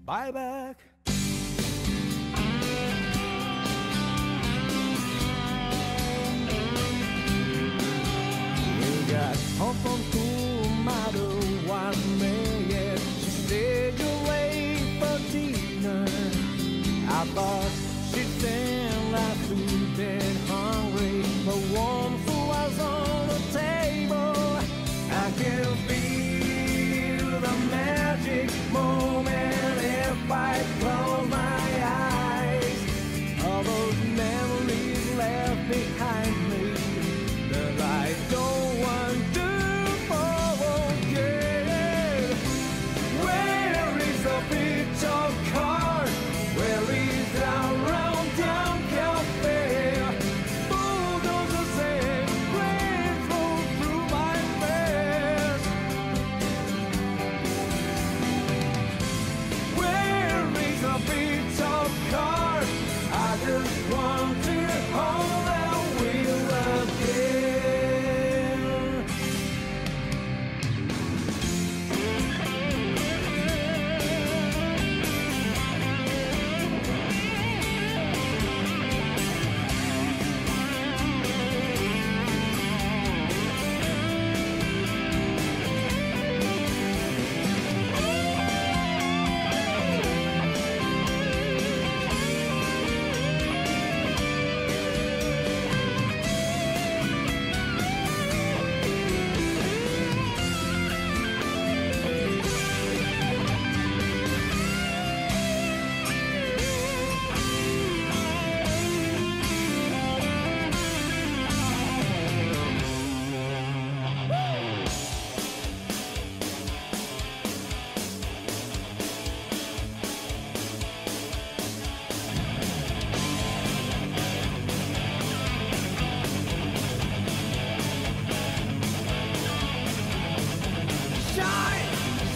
Bye back. We got home from school, mother was mad. She stayed away for dinner. I thought she'd been last to bed hungry, but warmth was on the table. I can feel the magic moment if I close my eyes. All those memories left behind me that I don't want to forget. Where is the picture card? Where is our round town cafe? Bulldozers and cranes roll through my face. Where is the picture card? I just want to hold that wheel again.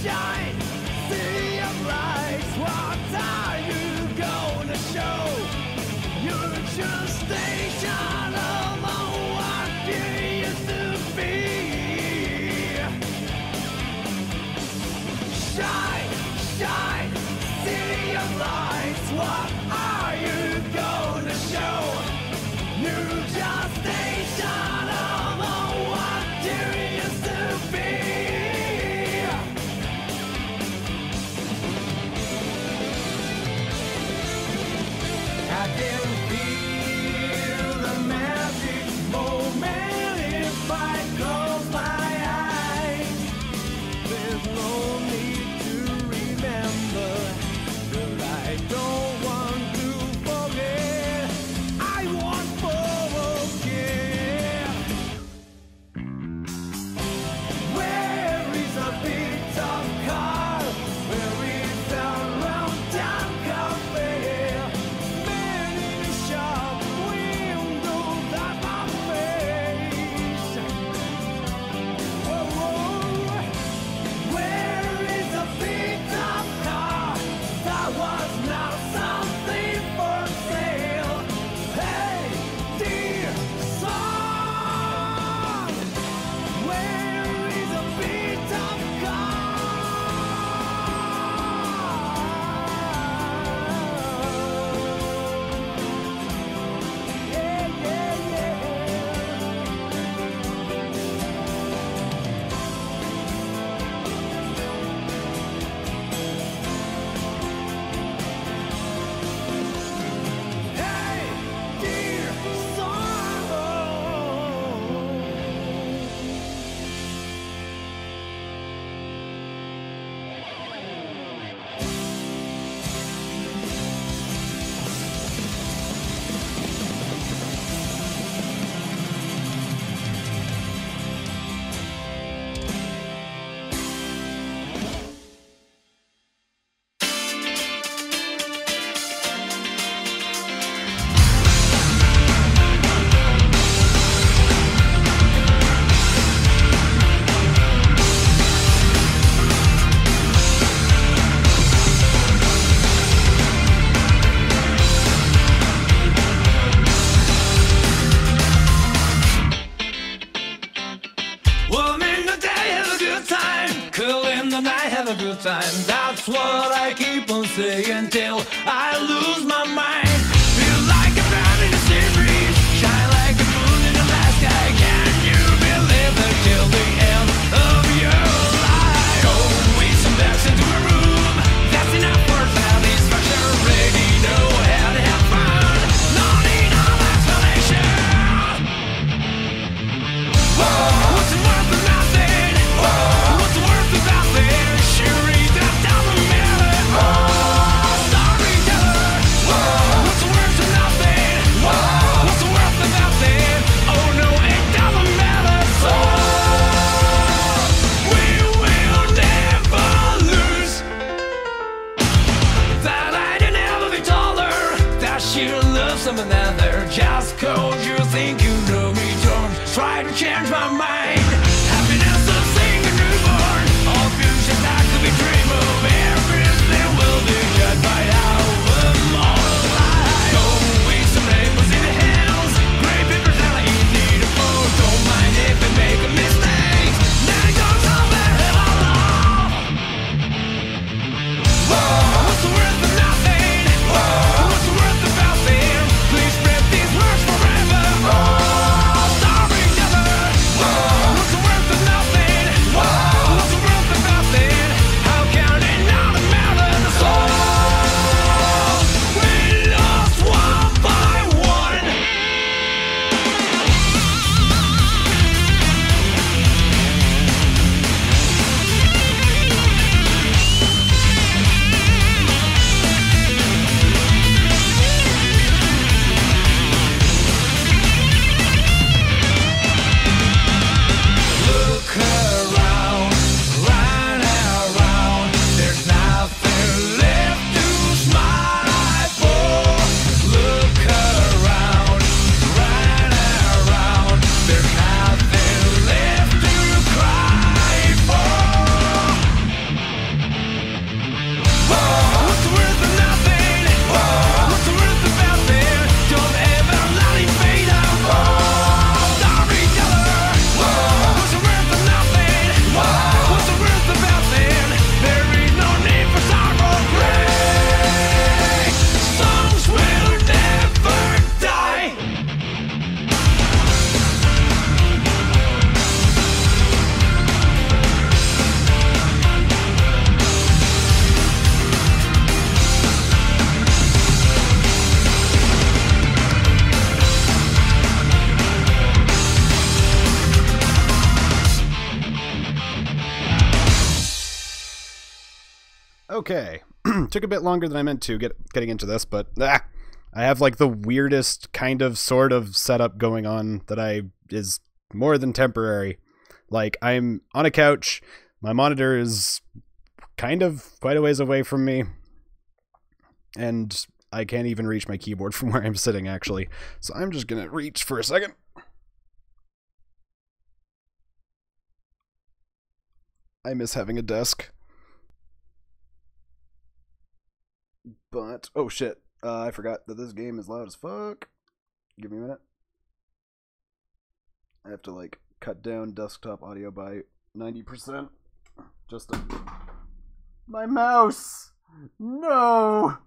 Shine, city of lights, what are you gonna show? You're just station among what you used to be. Shine, city of lights, what are you gonna show? You're just station among what you used to be. I can feel the magic moment if I close my eyes. There's no need to remember that I don't want to forget. I won't forget. Where is a pizza car? Where is a round town cafe? Cool in the night, have a good time. That's what I keep on saying till I lose my mind. Feel like a bat in a sea breeze, shine like a moon in the last sky. Can you believe it till the end of your life? Go with some backs into a room, that's enough for satisfaction. Already know how to have fun, no need of explanation. Whoa, what's it worth of nothing? Whoa, what's it worth of nothing? Sure, that doesn't matter. Storyteller. Whoa, what's it worth of nothing? Whoa, what's it worth of nothing? Oh no, it doesn't matter. So we will never lose. That I didn't ever be taller. That she loves some another. Just cause you think you know me, don't try to change my mind. Happiness of seeing a newborn. All future that could be dream of. Everything will be judged by our moral life. Go with some labels in the hands. Great papers that are easy to fold. Don't mind if we make a mistake. Then it goes on very long. Whoa, what's the worth of nothing? Whoa, what's the worth of nothing? Please spread these words forever. Storyteller. Whoa, what's the worth of nothing? Whoa, what's the worth of nothing? How can it not matter? The soul we lost one by one. Look around, run around. There's nothing left to smile for. Look around, run around. There's nothing left to cry for. Whoa, what's the worth of nothing? Whoa, what's the worth of nothing? Don't ever let it fade out. Storyteller. Whoa, what's the worth of nothing? Whoa, what's the worth of nothing? There is no need for sorrow. Great songs will never die. Okay. Took a bit longer than I meant to getting into this, but I have like the weirdest kind of sort of setup going on that is more than temporary. Like, I'm on a couch, my monitor is kind of quite a ways away from me, and I can't even reach my keyboard from where I'm sitting, actually. So I'm just gonna reach for a second. I miss having a desk. But, oh shit, I forgot that this game is loud as fuck. Give me a minute. I have to, like, cut down desktop audio by 90%. Just to... My mouse! No!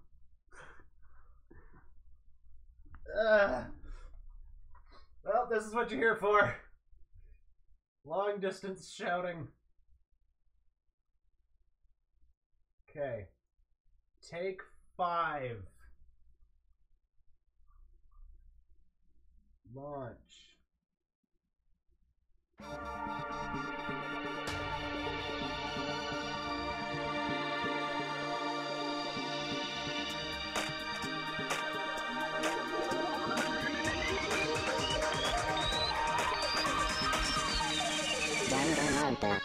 Well, this is what you're here for. Long distance shouting. Okay. Take 5. Launch. Danganronpa.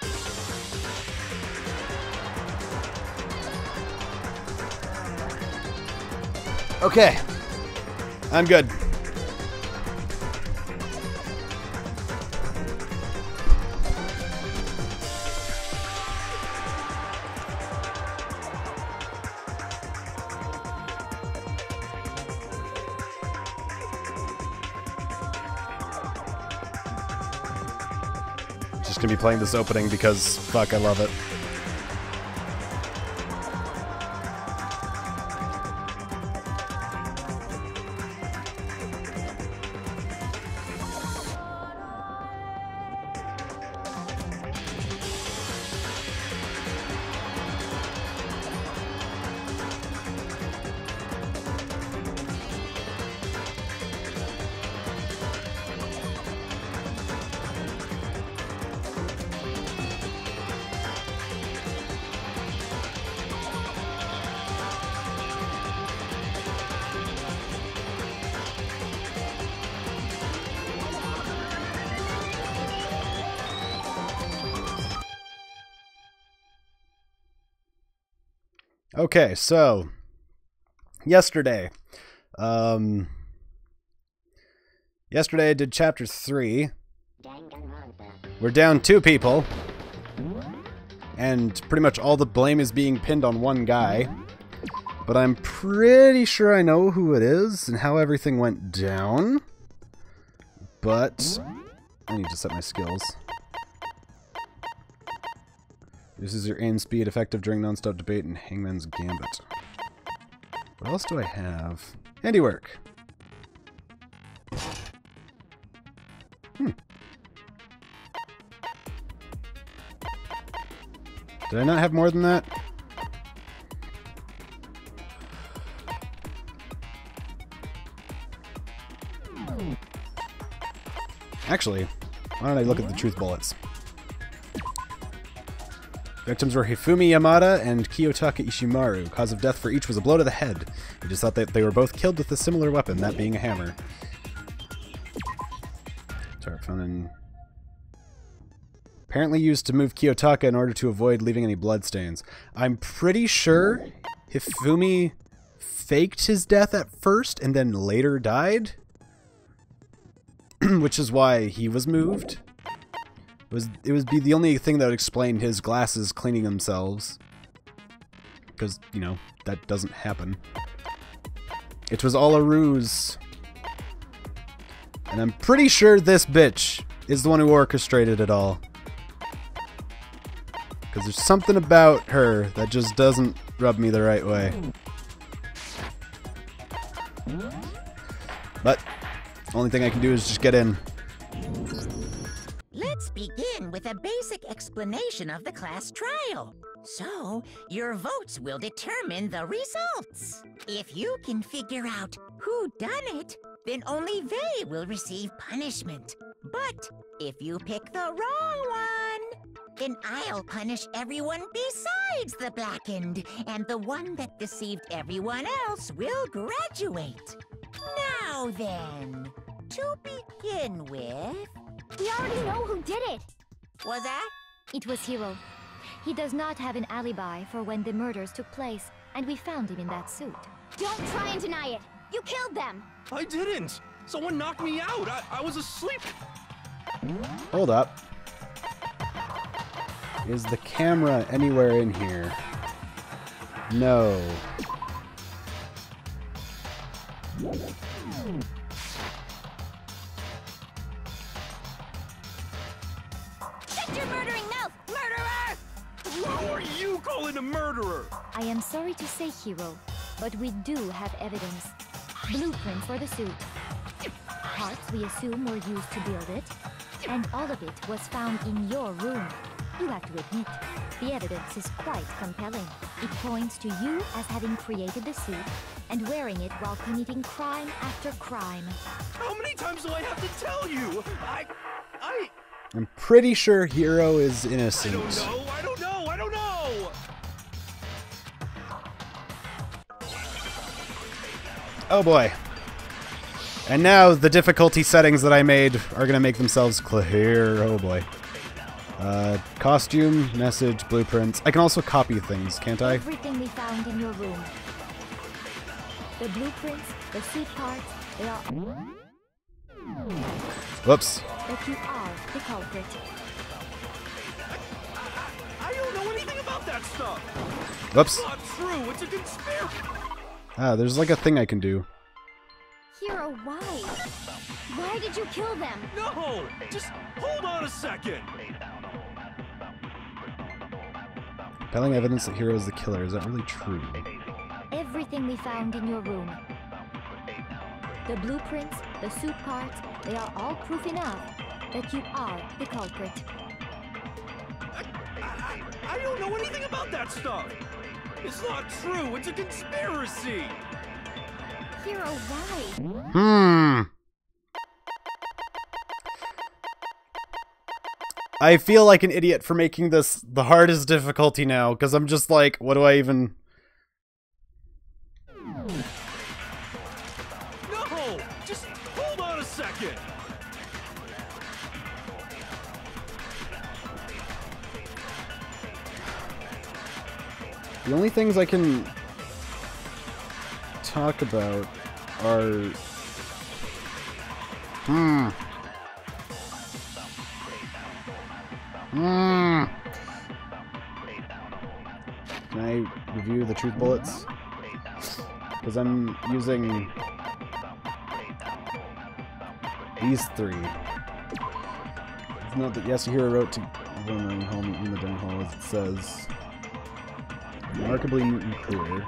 Okay. I'm good. Just gonna be playing this opening because fuck, I love it. Okay, so yesterday I did chapter 3. We're down 2 people, and pretty much all the blame is being pinned on one guy. But I'm pretty sure I know who it is and how everything went down. But I need to set my skills. This is your aim speed, effective during non-stop debate, and Hangman's Gambit. What else do I have? Handiwork. Did I not have more than that? Actually, why don't I look at the truth bullets? Victims were Hifumi Yamada and Kiyotaka Ishimaru. Cause of death for each was a blow to the head. We just thought that they were both killed with a similar weapon, that being a hammer. Start found in... Apparently used to move Kiyotaka in order to avoid leaving any bloodstains. I'm pretty sure Hifumi faked his death at first and then later died. Which is why he was moved. It would be the only thing that would explain his glasses cleaning themselves. Because, you know, that doesn't happen. It was all a ruse. And I'm pretty sure this bitch is the one who orchestrated it all. Because there's something about her that just doesn't rub me the right way. But only thing I can do is just get in. Let's begin with a basic explanation of the class trial. So, your votes will determine the results. If you can figure out who done it, then only they will receive punishment. But if you pick the wrong one, then I'll punish everyone besides the blackened, and the one that deceived everyone else will graduate. Now then, to begin with... We already know who did it! Was that? It was Hiro. He does not have an alibi for when the murders took place, and we found him in that suit. Don't try and deny it! You killed them! I didn't! Someone knocked me out! I was asleep! Hold up. Is the camera anywhere in here? No. Shut your murdering mouth, murderer! Who are you calling a murderer? I am sorry to say, Hiro, but we do have evidence. Blueprints for the suit. Parts we assume were used to build it, and all of it was found in your room. You have to admit, the evidence is quite compelling. It points to you as having created the suit and wearing it while committing crime after crime. How many times do I have to tell you? I'm pretty sure Hiro is innocent. I don't know! Oh boy. And now the difficulty settings that I made are going to make themselves clear. Oh boy. Costume, message, blueprints. I can also copy things, can't I? Everything we found in your room. The blueprints, the suit parts, they are... Whoops. But you are the culprit. I don't know anything about that stuff! Whoops. It's not true! It's a conspiracy! Ah, there's like a thing I can do. Hiro, why? Why did you kill them? No! Just hold on a second! Compelling evidence that Hiro is the killer. Is that really true? Everything we found in your room. The blueprints, the suit parts, they are all proof enough that you are the culprit. I don't know anything about that stuff! It's not true! It's a conspiracy! Hiro, why? I feel like an idiot for making this the hardest difficulty now, because I'm just like, what do I even... No! Just hold on a second! The only things I can talk about are... Can I review the truth bullets? Because I'm using these three. Note that Yasuhiro wrote to Woman home in the dining hall, as it says, remarkably neat and clear.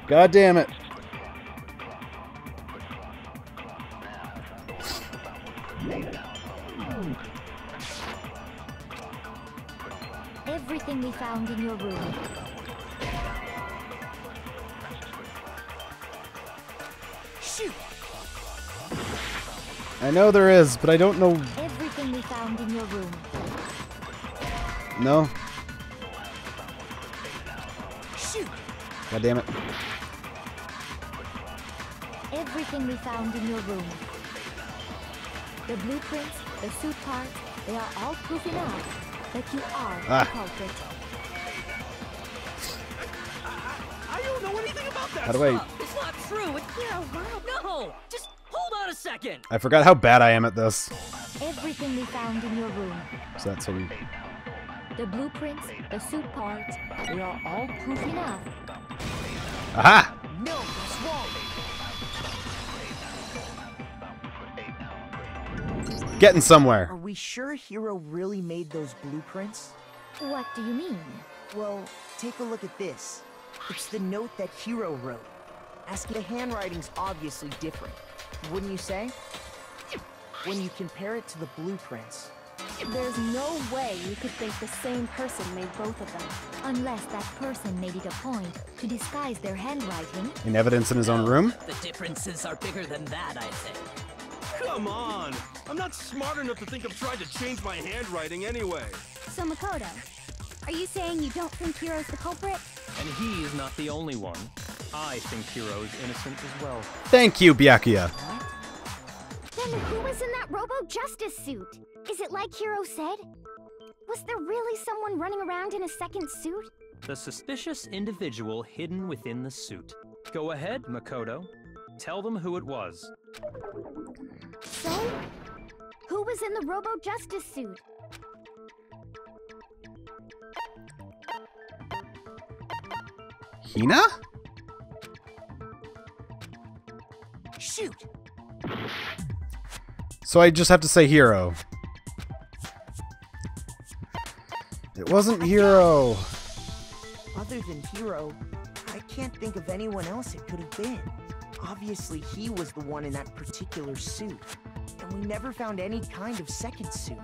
God damn it. Everything we found in your room. Shoot! I know there is, but I don't know. Everything we found in your room. No. Shoot! God damn it. Everything we found in your room. The blueprints, the suit parts, they are all proof enough that you are the culprit. I don't know anything about that How do stuff. It's not true. It's no. Just hold on a second. I forgot how bad I am at this. Everything we found in your room. So that's some... The blueprints, the suit parts, they are all proof enough. Aha! No, that's wrong. Getting somewhere. Are we sure Hiro really made those blueprints? What do you mean? Well, take a look at this. It's the note that Hiro wrote. The handwriting's obviously different, wouldn't you say? When you compare it to the blueprints. There's no way you could think the same person made both of them. Unless that person made it a point to disguise their handwriting. In evidence in his own room? The differences are bigger than that, I think. Come on! I'm not smart enough to think of trying to change my handwriting anyway. So Makoto, are you saying you don't think Hiro's the culprit? And he's not the only one. I think Hiro is innocent as well. Thank you, Byakuya. Then who was in that Robo-Justice suit? Is it like Hiro said? Was there really someone running around in a second suit? The suspicious individual hidden within the suit. Go ahead, Makoto. Tell them who it was. So, who was in the Robo-Justice suit? Hina? Shoot! So I just have to say Hiro. It wasn't Hiro. Other than Hiro, I can't think of anyone else it could have been. Obviously, he was the one in that particular suit. And we never found any kind of second suit.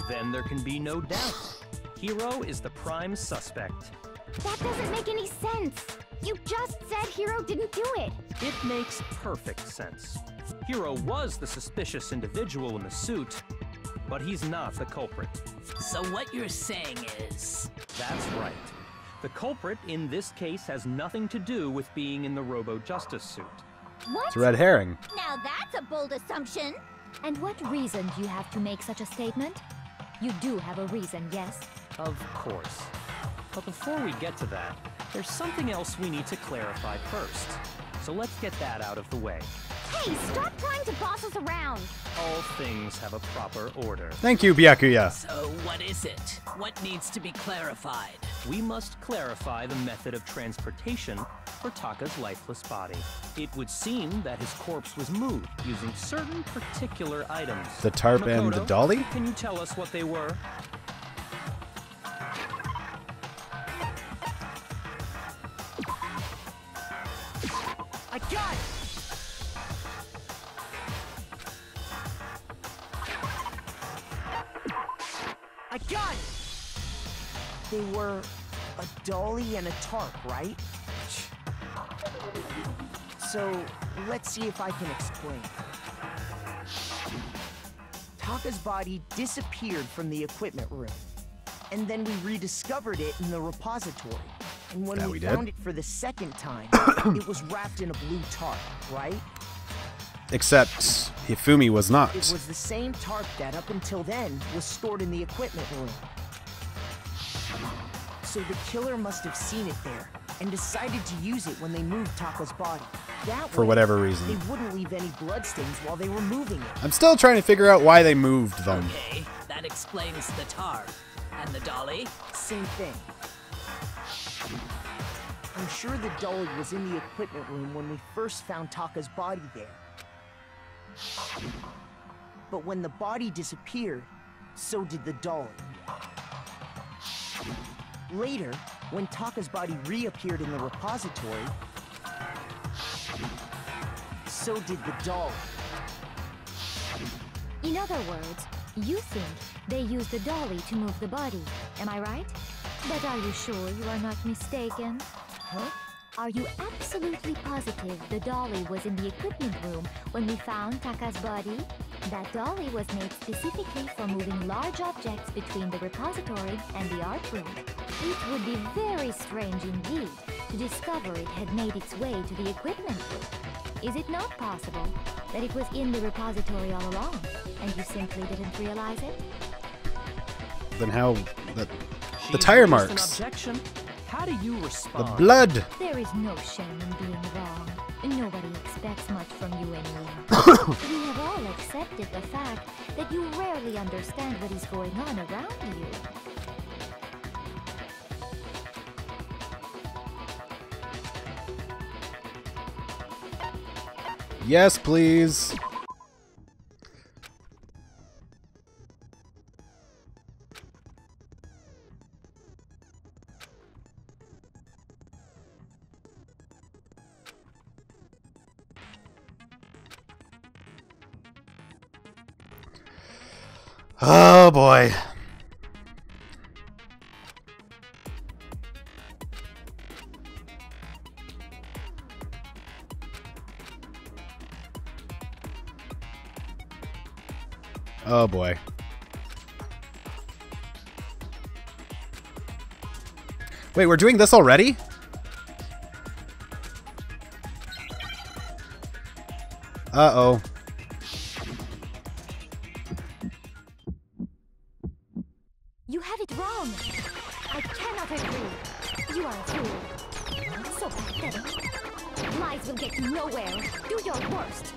Then there can be no doubt. Hiro is the prime suspect. That doesn't make any sense. You just said Hiro didn't do it. It makes perfect sense. Hiro was the suspicious individual in the suit, but he's not the culprit. So what you're saying is... That's right. The culprit in this case has nothing to do with being in the Robo-Justice suit. What? It's a red herring. Now that's a bold assumption. And what reason do you have to make such a statement? You do have a reason, yes? Of course. But before we get to that, there's something else we need to clarify first. So let's get that out of the way. Hey, stop trying to boss us around. All things have a proper order. Thank you, Byakuya. So what is it? What needs to be clarified? We must clarify the method of transportation for Taka's lifeless body. It would seem that his corpse was moved using certain particular items. The tarp and the Makoto, dolly? Can you tell us what they were? I got it! I got it! They were a dolly and a tarp, right? So, let's see if I can explain. Taka's body disappeared from the equipment room, and then we rediscovered it in the repository. And when That we we did. found it for the second time, it was wrapped in a blue tarp, right? Except Hifumi was not. It was the same tarp that, up until then, was stored in the equipment room. So the killer must have seen it there and decided to use it when they moved Taka's body. That For way, whatever reason. they wouldn't leave any bloodstains while they were moving it. I'm still trying to figure out why they moved them. Okay, that explains the tarp. And the dolly? Same thing. I'm sure the dolly was in the equipment room when we first found Taka's body there. But when the body disappeared, so did the dolly. Later, when Taka's body reappeared in the repository, so did the dolly. In other words, you think they used the dolly to move the body, am I right? But are you sure you are not mistaken? Huh? Are you absolutely positive the dolly was in the equipment room when we found Taka's body? That dolly was made specifically for moving large objects between the repository and the art room. It would be very strange indeed to discover it had made its way to the equipment room. Is it not possible that it was in the repository all along, and you simply didn't realize it? Then how... The She's tire raised marks. An objection. How do you The respond? blood! There is no shame in being wrong. Nobody expects much from you anymore. We have all accepted the fact that you rarely understand what is going on around you. Yes, please. Oh boy. Oh boy. Wait, we're doing this already? Uh-oh. You have it wrong. I cannot agree. You are a fool. So pathetic. Lies will get you nowhere. Do your worst.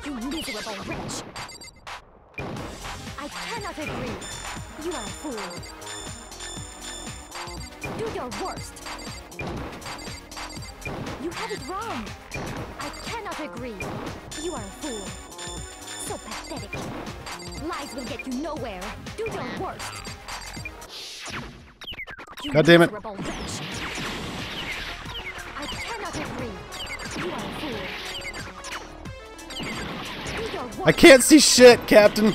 You miserable wretch. I cannot agree. You are a fool. Do your worst. You have it wrong. I cannot agree. You are a fool. So pathetic. Lies will get you nowhere. Do your worst. You God damn it. miserable wretch. I cannot agree. You are a fool. Do your worst. I can't see shit, Captain.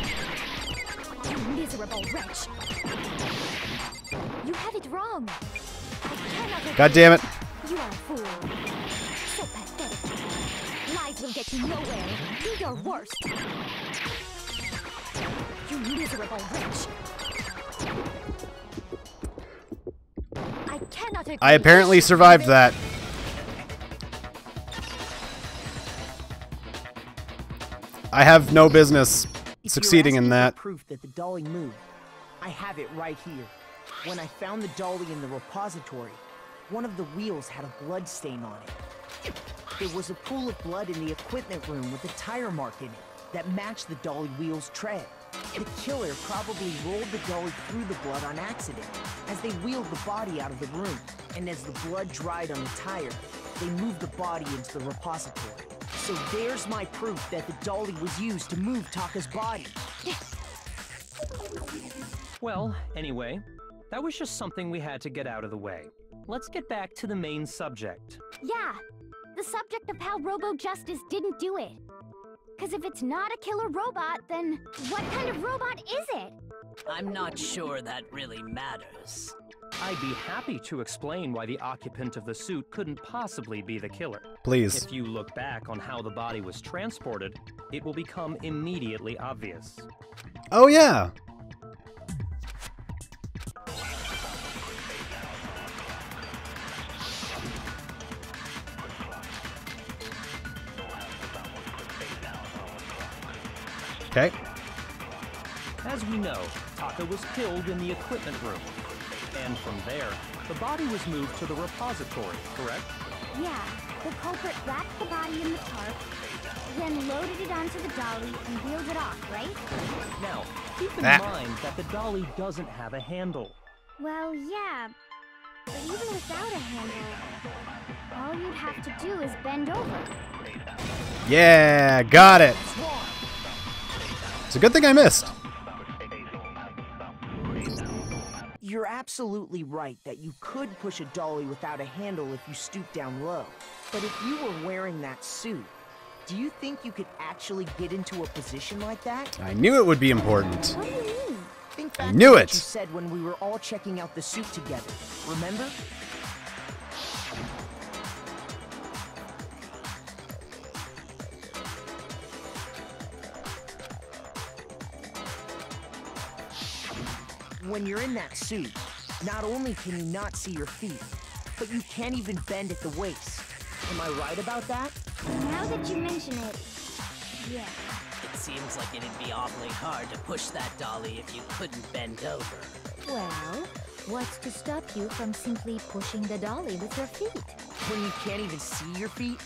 You miserable wretch. You have it wrong. I cannot agree. God damn it. You are a fool. So pathetic. Lies will get you nowhere. Do your worst. You miserable wretch. I cannot agree. I apparently survived that. I have no business If succeeding you're in asking that. for proof that the dolly moved, I have it right here. When I found the dolly in the repository, one of the wheels had a blood stain on it. There was a pool of blood in the equipment room with a tire mark in it that matched the dolly wheel's tread. The killer probably rolled the dolly through the blood on accident as they wheeled the body out of the room. And as the blood dried on the tire, they moved the body into the repository. So there's my proof that the dolly was used to move Taka's body. Well, anyway, that was just something we had to get out of the way. Let's get back to the main subject. Yeah, the subject of how Robo Justice didn't do it. Because if it's not a killer robot, then what kind of robot is it? I'm not sure that really matters. I'd be happy to explain why the occupant of the suit couldn't possibly be the killer. Please. If you look back on how the body was transported, it will become immediately obvious. Oh yeah. Okay. As we know, Taka was killed in the equipment room. And from there, the body was moved to the repository, correct? Yeah, the culprit wrapped the body in the tarp, then loaded it onto the dolly and wheeled it off, right? Now, keep in mind that the dolly doesn't have a handle. Well, yeah, but even without a handle, all you'd have to do is bend over. Yeah, got it. It's a good thing I missed. You're absolutely right that you could push a dolly without a handle if you stoop down low. But if you were wearing that suit, do you think you could actually get into a position like that? I knew it would be important. What do you mean? Think I back knew to what it. you said when we were all checking out the suit together. Remember? When you're in that suit, not only can you not see your feet, but you can't even bend at the waist. Am I right about that? Now that you mention it, yeah. It seems like it'd be awfully hard to push that dolly if you couldn't bend over. Well, what's to stop you from simply pushing the dolly with your feet? When you can't even see your feet?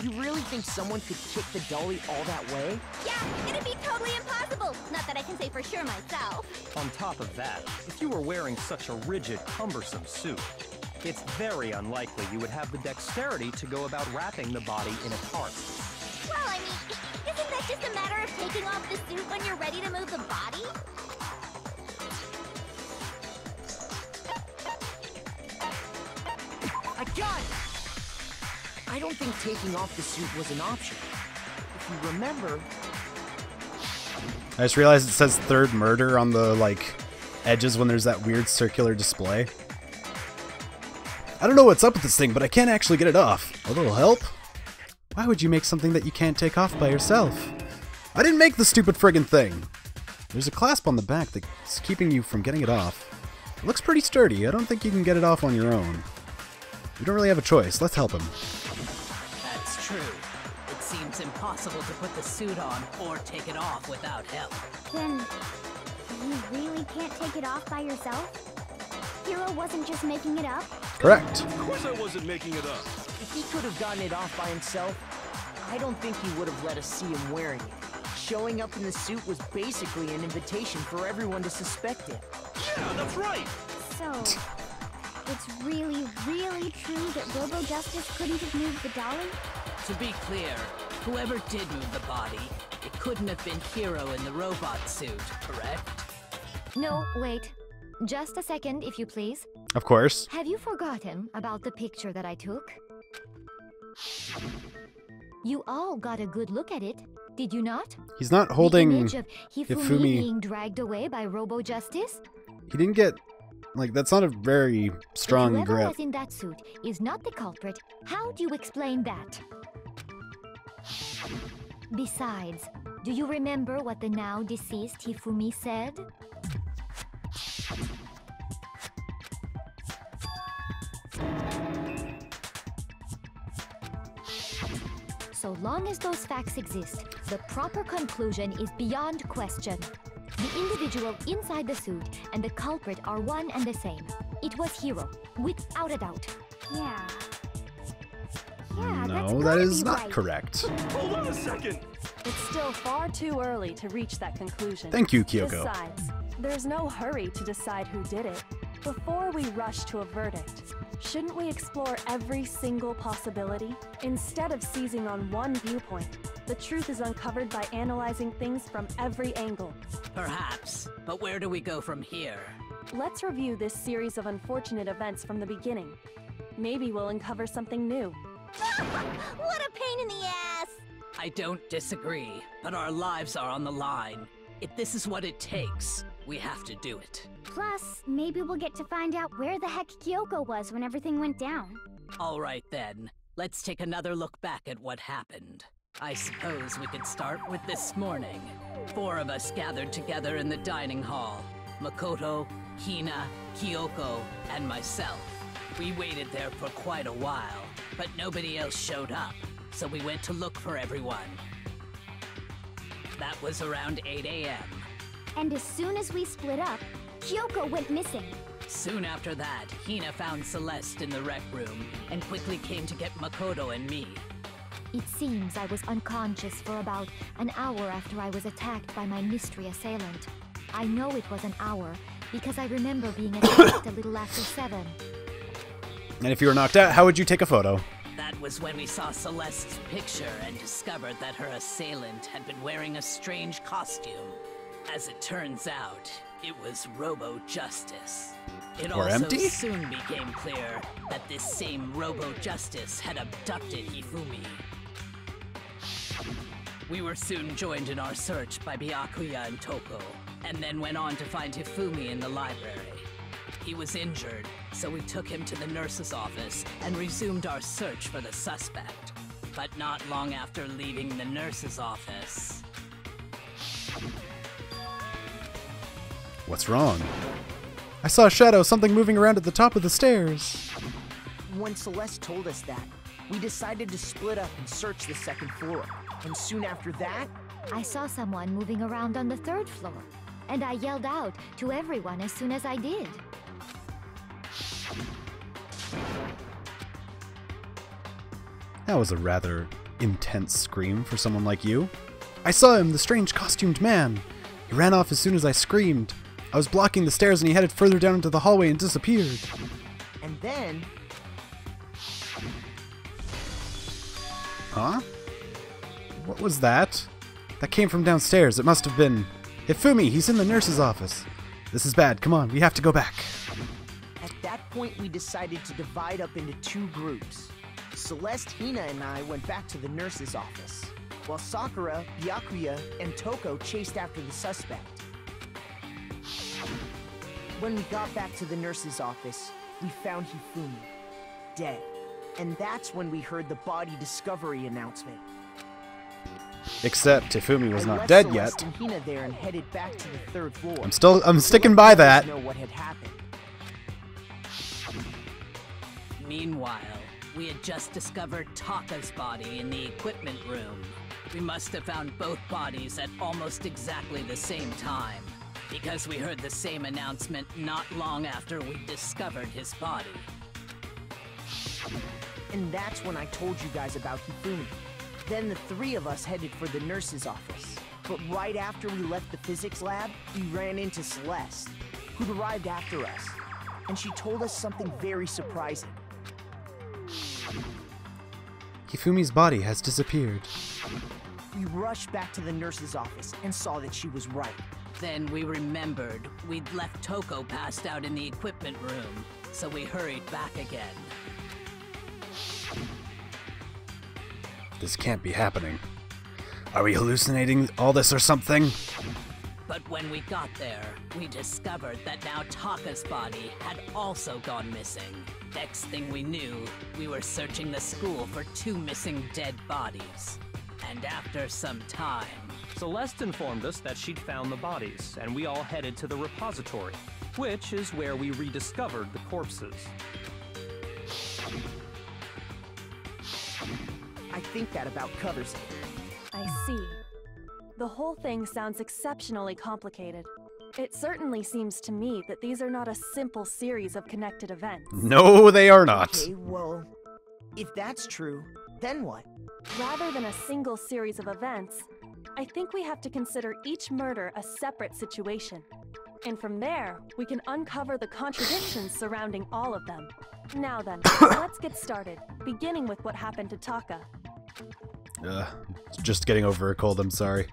You really think someone could kick the dolly all that way? Yeah, it'd be totally impossible. Not that I can say for sure myself. On top of that, if you were wearing such a rigid, cumbersome suit, it's very unlikely you would have the dexterity to go about wrapping the body in a tarp. Well, I mean, isn't that just a matter of taking off the suit when you're ready to move the body? I got it! I don't think taking off the suit was an option. If you remember... I just realized it says third murder on the, like, edges when there's that weird circular display. I don't know what's up with this thing, but I can't actually get it off. A little help? Why would you make something that you can't take off by yourself? I didn't make the stupid friggin' thing. There's a clasp on the back that's keeping you from getting it off. It looks pretty sturdy. I don't think you can get it off on your own. You don't really have a choice. Let's help him. That's true. It seems impossible to put the suit on or take it off without help. Then, you really can't take it off by yourself? Hero wasn't just making it up? Correct. Of course I wasn't making it up. If he could have gotten it off by himself, I don't think he would have let us see him wearing it. Showing up in the suit was basically an invitation for everyone to suspect it. Yeah, that's right. So, it's really, really true that Robo Justice couldn't have moved the dolly? To be clear, whoever did move the body, it couldn't have been Hero in the robot suit, correct? No, wait. Just a second, if you please. Of course. Have you forgotten about the picture that I took? You all got a good look at it, did you not? He's not holding the image of Hifumi Hifumi. being dragged away by Robo Justice? He didn't get... Like, that's not a very strong Whoever grip. was in that suit is not the culprit. How do you explain that? Besides, do you remember what the now deceased Hifumi said? So long as those facts exist, the proper conclusion is beyond question. The individual inside the suit and the culprit are one and the same. It was Hero, without a doubt. Yeah. Yeah, that's No, that gotta is be not right. correct. Hold on a second. It's still far too early to reach that conclusion. Thank you, Kyoko. Besides, there's no hurry to decide who did it. Before we rush to a verdict, shouldn't we explore every single possibility? Instead of seizing on one viewpoint, the truth is uncovered by analyzing things from every angle. Perhaps, but where do we go from here? Let's review this series of unfortunate events from the beginning. Maybe we'll uncover something new. What a pain in the ass! I don't disagree, but our lives are on the line. If this is what it takes, we have to do it. Plus, maybe we'll get to find out where the heck Kyoko was when everything went down. All right then, let's take another look back at what happened. I suppose we could start with this morning. 4 of us gathered together in the dining hall. Makoto, Hina, Kyoko, and myself. We waited there for quite a while, but nobody else showed up, so we went to look for everyone. That was around 8 a.m. And as soon as we split up, Kyoko went missing. Soon after that, Hina found Celeste in the rec room and quickly came to get Makoto and me. It seems I was unconscious for about an hour after I was attacked by my mystery assailant. I know it was an hour because I remember being attacked a little after 7. And if you were knocked out, how would you take a photo? That was when we saw Celeste's picture and discovered that her assailant had been wearing a strange costume. As it turns out, it was Robo Justice. It Or also empty? soon became clear that this same Robo Justice had abducted Hifumi. We were soon joined in our search by Byakuya and Toko, and then went on to find Hifumi in the library. He was injured, so we took him to the nurse's office and resumed our search for the suspect. But not long after leaving the nurse's office... What's wrong? I saw a shadow, something moving around at the top of the stairs. When Celeste told us that, we decided to split up and search the second floor. And soon after that, I saw someone moving around on the 3rd floor, and I yelled out to everyone as soon as I did. That was a rather intense scream for someone like you. I saw him, the strange costumed man. He ran off as soon as I screamed. I was blocking the stairs and he headed further down into the hallway and disappeared. and then... Huh? What was that? That came from downstairs. It must have been... Hifumi, he's in the nurse's office. This is bad. Come on, we have to go back. At that point, we decided to divide up into 2 groups. Celeste, Hina, and I went back to the nurse's office, while Sakura, Byakuya, and Toko chased after the suspect. When we got back to the nurse's office, we found Hifumi, dead. And that's when we heard the body discovery announcement. Except Hifumi was I not left dead Celeste yet. and Hina there and headed back to the 3rd floor. I'm sticking by that. Know what had happened. Meanwhile, we had just discovered Taka's body in the equipment room. We must have found both bodies at almost exactly the same time, because we heard the same announcement not long after we discovered his body. And that's when I told you guys about Hifumi. Then the 3 of us headed for the nurse's office. But right after we left the physics lab, we ran into Celeste, who'd arrived after us. And she told us something very surprising. Hifumi's body has disappeared. We rushed back to the nurse's office and saw that she was right. Then we remembered we'd left Toko passed out in the equipment room, so we hurried back again. This can't be happening. Are we hallucinating all this or something? But when we got there, we discovered that now Taka's body had also gone missing. Next thing we knew, we were searching the school for 2 missing dead bodies. And after some time... Celeste informed us that she'd found the bodies, and we all headed to the repository, which is where we rediscovered the corpses. I think that about covers it. I see. The whole thing sounds exceptionally complicated. It certainly seems to me that these are not a simple series of connected events. No, they are not. Okay, well, if that's true, then what? Rather than a single series of events, I think we have to consider each murder a separate situation. And from there, we can uncover the contradictions surrounding all of them. Now then, let's get started, beginning with what happened to Taka. Just getting over a cold, I'm sorry.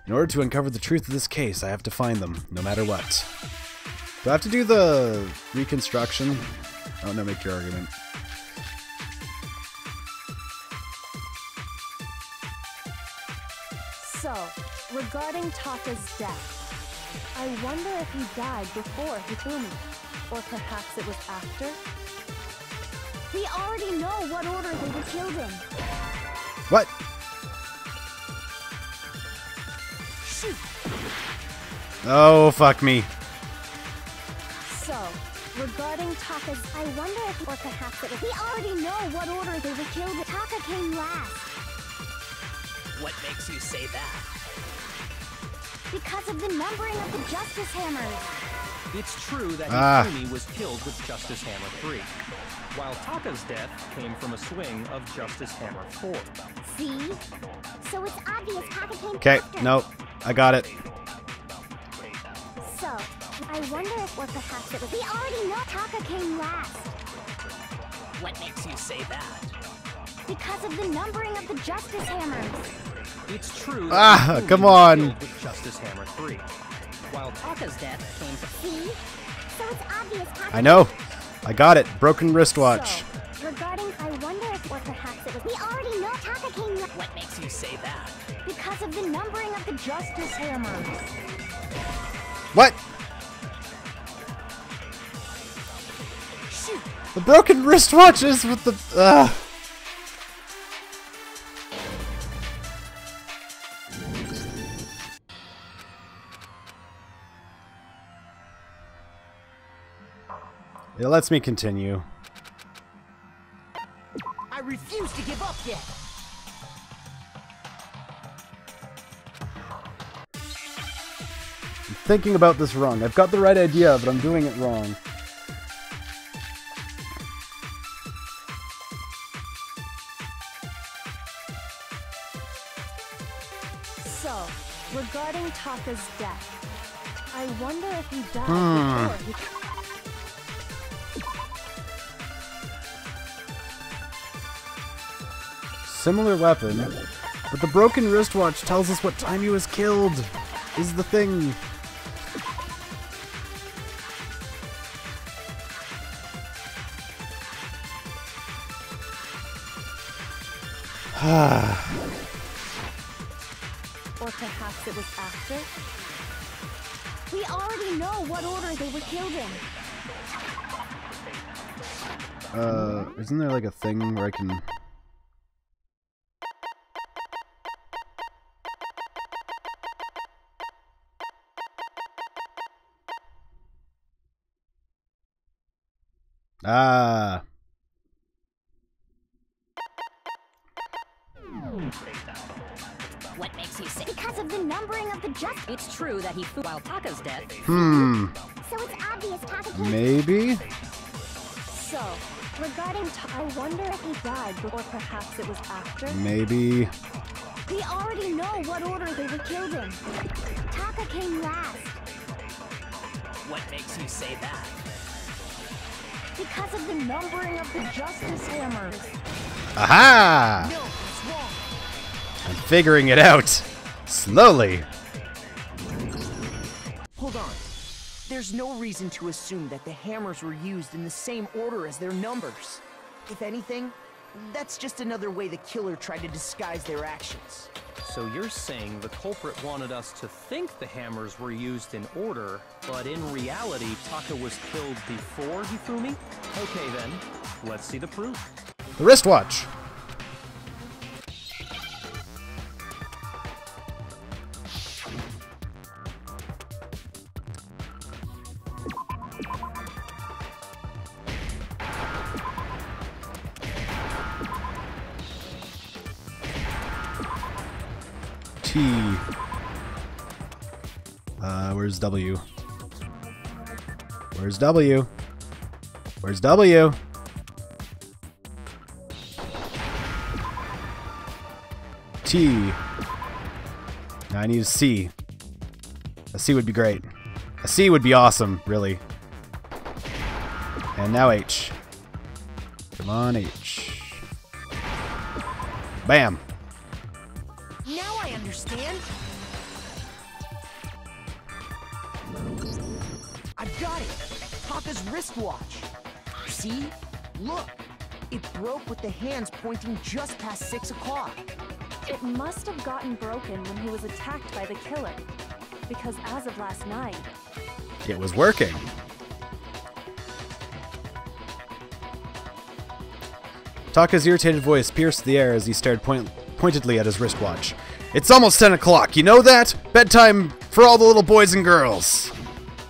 In order to uncover the truth of this case, I have to find them, no matter what. Do I have to do the reconstruction? Oh no, make your argument. So, regarding Taka's death, I wonder if he died before Hifumi, or perhaps it was after? We already know what order they were killed in. What? Shoot. Oh, fuck me. So, regarding Taka's... I wonder if, or perhaps it was... We already know what order they were killed in. Taka came last. What makes you say that? Because of the numbering of the Justice Hammers. It's true that Hifumi was killed with Justice Hammer 3, while Taka's death came from a swing of Justice Hammer 4. See? So it's obvious Taka came Okay, after. nope. I got it. So, I wonder if, or perhaps it was... We already know Taka came last. What makes you say that? Because of the numbering of the Justice Hammers. It's true that Hifumi come was on. killed with Justice Hammer 3, while Taka's death came from... See? So it's obvious Taka... I know. I got it. Broken wristwatch. So, regarding, I wonder if, or perhaps it was... We already know Taka came last. What makes you say that? Because of the numbering of the Justice Hammers. What? Shoot! The broken wristwatches with the... It lets me continue. I refuse to give up yet. I'm thinking about this wrong. I've got the right idea, but I'm doing it wrong. So, regarding Taka's death, I wonder if he died before he... Similar weapon, but the broken wristwatch tells us what time he was killed, is the thing. Or perhaps it was after? We already know what order they were killed in. Isn't there like a thing where I can... Ah. What makes you say? Because of the numbering of the Justice... It's true that he while Taka's death. So it's obvious Taka came... Maybe? So, regarding I wonder if he died or perhaps it was after? Maybe. We already know what order they were killed in. Taka came last. What makes you say that? Because of the numbering of the Justice Hammers. Aha! No, it's wrong. I'm figuring it out. Slowly. Hold on. There's no reason to assume that the hammers were used in the same order as their numbers. If anything, that's just another way the killer tried to disguise their actions. So you're saying the culprit wanted us to think the hammers were used in order, but in reality, Taka was killed before Hifumi? Okay then, let's see the proof. The wristwatch. T. Where's W? Where's W? Where's W? T. Now I need a C. A C would be great. A C would be awesome, really. And now H. Come on, H. Bam. Now I understand. I've got it. Taka's wristwatch. See? Look. It broke with the hands pointing just past 6 o'clock. It must have gotten broken when he was attacked by the killer. Because as of last night... It was working. Taka's irritated voice pierced the air as he stared pointedly at his wristwatch. It's almost 10 o'clock, you know that? Bedtime for all the little boys and girls.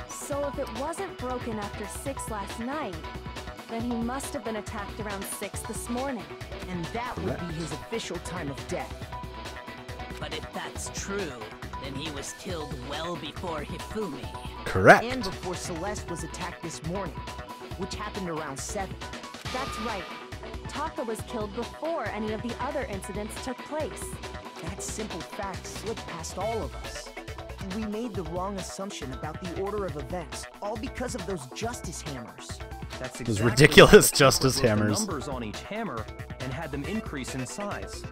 So if it wasn't broken after 6 last night, then he must have been attacked around 6 this morning. And that would be his official time of death. But if that's true, then he was killed well before Hifumi. Correct. And before Celeste was attacked this morning, which happened around 7. That's right. Taka was killed before any of the other incidents took place. That simple fact slipped past all of us. We made the wrong assumption about the order of events, all because of those justice hammers. That's Those exactly ridiculous why the justice culprit wrote hammers. The numbers on each hammer and had them increase in size.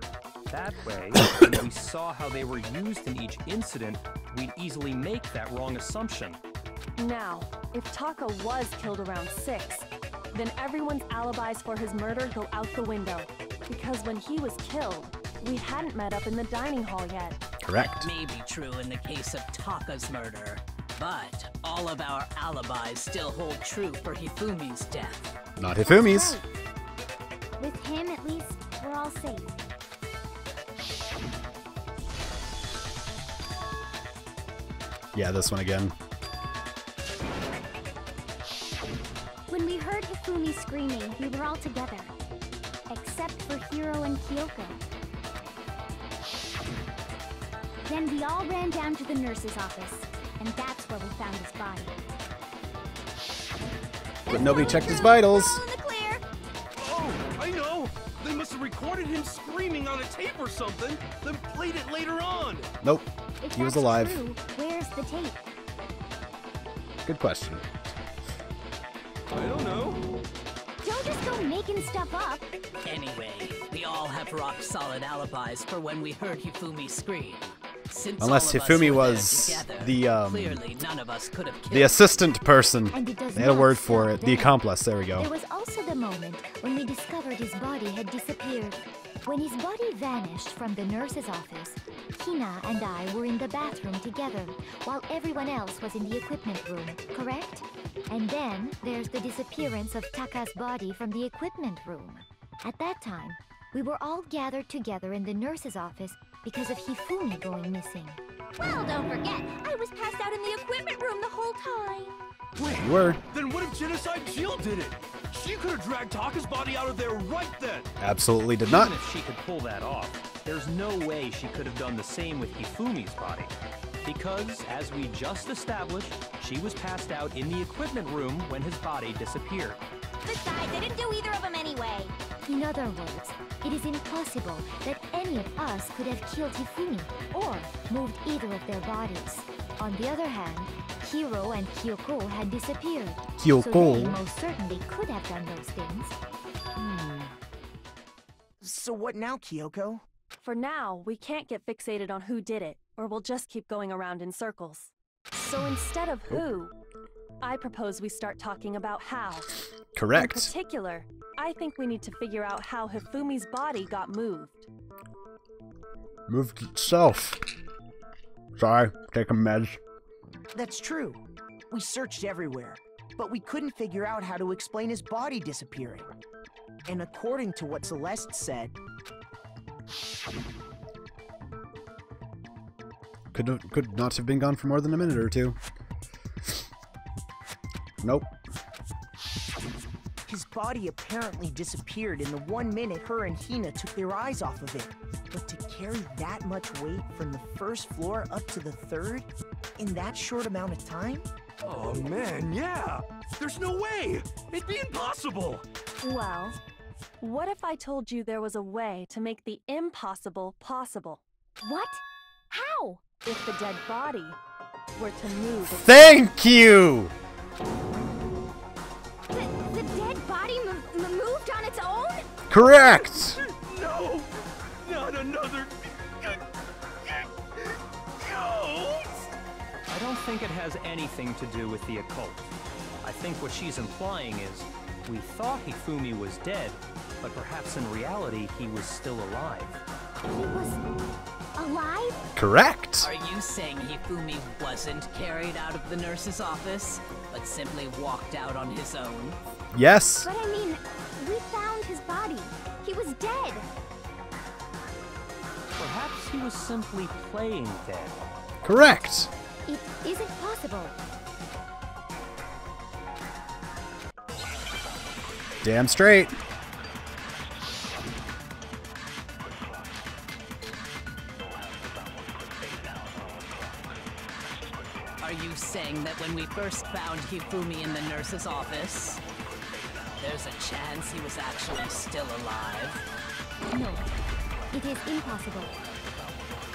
That way, when we saw how they were used in each incident, we'd easily make that wrong assumption. Now, if Taka was killed around 6, then everyone's alibis for his murder go out the window. Because when he was killed, we hadn't met up in the dining hall yet. Correct. That may be true in the case of Taka's murder, but all of our alibis still hold true for Hifumi's death. Not Hifumi's. Right. With him, at least, we're all safe. Yeah, this one again. When we heard Hifumi screaming, we were all together. Except for Hiro and Kyoko. Then we all ran down to the nurse's office, and that's where we found his body. But nobody checked his vitals. We're all in the clear. Oh, I know! They must have recorded him screaming on a tape or something, then played it later on! Nope. If He was that's alive. true, where's the tape? Good question. I don't know. Don't just go making stuff up. Anyway, we all have rock-solid alibis for when we heard Hifumi scream. Since Unless all of us Hifumi were there was together, clearly none of us could have killed the assistant person. And it does They had a not word for stop it. The there. accomplice. There we There go. was also the moment when we discovered his body had disappeared. When his body vanished from the nurse's office, Hina and I were in the bathroom together, while everyone else was in the equipment room, correct? And then there's the disappearance of Taka's body from the equipment room. At that time, we were all gathered together in the nurse's office because of Hifumi going missing. Well, don't forget, I was passed out in the equipment room the whole time. Wait, You were. then what if Genocide Jill did it? She could have dragged Taka's body out of there right then! Absolutely did not. Even if she could pull that off, there's no way she could have done the same with Hifumi's body. Because, as we just established, she was passed out in the equipment room when his body disappeared. Besides, I didn't do either of them anyway. In other words, it is impossible that any of us could have killed Hifumi or moved either of their bodies. On the other hand, Hiro and Kyoko had disappeared. So Kyoko. they most certainly could have done those things. So what now, Kyoko? For now, we can't get fixated on who did it, or we'll just keep going around in circles. So instead of who, I propose we start talking about how. In Correct. particular, I think we need to figure out how Hifumi's body got moved. Moved itself. Sorry, taking meds. That's true. We searched everywhere, but we couldn't figure out how to explain his body disappearing. And according to what Celeste said, Could not have been gone for more than a minute or two. Nope. his body apparently disappeared in the 1 minute her and Hina took their eyes off of it. But to carry that much weight from the first floor up to the third in that short amount of time? Oh man, yeah! There's no way! It'd be impossible! Well, what if I told you there was a way to make the impossible possible? What? How? If the dead body were to move itself. Thank you! The dead body moved on its own? Correct! No! Not another... ghost! I don't think it has anything to do with the occult. I think what she's implying is, we thought Hifumi was dead, but perhaps in reality he was still alive. He was alive? Correct! Are you saying Hifumi wasn't carried out of the nurse's office, but simply walked out on his own? Yes. But I mean, we found his body. He was dead. Perhaps he was simply playing dead. Correct! It isn't possible. Damn straight. saying that when we first found Hifumi in the nurse's office, there's a chance he was actually still alive? No, it is impossible.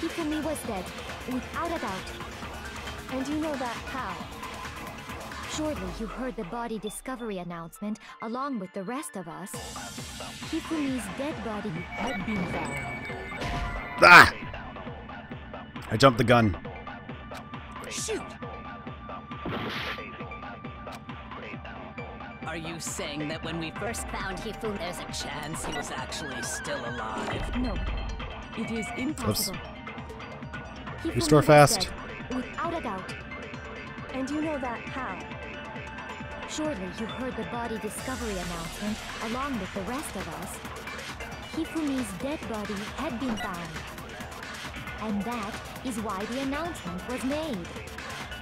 Hifumi was dead, without a doubt. And you know that how? Surely you heard the body discovery announcement along with the rest of us. Hifumi's dead body had been found. Ah! I jumped the gun. Shoot! Are you saying that when we first found Hifumi, there's a chance he was actually still alive? No, it is impossible. Hifumi Restore was fast. dead, without a doubt. And you know that how? Surely you heard the body discovery announcement along with the rest of us. Hifumi's dead body had been found. And that is why the announcement was made.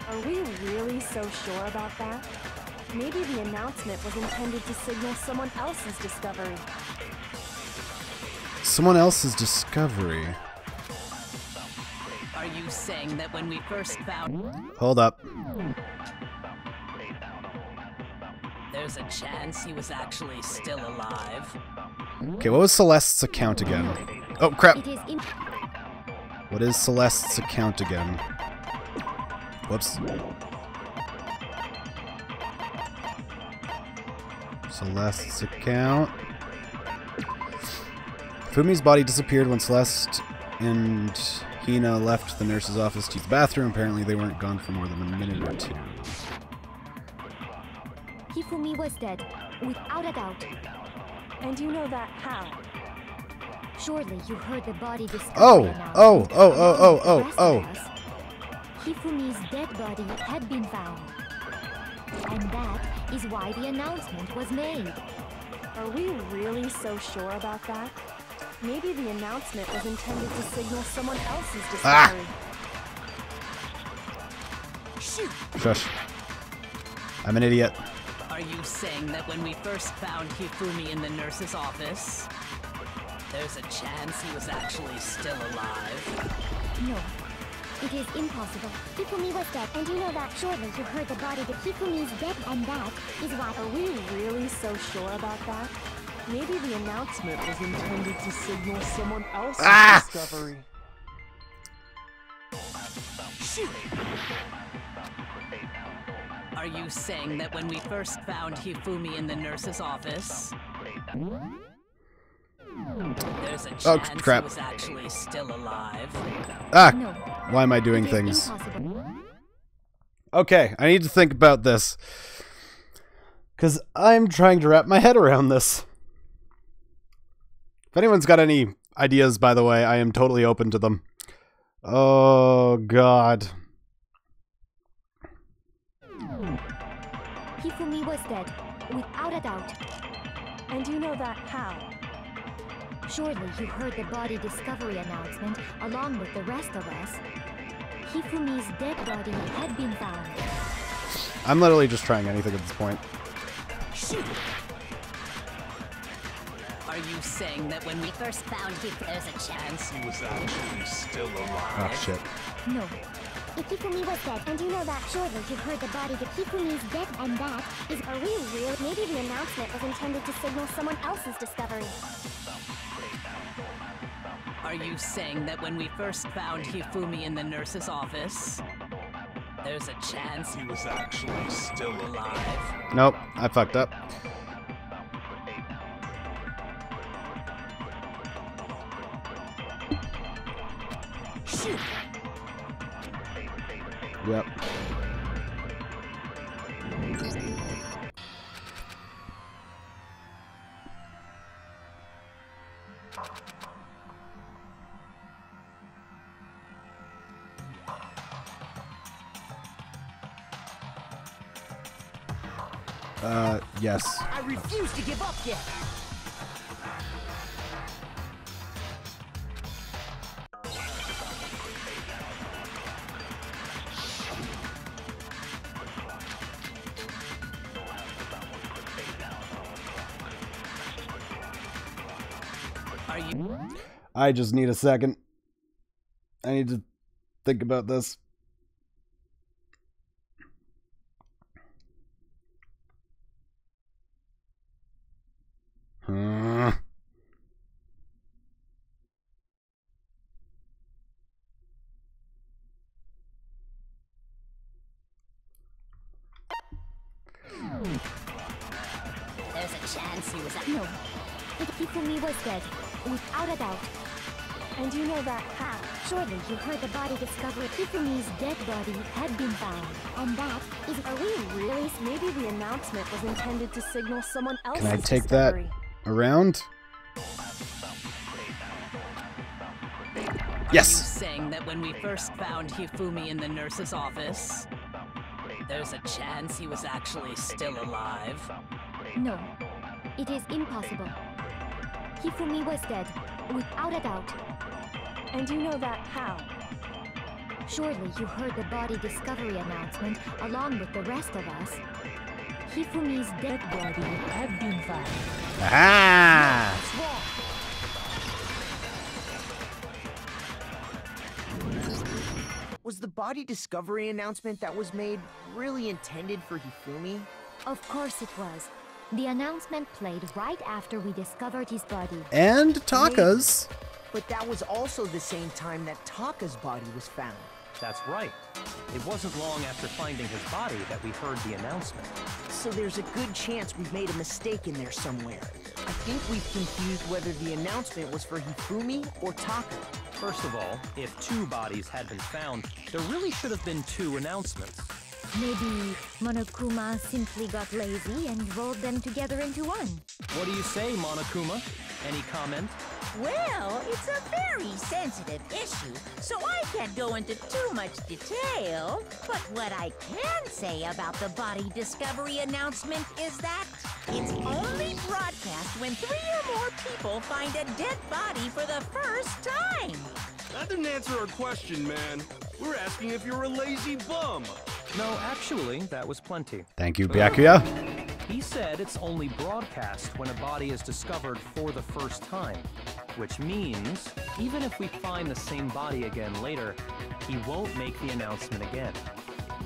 Are we really so sure about that? Maybe the announcement was intended to signal someone else's discovery. Someone else's discovery. Are you saying that when we first found... Hold up. There's a chance he was actually still alive? Okay, what was Celeste's account again? Oh, crap. It is What is Celeste's account again? Whoops. Celeste's account. Fumi's body disappeared when Celeste and Hina left the nurse's office to use the bathroom. Apparently they weren't gone for more than a minute or two. Hifumi was dead, without a doubt. And you know that how? Surely you heard the body discovery Oh! announcement Oh! Oh! along Oh! with Oh! the Oh! rest of Oh! us. Hifumi's dead body had been found. And that is why the announcement was made. Are we really so sure about that? Maybe the announcement was intended to signal someone else's discovery. Shoot! Shush. I'm an idiot. Are you saying that when we first found Hifumi in the nurse's office, there's a chance he was actually still alive? No, it is impossible. Hifumi was dead, and you know that. Surely you heard the body that Hifumi's dead, and that is why. Are we really so sure about that? Maybe the announcement was intended to signal someone else's discovery. Shoot! Are you saying that when we first found Hifumi in the nurse's office, there's a chance crap. he was actually still alive? Ah! No. Why am I doing It is things? impossible. Okay, I need to think about this. Because I'm trying to wrap my head around this. If anyone's got any ideas, by the way, I am totally open to them. Oh, God. Hifumi was dead, without a doubt. And you know that how? Surely you heard the body discovery announcement along with the rest of us. Hifumi's dead body had been found. I'm literally just trying anything at this point. Shoot! Are you saying that when we first found Hifumi, there's a chance He was actually still alive. Oh, shit. No, If Hifumi was dead, and you know that. Surely you heard the body that Hifumi's dead, and that is. Are we real? Maybe the announcement was intended to signal someone else's discovery. Are you saying that when we first found Hifumi in the nurse's office, there's a chance He was actually still alive. Nope, I fucked up. Shoot! Yep. Yes. I refuse to give up yet! Are you... I just need a second. I need to think about this. No. Hifumi was dead, without a doubt. And you know that how? Surely you heard the body discovered. Hifumi's dead body had been found. And that is... Are we really? Maybe the announcement was intended to signal someone else's Can I take discovery. that around? Yes! Are you saying that when we first found Hifumi in the nurse's office, there's a chance he was actually still alive? No. It is impossible. Hifumi was dead, without a doubt. And you know that how? Surely you heard the body discovery announcement along with the rest of us. Hifumi's dead body had been found. Aha! Was the body discovery announcement that was made really intended for Hifumi? Of course it was. The announcement played right after we discovered his body. And Taka's. But that was also the same time that Taka's body was found. That's right. It wasn't long after finding his body that we heard the announcement. So there's a good chance we've made a mistake in there somewhere. I think we've confused whether the announcement was for Hifumi or Taka. First of all, if 2 bodies had been found, there really should have been 2 announcements. Maybe Monokuma simply got lazy and rolled them together into one. What do you say, Monokuma? Any comment? Well, it's a very sensitive issue, so I can't go into too much detail. But what I can say about the body discovery announcement is that it's only broadcast when 3 or more people find a dead body for the first time. That didn't answer our question, man. We're asking if you're a lazy bum. No, actually, that was plenty. Thank you, Byakuya. He said it's only broadcast when a body is discovered for the first time. Which means, even if we find the same body again later, he won't make the announcement again.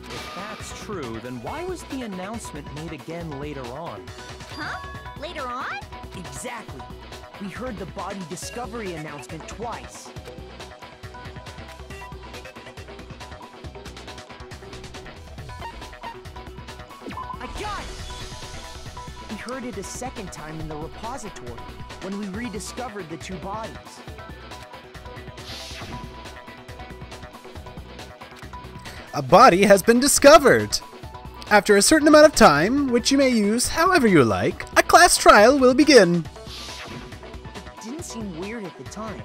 If that's true, then why was the announcement made again later on? Huh? Later on? Exactly. We heard the body discovery announcement twice. I got it! We heard it a second time in the repository, when we rediscovered the 2 bodies. A body has been discovered! After a certain amount of time, which you may use however you like, a class trial will begin. It didn't seem weird at the time,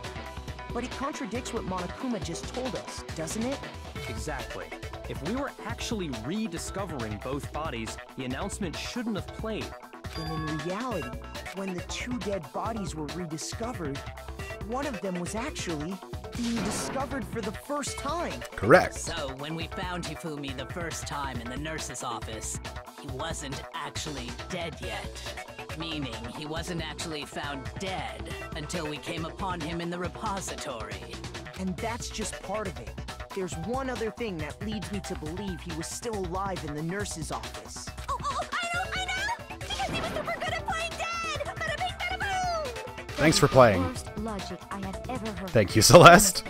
but it contradicts what Monokuma just told us, doesn't it? Exactly. If we were actually rediscovering both bodies, the announcement shouldn't have played. Then in reality, when the 2 dead bodies were rediscovered, one of them was actually being discovered for the first time. Correct. So, when we found Hifumi the first time in the nurse's office, he wasn't actually dead yet. Meaning, he wasn't actually found dead until we came upon him in the repository. And that's just part of it. There's one other thing that leads me to believe he was still alive in the nurse's office. Oh, I know! Because he was super good at playing dead! Bada bing, bada boom! Thanks for playing. Worst logic I have ever heard. Thank you, Celeste.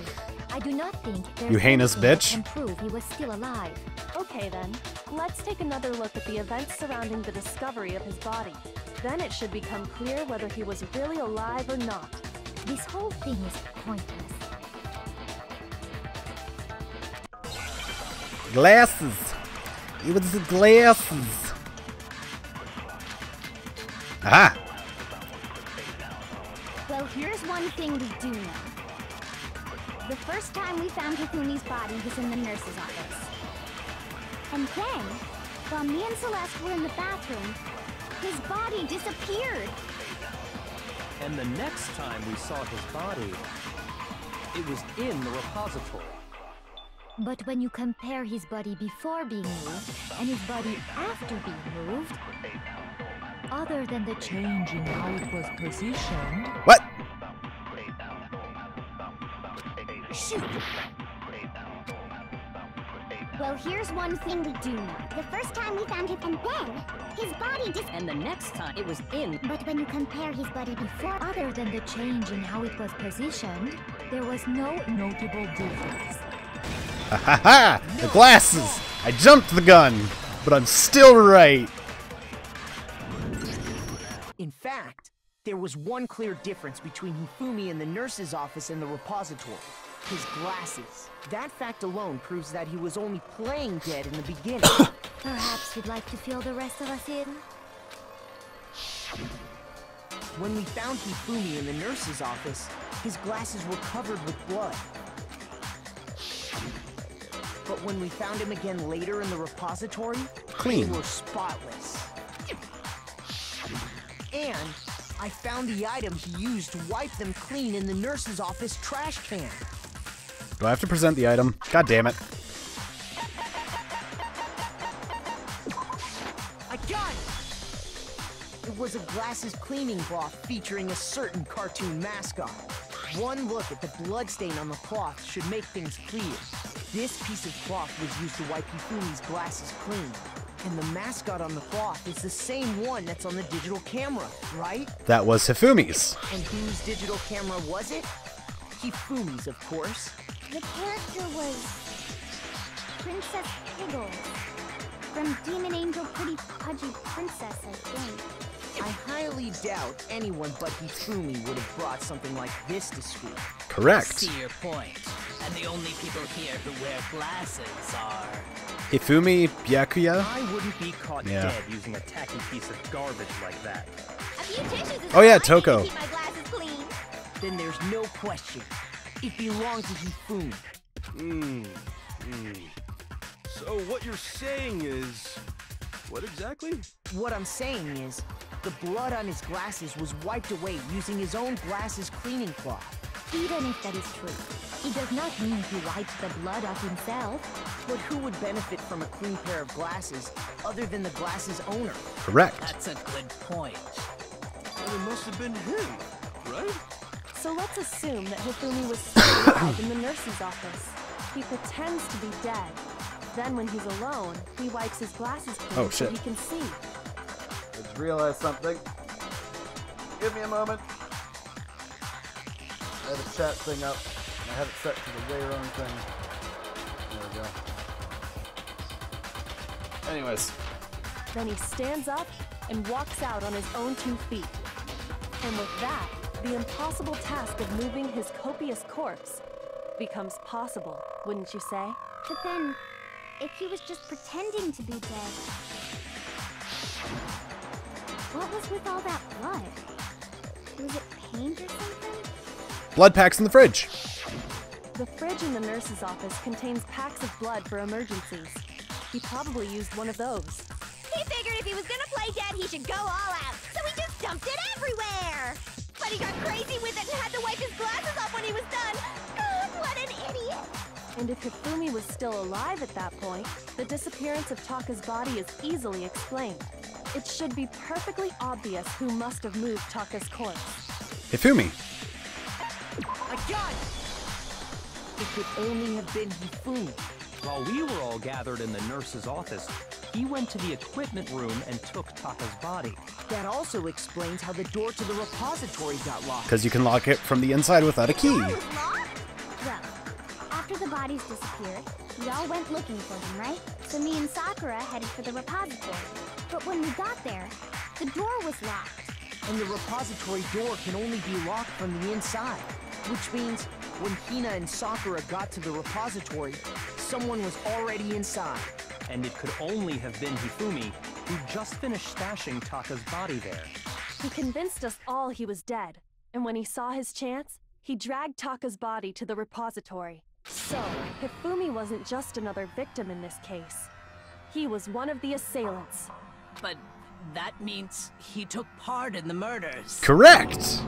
I do not think there's You heinous anything that bitch. can prove he was still alive. Okay then, let's take another look at the events surrounding the discovery of his body. Then it should become clear whether he was really alive or not. This whole thing is pointless. Glasses. It was the glasses. Aha. Well, here's one thing we do know. The first time we found Hifumi's body was in the nurse's office. And then, while me and Celeste were in the bathroom, his body disappeared. And the next time we saw his body, it was in the repository. But when you compare his body before being moved and his body after being moved, other than the change in how it was positioned... What? Shoot! Well, here's one thing we do know. The first time we found him, and then his body And the next time, it was in... But when you compare his body before... Other than the change in how it was positioned, there was no notable difference. Ha ha ha! The glasses! I jumped the gun, but I'm still right. In fact, There was one clear difference between Hifumi in the nurse's office and the repository. His glasses. That fact alone proves that he was only playing dead in the beginning. Perhaps you'd like to fill the rest of us in? When we found Hifumi in the nurse's office, his glasses were covered with blood. But when we found him again later in the repository, Clean. they were spotless. And I found the item he used to wipe them clean in the nurse's office trash can. Do I have to present the item? God damn it. I got it! It was a glasses cleaning cloth featuring a certain cartoon mascot. One look at the bloodstain on the cloth should make things clear. This piece of cloth was used to wipe Hifumi's glasses clean. And the mascot on the cloth is the same one that's on the digital camera, right? That was Hifumi's. And whose digital camera was it? Hifumi's, of course. The character was Princess Piggles from Demon Angel Pretty Pudgy Princess, I think. I highly doubt anyone but Hifumi would have brought something like this to school. Correct. See your point. And the only people here who wear glasses are... Hifumi, Byakuya. I wouldn't be caught dead using a tacky piece of garbage like that. A few tissues is Oh yeah, all I need to Toko. keep my glasses clean. Then there's no question. It belonged to Hifumi. So what you're saying is... What exactly? What I'm saying is, the blood on his glasses was wiped away using his own glasses cleaning cloth. Even if that is true, it does not mean he wiped the blood off himself. But who would benefit from a clean pair of glasses other than the glasses owner? Correct. That's a good point. And it must have been him, right? So let's assume that Hifumi was still alive in the nurse's office. He pretends to be dead. Then when he's alone, he wipes his glasses clean Oh, so shit. he can see. I just realized something. Give me a moment. I have a chat thing up. And I have it set to the way wrong thing. There we go. Anyways. Then he stands up and walks out on his own 2 feet. And with that, the impossible task of moving his copious corpse becomes possible, wouldn't you say? But then, if he was just pretending to be dead, what was with all that blood? Was it paint or something? Blood packs in the fridge. The fridge in the nurse's office contains packs of blood for emergencies. He probably used one of those. He figured if he was gonna play dead, he should go all out, so he just dumped it everywhere! But he got crazy with it and had to wipe his glasses off when he was done! God, what an idiot! And if Hifumi was still alive at that point, the disappearance of Taka's body is easily explained. It should be perfectly obvious who must have moved Taka's corpse. Hifumi. I got it! It could only have been Hifumi. While we were all gathered in the nurse's office, he went to the equipment room and took Taka's body. That also explains how the door to the repository got locked. Because you can lock it from the inside without a key. The door was locked? Well, after the bodies disappeared, we all went looking for them, right? So me and Sakura headed for the repository. But when we got there, the door was locked. And the repository door can only be locked from the inside. Which means, when Hina and Sakura got to the repository, someone was already inside. And it could only have been Hifumi, who just finished stashing Taka's body there. He convinced us all he was dead, and when he saw his chance, he dragged Taka's body to the repository. So, Hifumi wasn't just another victim in this case. He was one of the assailants. But that means he took part in the murders. Correct.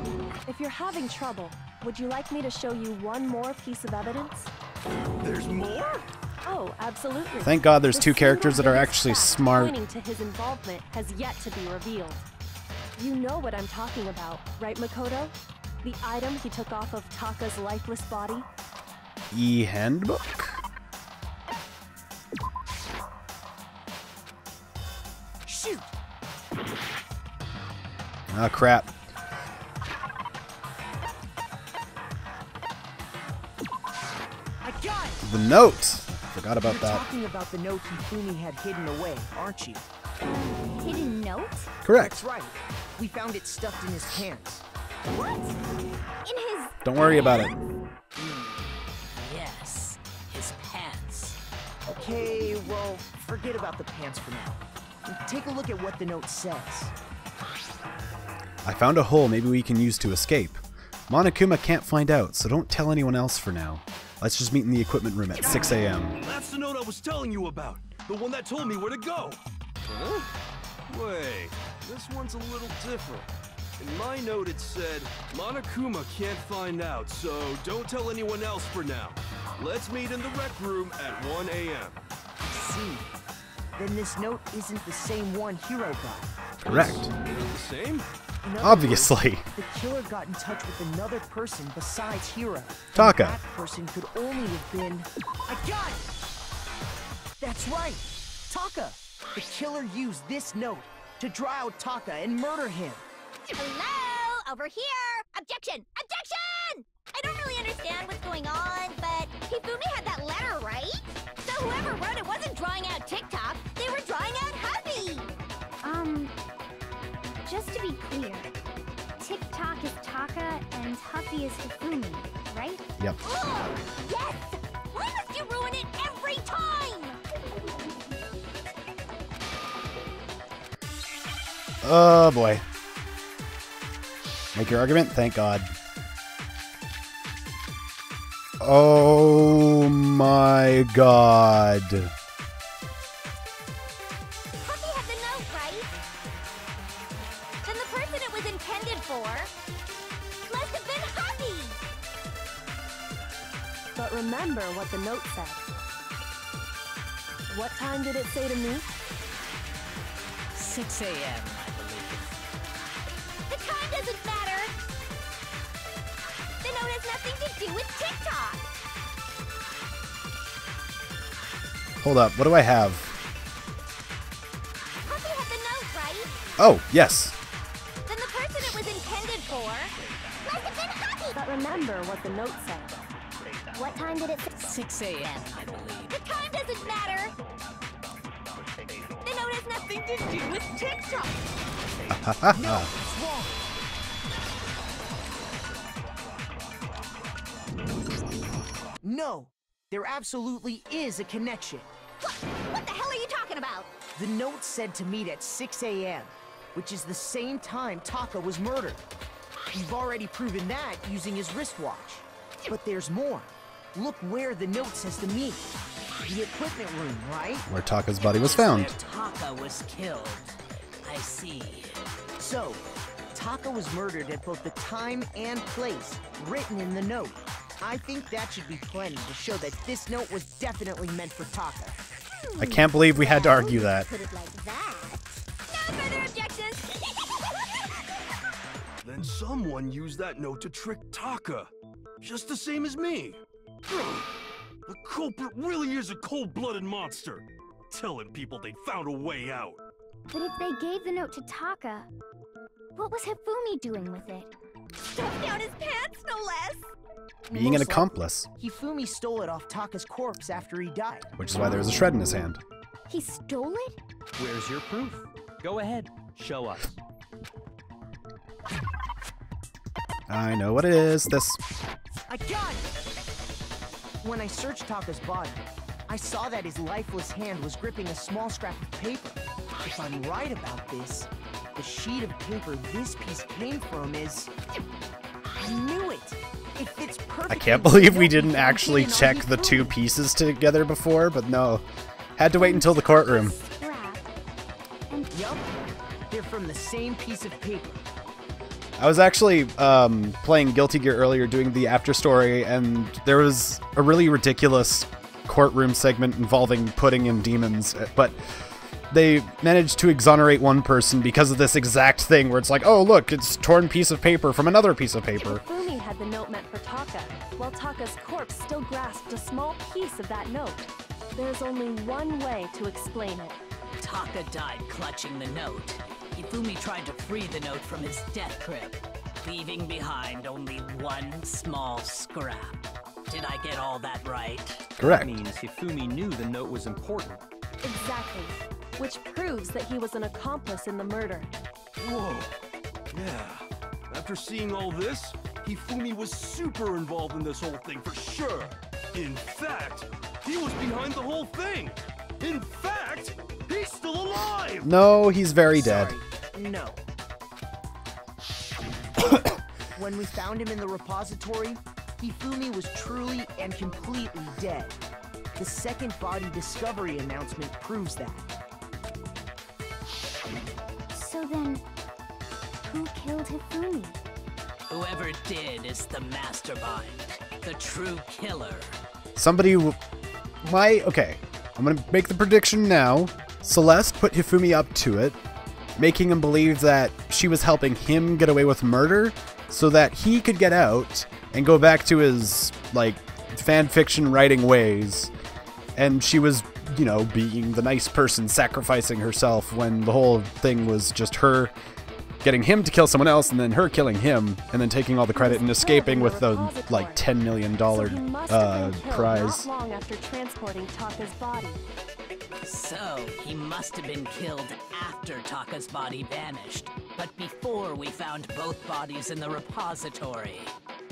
If you're having trouble, would you like me to show you one more piece of evidence? There's more? Oh, absolutely. Thank God there's The two characters that are single actually biggest fact smart. Pointing to his involvement has yet to be revealed. You know what I'm talking about, right, Makoto? The item he took off of Taka's lifeless body? E-handbook? Shoot! Oh, crap. I got it! The note. Forgot about You're that. talking about the note Hifumi had hidden away, aren't you? Hidden note? Correct. That's right. We found it stuffed in his pants. What? In his... Don't worry about it. Yes, his pants. Okay, well, forget about the pants for now. Take a look at what the note says. I found a hole maybe we can use to escape. Monokuma can't find out, so don't tell anyone else for now. Let's just meet in the equipment room at 6 a.m. That's the note I was telling you about. The one that told me where to go. Huh? Wait, this one's a little different. In my note it said, Monokuma can't find out, so don't tell anyone else for now. Let's meet in the rec room at 1 a.m. I see. Then this note isn't the same one Hiro got. Correct. The same? In other Obviously. words, the killer got in touch with another person besides Hiro. Taka. And that person could only have been... I got it! That's right! Taka! The killer used this note to draw out Taka and murder him. Hello? Over here! Objection! Objection! I don't really understand what's going on, but Hifumi had that letter, right? So whoever wrote it wasn't drawing out TikTok, they were drawing out Hubby! Just to be clear, TikTok is Taka and Huffy is Hifumi, right? Yep. Oh, yes! Why must you ruin it every time? Oh boy. Make your argument? Thank God. Oh my God. Huffy had the note, right? Then the person it was intended for must have been Huffy! But remember what the note said. What time did it say to me? 6 a.m., I believe. The time doesn't matter! The note has nothing to do with TikTok! Hold up. What do I have? Huffy had the note, right? Oh, yes. Then the person it was intended for must have been Huffy! But remember what the note said. What time did it say? 6 a.m., I believe. The time doesn't matter! The note has nothing to do with TikTok! No, it's wrong. No, there absolutely is a connection. What the hell are you talking about? The note said to meet at 6 a.m., which is the same time Taka was murdered. You've already proven that using his wristwatch. But there's more. Look where the note says to meet. The equipment room, right? Where Taka's body was found. Where Taka was killed. I see. So, Taka was murdered at both the time and place written in the note. I think that should be plenty to show that this note was definitely meant for Taka. I can't believe we had to argue that. Put it like that. No further objections! Then someone used that note to trick Taka. Just the same as me. The culprit really is a cold-blooded monster. Telling people they found a way out. But if they gave the note to Taka, what was Hifumi doing with it? Stuffed down his pants, no less! Being an accomplice. Hifumi stole it off Taka's corpse after he died. Which is why there was a shred in his hand. He stole it? Where's your proof? Go ahead, show us. I know what it is. This. I got it! When I searched Taka's body, I saw that his lifeless hand was gripping a small scrap of paper. If I'm right about this, the sheet of paper this piece came from is... I knew it! It fits perfectly. I can't believe we didn't actually check the two pieces together before, but no. Had to wait until the courtroom. Yup, they're from the same piece of paper. I was actually playing Guilty Gear earlier, doing the after story, and there was a really ridiculous courtroom segment involving pudding and demons, but they managed to exonerate one person because of this exact thing where it's like, oh look, it's a torn piece of paper from another piece of paper. Hifumi had the note meant for Taka, while Taka's corpse still grasped a small piece of that note. There's only one way to explain it. Taka died clutching the note. Hifumi tried to free the note from his death grip, leaving behind only one small scrap. Did I get all that right? Correct. That means Hifumi knew the note was important. Exactly. Which proves that he was an accomplice in the murder. Whoa, Yeah. After seeing all this, Hifumi was super involved in this whole thing for sure. In fact, he was behind the whole thing. In fact, he's still alive! No, he's very dead. Sorry, no. When we found him in the repository, Hifumi was truly and completely dead. The second body discovery announcement proves that. So then, who killed Hifumi? Whoever did is the mastermind, the true killer. Somebody okay, I'm gonna make the prediction now. Celeste put Hifumi up to it, making him believe that she was helping him get away with murder so that he could get out and go back to his, like, fan fiction writing ways. And she was, you know, being the nice person, sacrificing herself when the whole thing was just her getting him to kill someone else and then her killing him and then taking all the credit and escaping with the, like, $10 million prize. Not long after transporting Taka's body. So, he must have been killed after Taka's body vanished, but before we found both bodies in the repository.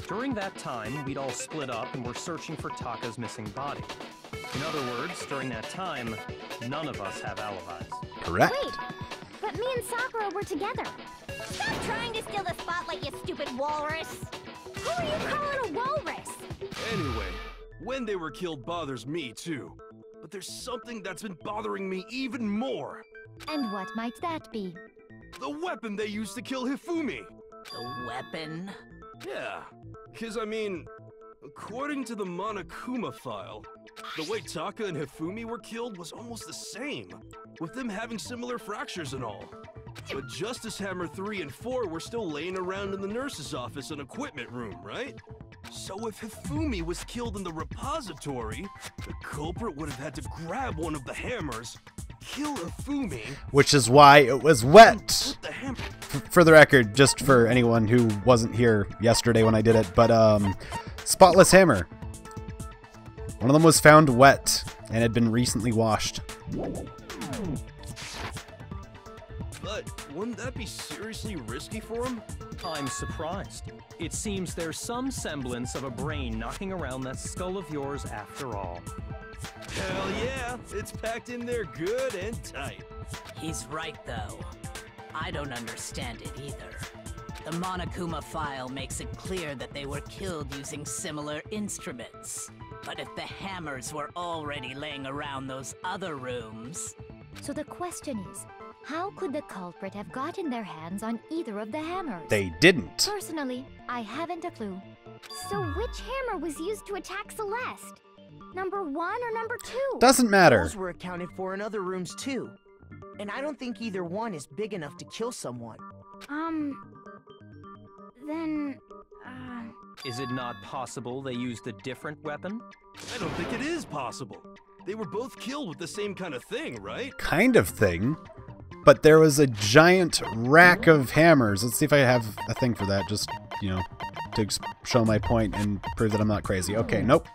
During that time, we'd all split up and were searching for Taka's missing body. In other words, during that time, none of us have alibis. Correct. Wait, but me and Sakura were together. Stop trying to steal the spotlight, you stupid walrus! Who are you calling a walrus? Anyway, when they were killed bothers me too. But there's something that's been bothering me even more. And what might that be? The weapon they used to kill Hifumi. The weapon? Yeah, because I mean, according to the Monokuma file, the way Taka and Hifumi were killed was almost the same, with them having similar fractures and all. But Justice Hammer 3 and 4 were still laying around in the nurse's office and equipment room, right? So if Hifumi was killed in the repository, the culprit would have had to grab one of the hammers, kill Hifumi, which is why it was wet. put the hammer... For the record, just for anyone who wasn't here yesterday when I did it, but spotless hammer. One of them was found wet and had been recently washed. But wouldn't that be seriously risky for him? I'm surprised. It seems there's some semblance of a brain knocking around that skull of yours after all. Hell yeah, it's packed in there good and tight. He's right, though. I don't understand it either. The Monokuma file makes it clear that they were killed using similar instruments. But if the hammers were already laying around those other rooms... So the question is, how could the culprit have gotten their hands on either of the hammers? They didn't. Personally, I haven't a clue. So which hammer was used to attack Celeste? Number 1 or number 2? Doesn't matter. Those were accounted for in other rooms too. And I don't think either one is big enough to kill someone. Then, Is it not possible they used a different weapon? I don't think it is possible. They were both killed with the same kind of thing, right? Kind of thing. But there was a giant rack of hammers. Let's see if I have a thing for that, just, you know, to show my point and prove that I'm not crazy. Okay, nope.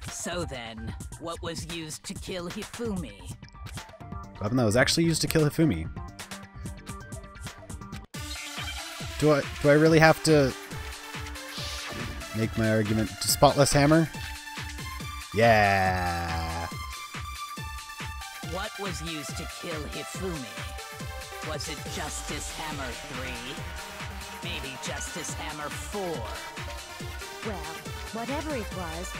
So then, what was used to kill Hifumi? Weapon that was actually used to kill Hifumi. Do I really have to make my argument to spotless hammer? Yeah. What was used to kill Hifumi? Was it Justice Hammer 3? Maybe Justice Hammer 4? Well, whatever it was,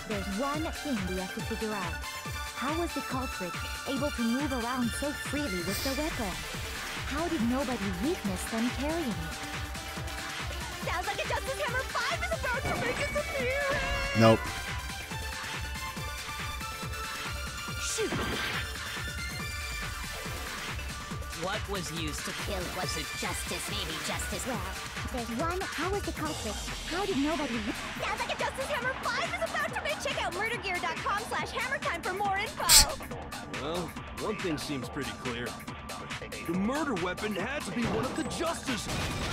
there's one thing we have to figure out. How was the culprit able to move around so freely with the weapon? How did nobody witness them carrying it? Sounds like a Justice Hammer 5 is about to make its appearance! Nope. Shoot! What was used to kill? Was it Justice? Maybe Justice? well, there's one. How was the culprit? How did nobody... Sounds like a Justice Hammer 5 is about to make... Check out murdergear.com/hammertime for more info! Well, one thing seems pretty clear. The murder weapon had to be one of the Justice...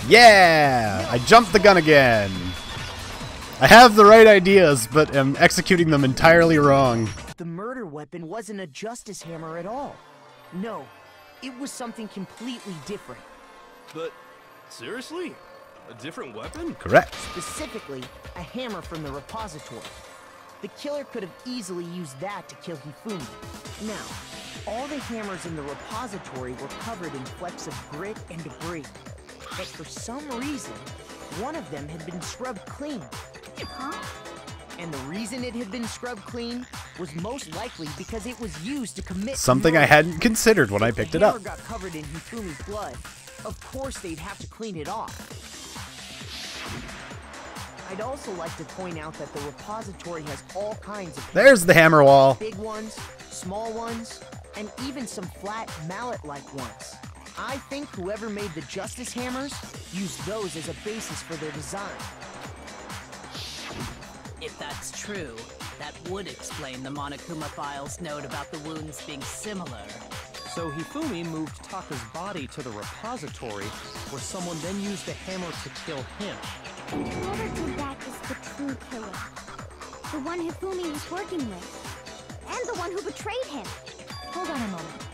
Yeah! I jumped the gun again. I have the right ideas, but am executing them entirely wrong. The murder weapon wasn't a Justice Hammer at all. No, it was something completely different. But Seriously? A different weapon? Correct. Specifically, a hammer from the repository. The killer could have easily used that to kill Hifumi. Now, all the hammers in the repository were covered in flecks of grit and debris. But for some reason, one of them had been scrubbed clean. Huh? And the reason it had been scrubbed clean was most likely because it was used to commit Something I murder. hadn't considered when I picked it up. If the hammer got covered in Hifumi's blood, of course they'd have to clean it off. I'd also like to point out that the repository has all kinds of There's the hammer wall. big ones, small ones, and even some flat mallet-like ones. I think whoever made the Justice Hammers used those as a basis for their design. If that's true, that would explain the Monokuma file's note about the wounds being similar. So Hifumi moved Taka's body to the repository, where someone then used the hammer to kill him. And whoever did that is the true killer. The one Hifumi was working with. And the one who betrayed him. Hold on a moment.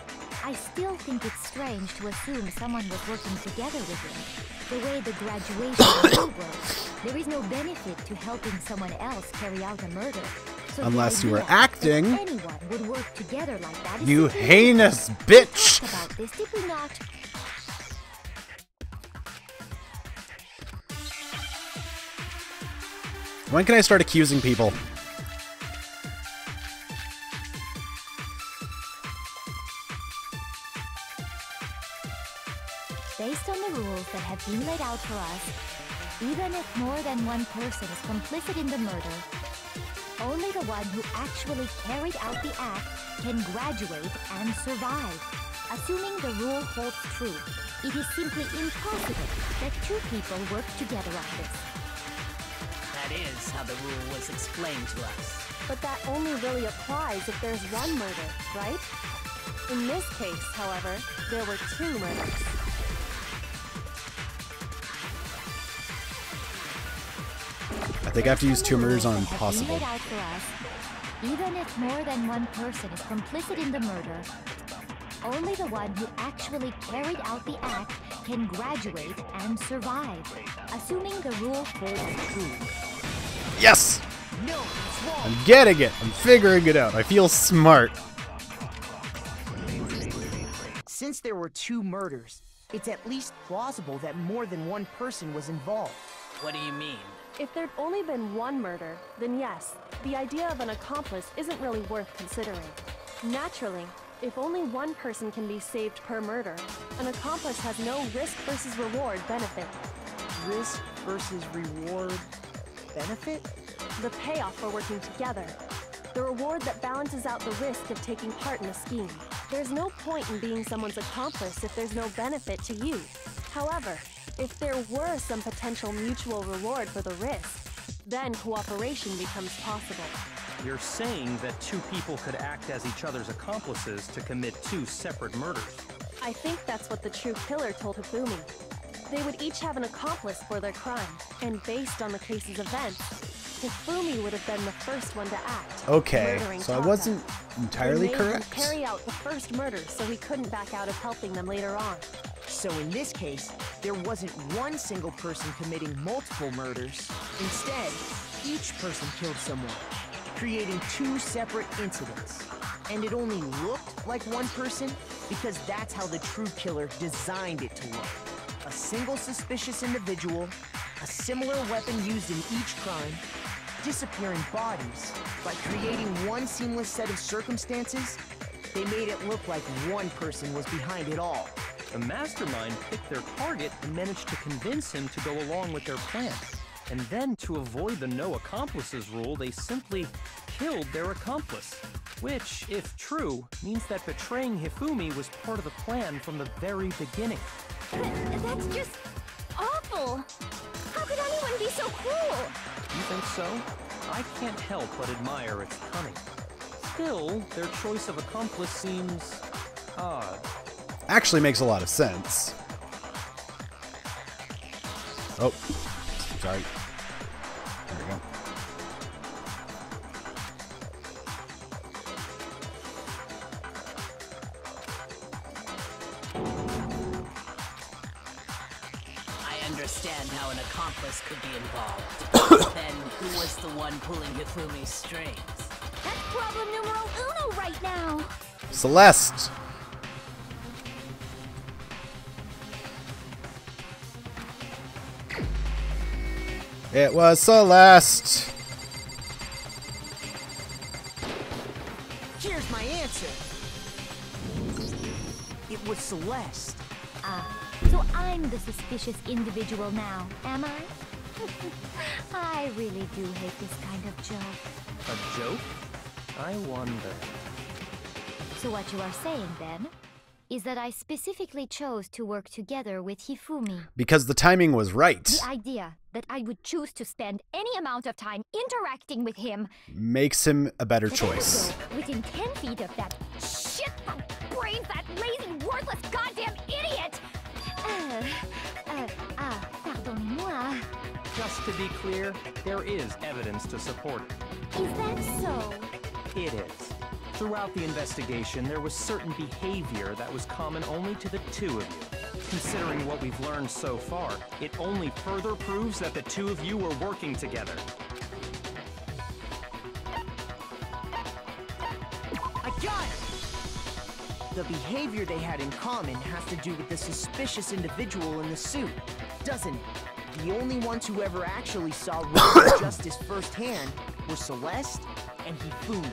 I still think it's strange to assume someone was working together with him. The way the graduation works, there is no benefit to helping someone else carry out a murder. So the Unless you were idea acting. that anyone would work together like that is You simply heinous ridiculous. bitch! We talked about this, did we not? When can I start accusing people? Based on the rules that have been laid out for us, even if more than one person is complicit in the murder, only the one who actually carried out the act can graduate and survive. Assuming the rule holds true, it is simply impossible that two people work together on this. That is how the rule was explained to us. But that only really applies if there's one murder, right? In this case, however, there were two murders. I think I have to use two murders on That have been possible. laid out for us, even if more than one person is complicit in the murder, only the one who actually carried out the act can graduate and survive. Assuming the rule holds true. Yes! No, it's wrong. I'm getting it. I'm figuring it out. I feel smart. Since there were two murders, it's at least plausible that more than one person was involved. What do you mean? If there'd only been one murder, then yes, the idea of an accomplice isn't really worth considering. Naturally, if only one person can be saved per murder, an accomplice has no risk versus reward benefit. Risk versus reward benefit? The payoff for working together. The reward that balances out the risk of taking part in a scheme. There's no point in being someone's accomplice if there's no benefit to you. However, if there were some potential mutual reward for the risk, then cooperation becomes possible. You're saying that two people could act as each other's accomplices to commit two separate murders. I think that's what the true killer told Hifumi. They would each have an accomplice for their crime, and based on the case's events, Hifumi would have been the first one to act. Okay, murdering so I Taka. wasn't entirely They made him correct. carry out the first murder so he couldn't back out of helping them later on. So in this case, there wasn't one single person committing multiple murders. Instead, each person killed someone, creating two separate incidents. And it only looked like one person because that's how the true killer designed it to look. A single suspicious individual, a similar weapon used in each crime, disappearing bodies. By creating one seamless set of circumstances, they made it look like one person was behind it all. The mastermind picked their target and managed to convince him to go along with their plan. And then, to avoid the no accomplices rule, they simply killed their accomplice. Which, if true, means that betraying Hifumi was part of the plan from the very beginning. That's just awful. How could anyone be so cruel? You think so? I can't help but admire its cunning. Still, their choice of accomplice seems odd. Actually makes a lot of sense. Oh, sorry. There we go. I how an accomplice could be involved. Then who was the one pulling Hifumi's strings? That's problem numero uno right now. Celeste! It was Celeste! Here's my answer. It was Celeste. So I'm the suspicious individual now, am I? I really do hate this kind of joke. A joke? I wonder. So what you are saying, then, is that I specifically chose to work together with Hifumi. Because the timing was right. The idea that I would choose to spend any amount of time interacting with him Makes him a better choice. within 10 feet of that Shit for brains, that lazy, worthless goddamn idiot! Pardonnez-moi. Just to be clear, there is evidence to support it. Is that so? It is. Throughout the investigation, there was certain behavior that was common only to the two of you. Considering what we've learned so far, it only further proves that the two of you were working together. I got it! The behavior they had in common has to do with the suspicious individual in the suit, doesn't it? The only ones who ever actually saw real justice firsthand were Celeste and Hifumi.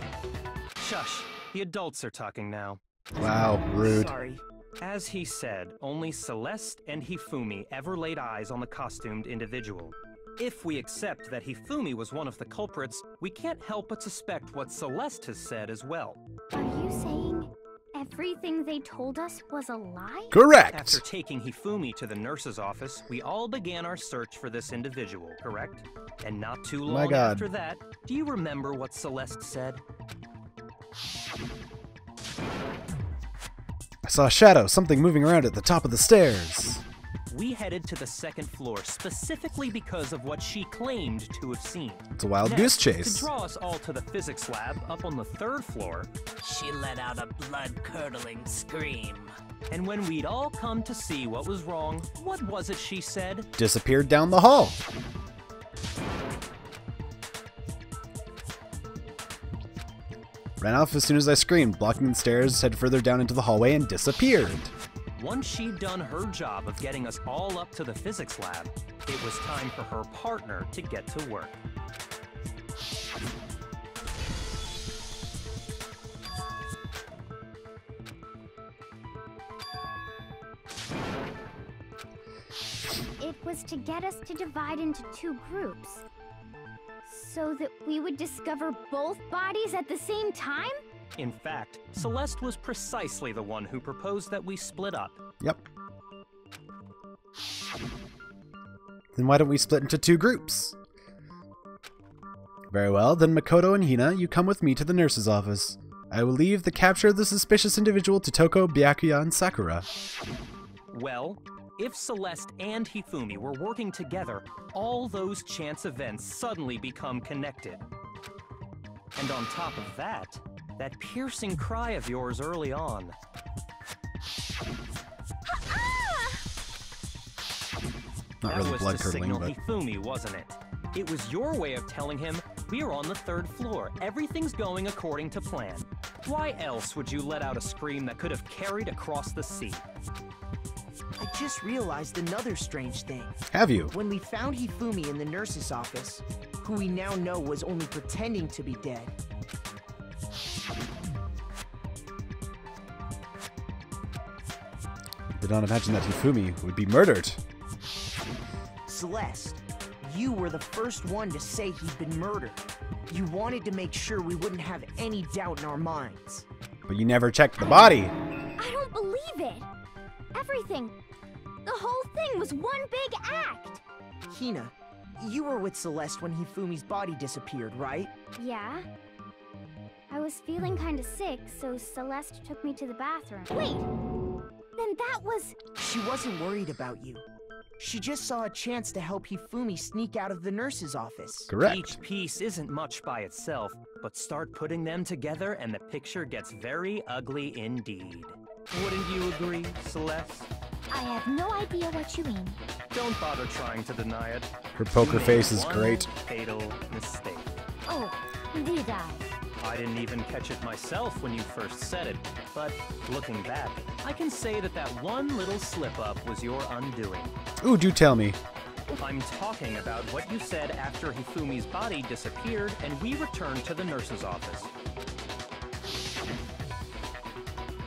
Shush. The adults are talking now. Wow, rude. Sorry. As he said, only Celeste and Hifumi ever laid eyes on the costumed individual. If we accept that Hifumi was one of the culprits, we can't help but suspect what Celeste has said as well. Are you saying everything they told us was a lie? Correct! After taking Hifumi to the nurse's office, we all began our search for this individual, correct? And not too My long God. after that, do you remember what Celeste said? I saw a shadow, something moving around at the top of the stairs. We headed to the second floor specifically because of what she claimed to have seen. It's a wild Next, goose chase. To draw us all to the physics lab up on the third floor, She let out a blood-curdling scream. and when we'd all come to see what was wrong, what was it she said? Disappeared down the hall. Ran off as soon as I screamed, blocking the stairs, headed further down into the hallway, and disappeared. Once she'd done her job of getting us all up to the physics lab, it was time for her partner to get to work. It was to get us to divide into two groups. So that we would discover both bodies at the same time? In fact, Celeste was precisely the one who proposed that we split up. Yep. Then why don't we split into two groups? Very well, then Makoto and Hina, you come with me to the nurse's office. I will leave the capture of the suspicious individual to Toko, Byakuya, and Sakura. Well, if Celeste and Hifumi were working together, all those chance events suddenly become connected. And on top of that, that piercing cry of yours early on. Not That really was to blood-curdling, signal but... Hifumi, wasn't it? It was your way of telling him, we're on the third floor, everything's going according to plan. Why else would you let out a scream that could have carried across the sea? I just realized another strange thing. Have you? When we found Hifumi in the nurse's office, who we now know was only pretending to be dead, Did not imagine that Hifumi would be murdered. Celeste, you were the first one to say he'd been murdered. You wanted to make sure we wouldn't have any doubt in our minds. But you never checked the body. I don't believe it! Everything, the whole thing was one big act! Hina, you were with Celeste when Hifumi's body disappeared, right? Yeah. I was feeling kinda sick, so Celeste took me to the bathroom. Wait! Then that was... She wasn't worried about you. She just saw a chance to help Hifumi sneak out of the nurse's office. Correct. Each piece isn't much by itself, but start putting them together and the picture gets very ugly indeed. Wouldn't you agree, Celeste? I have no idea what you mean. Don't bother trying to deny it. Her poker You made face is one great. Fatal mistake. Oh, did I? I didn't even catch it myself when you first said it, but looking back, I can say that that one little slip-up was your undoing. Ooh, do tell me. I'm talking about what you said after Hifumi's body disappeared and we returned to the nurse's office.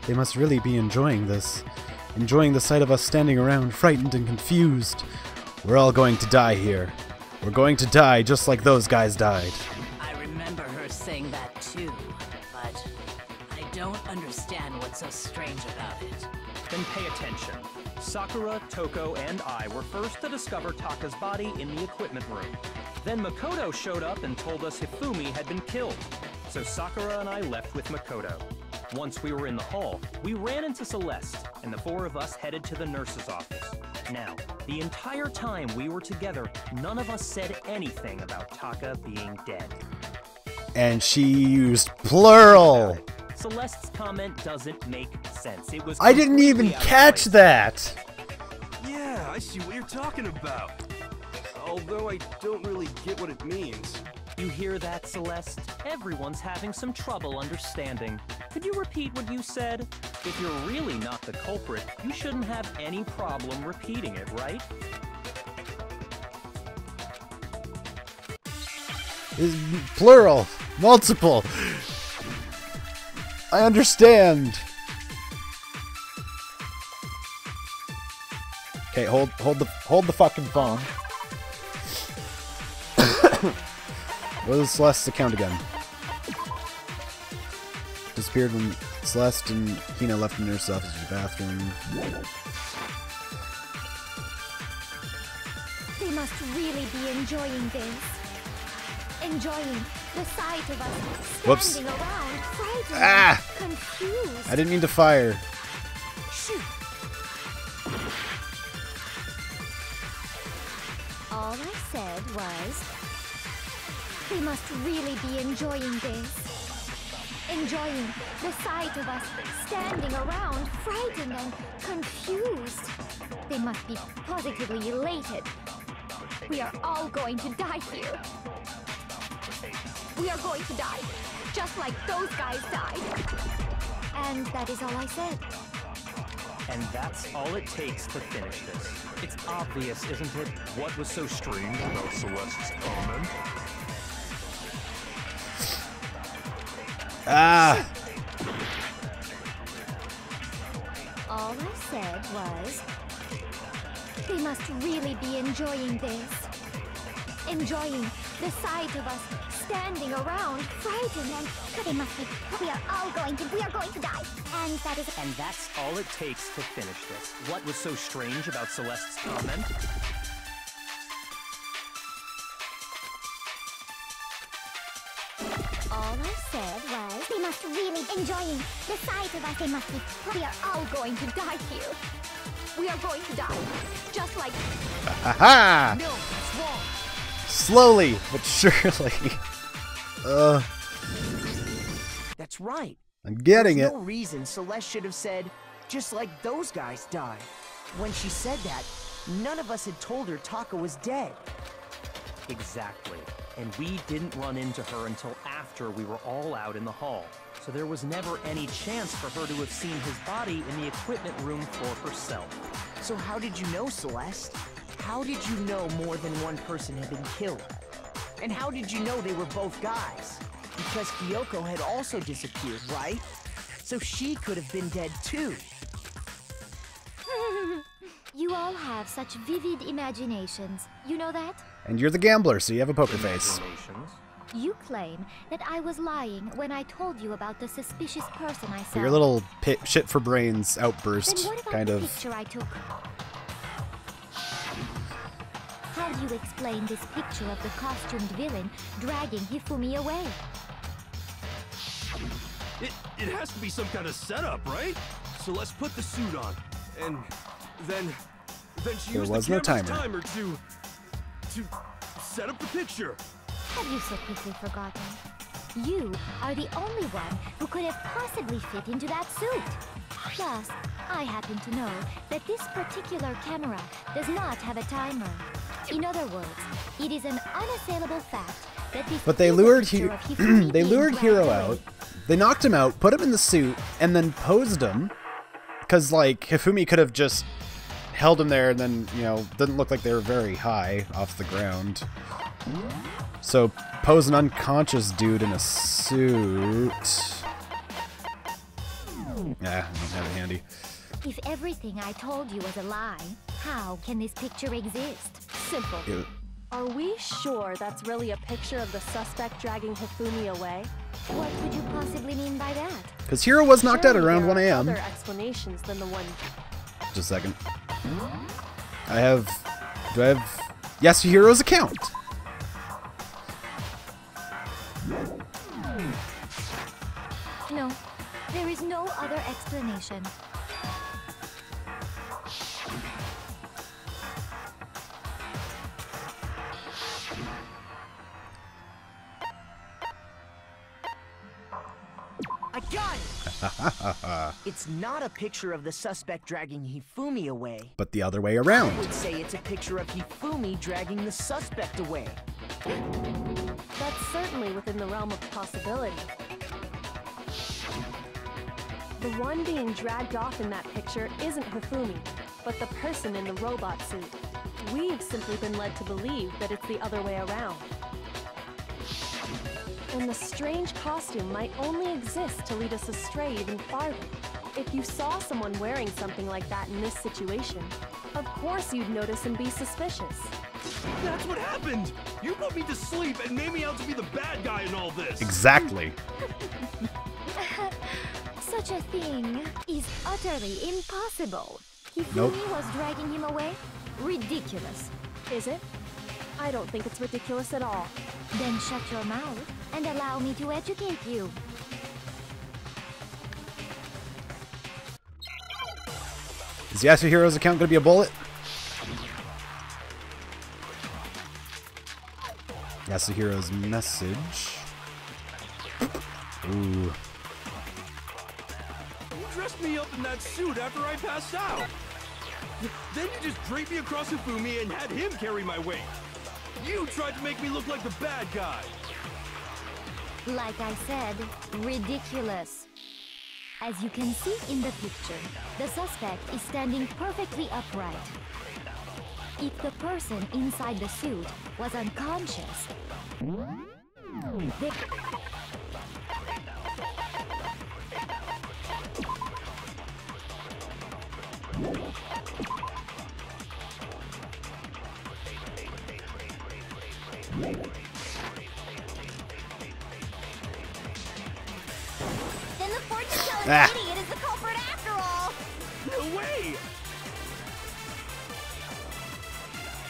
They must really be enjoying this. Enjoying the sight of us standing around, frightened and confused. We're all going to die here. We're going to die just like those guys died. I remember her saying that too, but I don't understand what's so strange about it. Then pay attention. Sakura, Toko, and I were first to discover Taka's body in the equipment room. Then Makoto showed up and told us Hifumi had been killed. So Sakura and I left with Makoto. Once we were in the hall, we ran into Celeste, and the four of us headed to the nurse's office. Now, the entire time we were together, none of us said anything about Taka being dead. And she used plural. Celeste's comment doesn't make sense. It was I didn't even completely out of catch place. that. Yeah, I see what you're talking about. Although I don't really get what it means. You hear that, Celeste? Everyone's having some trouble understanding. Could you repeat what you said? If you're really not the culprit, you shouldn't have any problem repeating it, right? Is plural, multiple. I understand. Okay, hold the fucking phone. What was Celeste's account again? Disappeared when Celeste and Hina left the nurse's office to the bathroom. They must really be enjoying this. Enjoying the sight of us Whoops. standing around, frightened, Ah! confused. I didn't mean to fire. Shoot. All I said was, they must really be enjoying this. Enjoying the sight of us standing around, frightened and confused. They must be positively elated. We are all going to die here. We are going to die, just like those guys died. And that is all I said. And that's all it takes to finish this. It's obvious, isn't it? What was so strange about Celeste's comment? Ah! All I said was, they must really be enjoying this. Enjoying the sight of us standing around, frightened and They must be. We are going to die. And that is. And that's all it takes to finish this. What was so strange about Celeste's comment? all I said was, They must really enjoying the sight of us. They must be. we are all going to die here. We are going to die, just like. Aha! No, that's wrong. Slowly but surely. That's right. I'm getting There's it. no reason Celeste should have said, just like those guys died. When she said that, none of us had told her Taka was dead. Exactly. And we didn't run into her until after we were all out in the hall. So there was never any chance for her to have seen his body in the equipment room for herself. So how did you know, Celeste? How did you know more than one person had been killed? And how did you know they were both guys? Because Kyoko had also disappeared, right? So she could have been dead too. You all have such vivid imaginations. You know that? And you're the gambler, so you have a poker face. Imaginations. You claim that I was lying when I told you about the suspicious person I saw. Your little shit for brains Then outburst, what about kind the of. picture I took? How do you explain this picture of the costumed villain dragging Hifumi away? It has to be some kind of setup, right? So let's put the suit on, and then she There used was the no camera's timer. timer to set up the picture. Have you so quickly forgotten? You are the only one who could have possibly fit into that suit. Plus, I happen to know that this particular camera does not have a timer. In other words, it is an unassailable fact that this But they is a lured picture of Hifumi they being lured dragged Hiro away. out. They knocked him out, put him in the suit, and then posed him. Because, like, Hifumi could have just held him there and then, you know, didn't look like they were very high off the ground. So, pose an unconscious dude in a suit. Yeah, I don't have it handy. If everything I told you was a lie, how can this picture exist? Simple. Ew. Are we sure that's really a picture of the suspect dragging Hifumi away? What could you possibly mean by that? Because Hiro was knocked out Surely around there 1 are a.m. Other explanations than the one. Just a second. Do I have Yasuhiro's account? No, there is no other explanation. I got it! It's not a picture of the suspect dragging Hifumi away. But the other way I around. would say it's a picture of Hifumi dragging the suspect away. That's certainly within the realm of possibility. The one being dragged off in that picture isn't Hifumi, but the person in the robot suit. We've simply been led to believe that it's the other way around. And the strange costume might only exist to lead us astray even farther. If you saw someone wearing something like that in this situation, of course you'd notice and be suspicious. That's what happened! You put me to sleep and made me out to be the bad guy in all this! Exactly. Such a thing is utterly impossible. Hifumi Nope. was dragging him away? Ridiculous. Is it? I don't think it's ridiculous at all. Then shut your mouth and allow me to educate you. Is Yasuhiro's account going to be a bullet? Yasuhiro's message. Ooh. You dressed me up in that suit after I passed out! Then you just draped me across Hifumi and had him carry my weight! You tried to make me look like the bad guy! Like I said, ridiculous. As you can see in the picture, the suspect is standing perfectly upright. If the person inside the suit was unconscious, they... Then the fortune-telling Ah. idiot is the culprit after all! No way!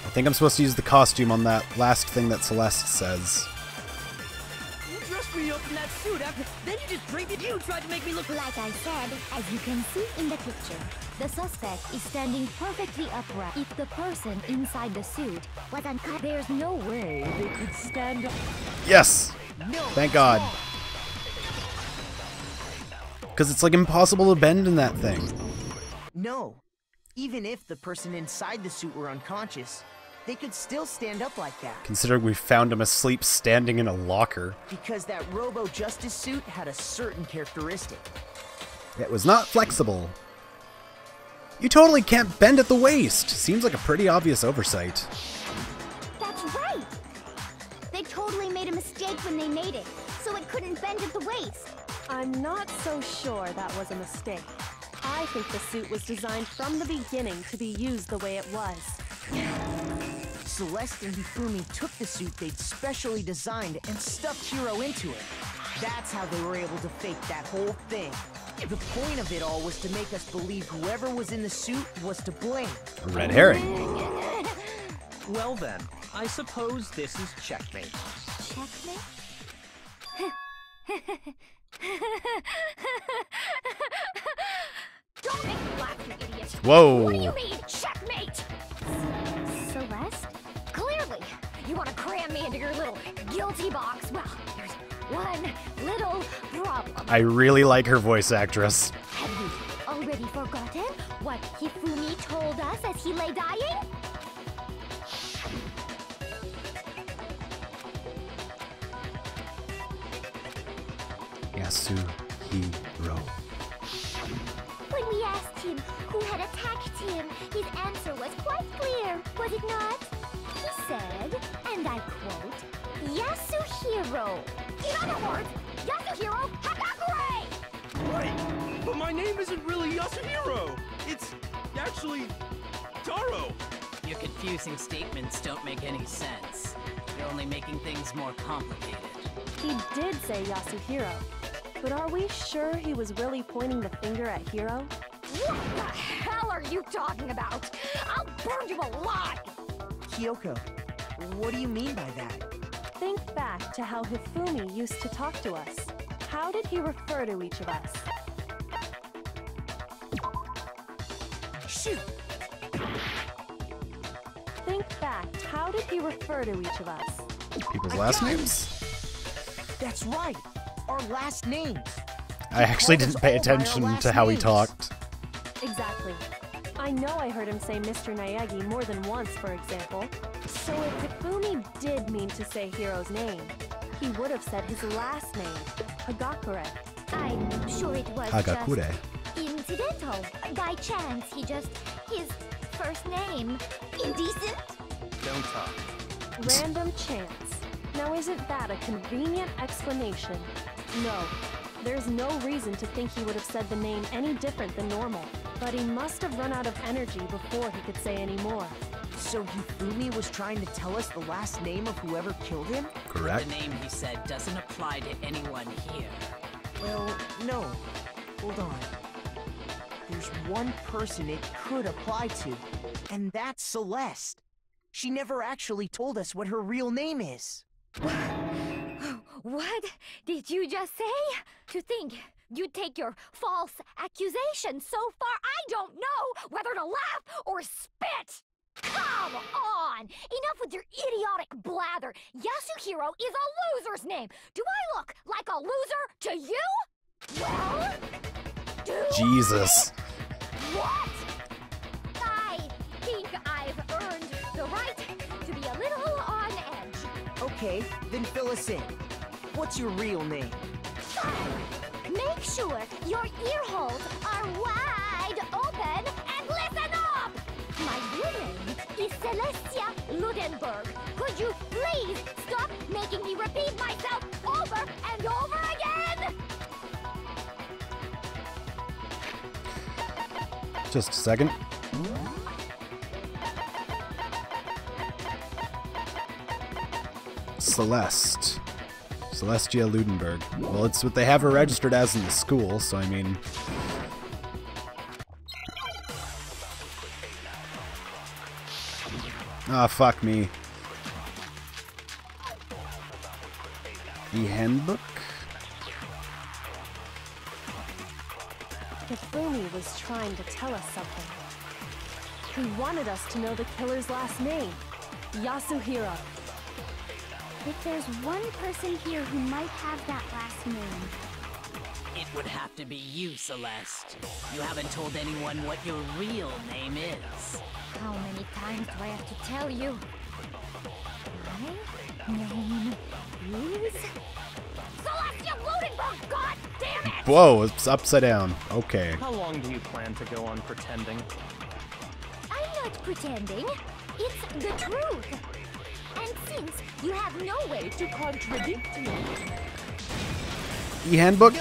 I think I'm supposed to use the costume on that last thing that Celeste says. You dressed me up in that suit after... Then you just draped me... You tried to make me look... Like I said, as you can see in the picture, the suspect is standing perfectly upright. If the person inside the suit was unconscious, there's no way they could stand up. Yes! No, Thank God. Because it's like impossible to bend in that thing. No. Even if the person inside the suit were unconscious, they could still stand up like that. Considering we found him asleep standing in a locker. Because that Robo-Justice suit had a certain characteristic. It was not flexible. You totally can't bend at the waist. Seems like a pretty obvious oversight. That's right! They totally made a mistake when they made it, so it couldn't bend at the waist. I'm not so sure that was a mistake. I think the suit was designed from the beginning to be used the way it was. Celeste and Hifumi took the suit they'd specially designed and stuffed Hiro into it. That's how they were able to fake that whole thing. The point of it all was to make us believe whoever was in the suit was to blame. A red herring. Well then, I suppose this is checkmate. Checkmate? Don't make me laugh, you idiot! Whoa. What do you mean, checkmate? Celeste? Clearly, you want to cram me into your little guilty box. Well, there's one little problem. I really like her voice actress. Have you already forgotten what Hifumi told us as he lay dying? Yasuhiro. When we asked him who had attacked him, his answer was quite clear, was it not? He said, and I quote, Yasuhiro. In other words, Yasuhiro Hagakure! Right, but my name isn't really Yasuhiro. It's actually Taro. Your confusing statements don't make any sense. You're only making things more complicated. He did say Yasuhiro, but are we sure he was really pointing the finger at Hiro? What the hell are you talking about? I'll burn you alive! Kyoko, what do you mean by that? Think back to how Hifumi used to talk to us. How did he refer to each of us? Shoot! Think back, how did he refer to each of us? People's last names? That's right! Our last names! I actually didn't pay attention to how he talked. Exactly. I know I heard him say Mr. Naegi more than once, for example. So if Hifumi did mean to say Hiro's name, he would have said his last name, Hagakure. I'm sure it was Hagakure. just incidental. By chance, his first name. Indecent? Don't talk. Random chance. Now isn't that a convenient explanation? No. There's no reason to think he would have said the name any different than normal. But he must have run out of energy before he could say any more. So Hifumi was trying to tell us the last name of whoever killed him? Correct. The name he said doesn't apply to anyone here. Well, no. Hold on. There's one person it could apply to, and that's Celeste. She never actually told us what her real name is. What did you just say? To think you'd take your false accusation so far, I don't know whether to laugh or spit! Come on! Enough with your idiotic blather! Yasuhiro is a loser's name! Do I look like a loser to you? Well? Jesus. What? I think I've earned the right to be a little on edge. Okay, then fill us in. What's your real name? Make sure your ear holes are wide open and listen up! My real name is Celestia Ludenberg. Could you please stop making me repeat myself over and over again? Just a second. Celeste. Celestia Ludenberg. Well, it's what they have her registered as in the school, so I mean... Ah, fuck me. The handbook? Hifumi was trying to tell us something. He wanted us to know the killer's last name, Yasuhiro. If there's one person here who might have that last name, It would have to be you, Celeste. You haven't told anyone what your real name is. How many times do I have to tell you? My name is... Celestia Ludenberg, god damn it! Whoa, it's upside down. Okay. How long do you plan to go on pretending? I'm not pretending. It's the truth. And since you have no way to contradict me... E-handbook?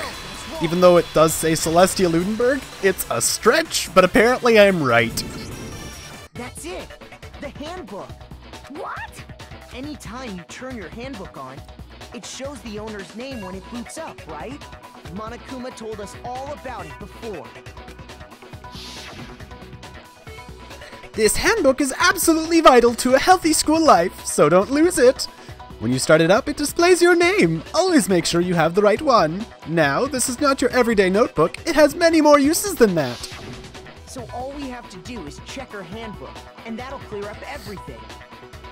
Even though it does say Celestia Ludenberg, it's a stretch, but apparently I'm right. That's it! The handbook! What? Anytime you turn your handbook on, it shows the owner's name when it boots up, right? Monokuma told us all about it before. This handbook is absolutely vital to a healthy school life, so don't lose it. When you start it up, it displays your name. Always make sure you have the right one. Now, this is not your everyday notebook. It has many more uses than that. So all we have to do is check her handbook, and that'll clear up everything.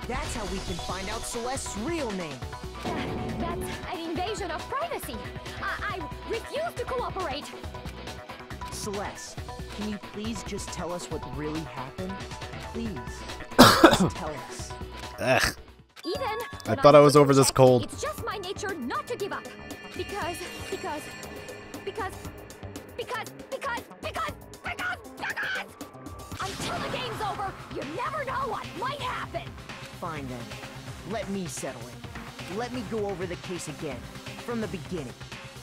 That's how we can find out Celeste's real name. That's an invasion of privacy. I refuse to cooperate. Celeste, Can you please just tell us what really happened? Please. Just tell us. Ugh. Even I thought I was over this cold. It's just my nature not to give up. Because until the game's over, you never know what might happen. Fine then. Let me settle it. Let me go over the case again, from the beginning,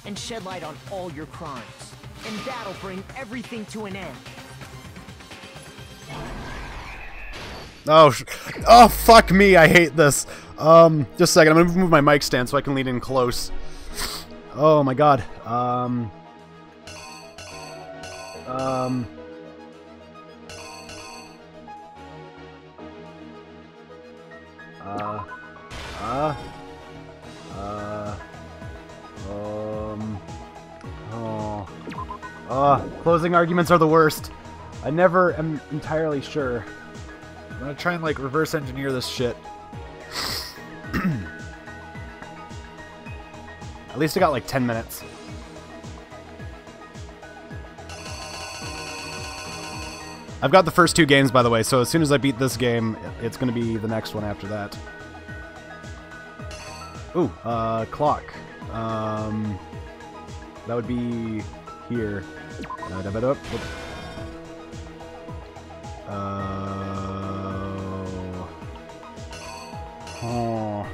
and shed light on all your crimes. And that'll bring everything to an end. Oh, oh, fuck me, I hate this. Just a second, I'm gonna move my mic stand so I can lean in close. Oh my god. Closing arguments are the worst. I never am entirely sure. I'm gonna try and, like, reverse engineer this shit. At least I got, like, 10 minutes. I've got the first 2 games, by the way, so as soon as I beat this game, it's gonna be the next one after that. Ooh, clock. That would be here. Oh.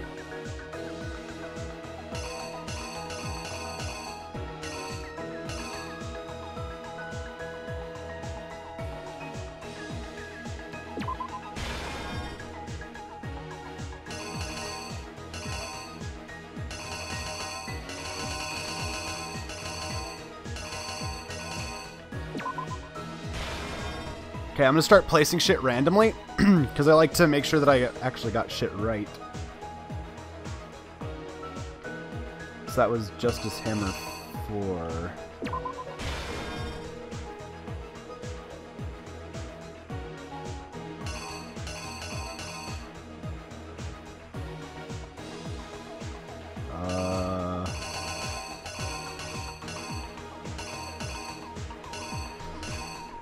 Okay, I'm gonna start placing shit randomly, because I like to make sure that I actually got shit right. So that was Justice Hammer 4.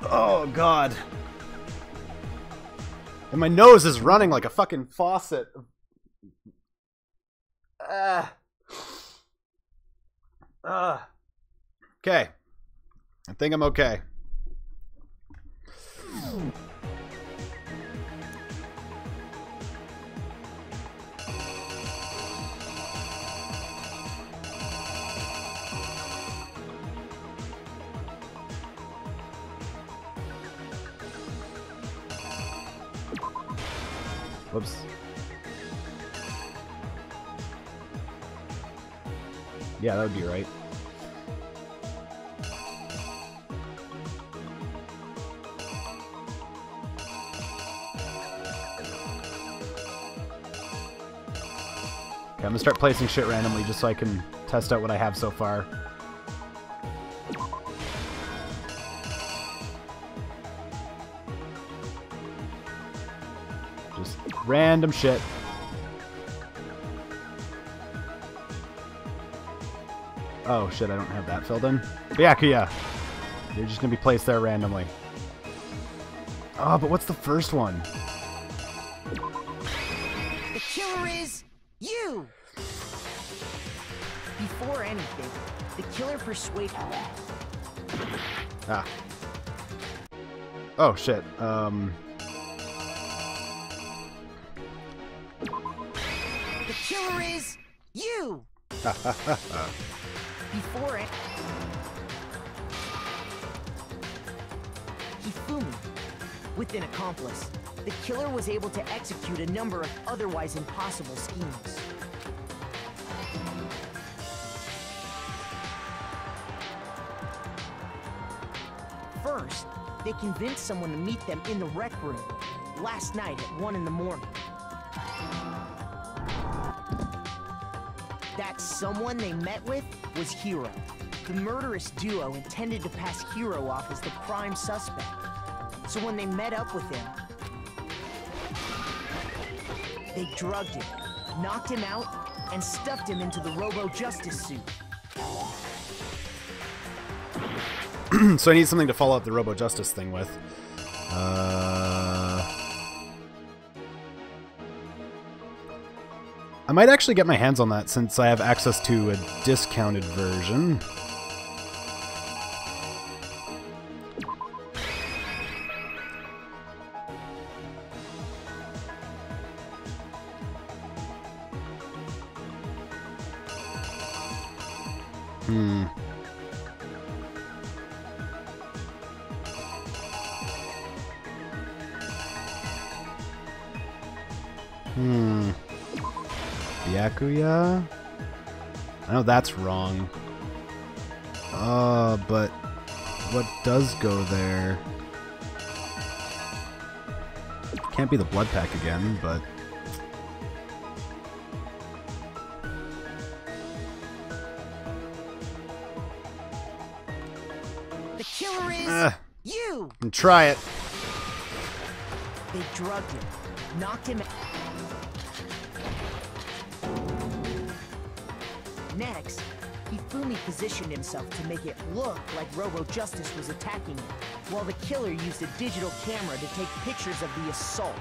Oh, God. And my nose is running like a fucking faucet. Okay. I think I'm okay. Whoops. Yeah, that would be right. Okay, I'm gonna start placing shit randomly just so I can test out what I have so far. Just random shit. Oh shit, I don't have that filled in. But yeah, they're just gonna be placed there randomly. Oh, but what's the first one? The killer is you! Before anything, the killer persuaded me. Ah. Oh shit, The killer is you! Before it, Hifumi, with an accomplice, the killer was able to execute a number of otherwise impossible schemes. First, they convinced someone to meet them in the rec room last night at 1 in the morning. That someone they met with was Hiro. The murderous duo intended to pass Hiro off as the prime suspect. So when they met up with him, they drugged him, knocked him out, and stuffed him into the Robo-Justice suit. So I need something to follow up the Robo Justice thing with. I might actually get my hands on that since I have access to a discounted version. Byakuya? I know that's wrong. But what does go there? Can't be the blood pack again, but... The killer is you! Try it. They drugged him, knocked him out. Next, Hifumi positioned himself to make it look like Robo Justice was attacking him, while the killer used a digital camera to take pictures of the assault.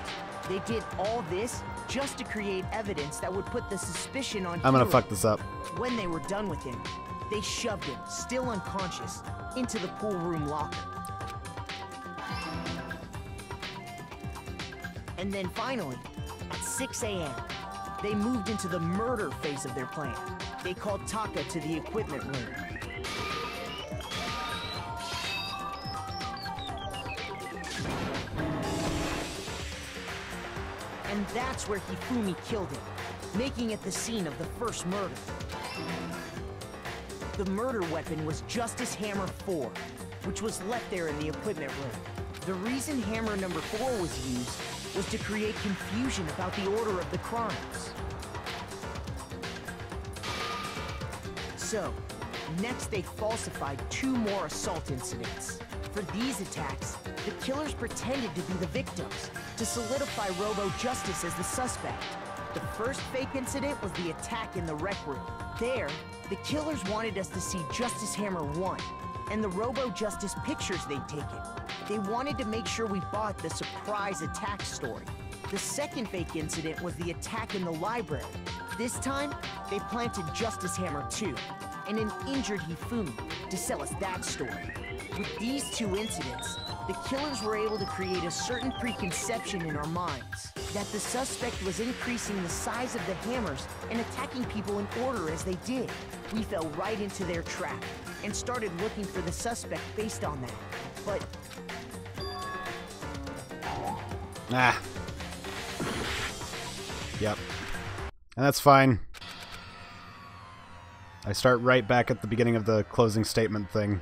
They did all this just to create evidence that would put the suspicion on I'm gonna Hiro. fuck this up. When they were done with him, they shoved him, still unconscious, into the pool room locker. And then finally, at 6 a.m., they moved into the murder phase of their plan. They called Taka to the equipment room. And that's where Hifumi killed him, making it the scene of the first murder. The murder weapon was Justice Hammer 4, which was left there in the equipment room. The reason Hammer number 4 was used was to create confusion about the order of the crimes. So, next they falsified 2 more assault incidents. For these attacks, the killers pretended to be the victims, to solidify Robo Justice as the suspect. The first fake incident was the attack in the rec room. There, the killers wanted us to see Justice Hammer 1, and the Robo Justice pictures they'd taken. They wanted to make sure we bought the surprise attack story. The second fake incident was the attack in the library. This time, they planted Justice Hammer 2, and an injured Hifumi, to sell us that story. With these 2 incidents, the killers were able to create a certain preconception in our minds that the suspect was increasing the size of the hammers and attacking people in order as they did. We fell right into their trap and started looking for the suspect based on that. But... Ah. Yep. And that's fine. I start right back at the beginning of the closing statement thing.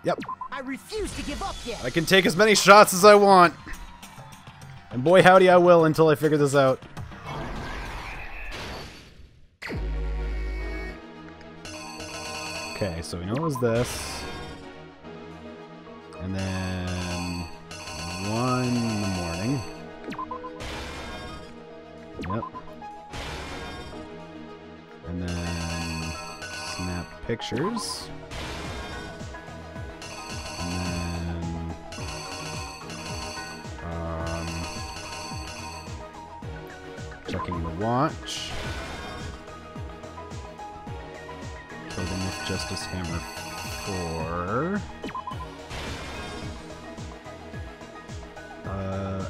Yep. I refuse to give up yet. I can take as many shots as I want. And boy howdy I will until I figure this out. Okay, so we know it was this. And then 1 in the morning. Yep. And then snap pictures. And then checking the watch. Clothing with Justice Hammer 4.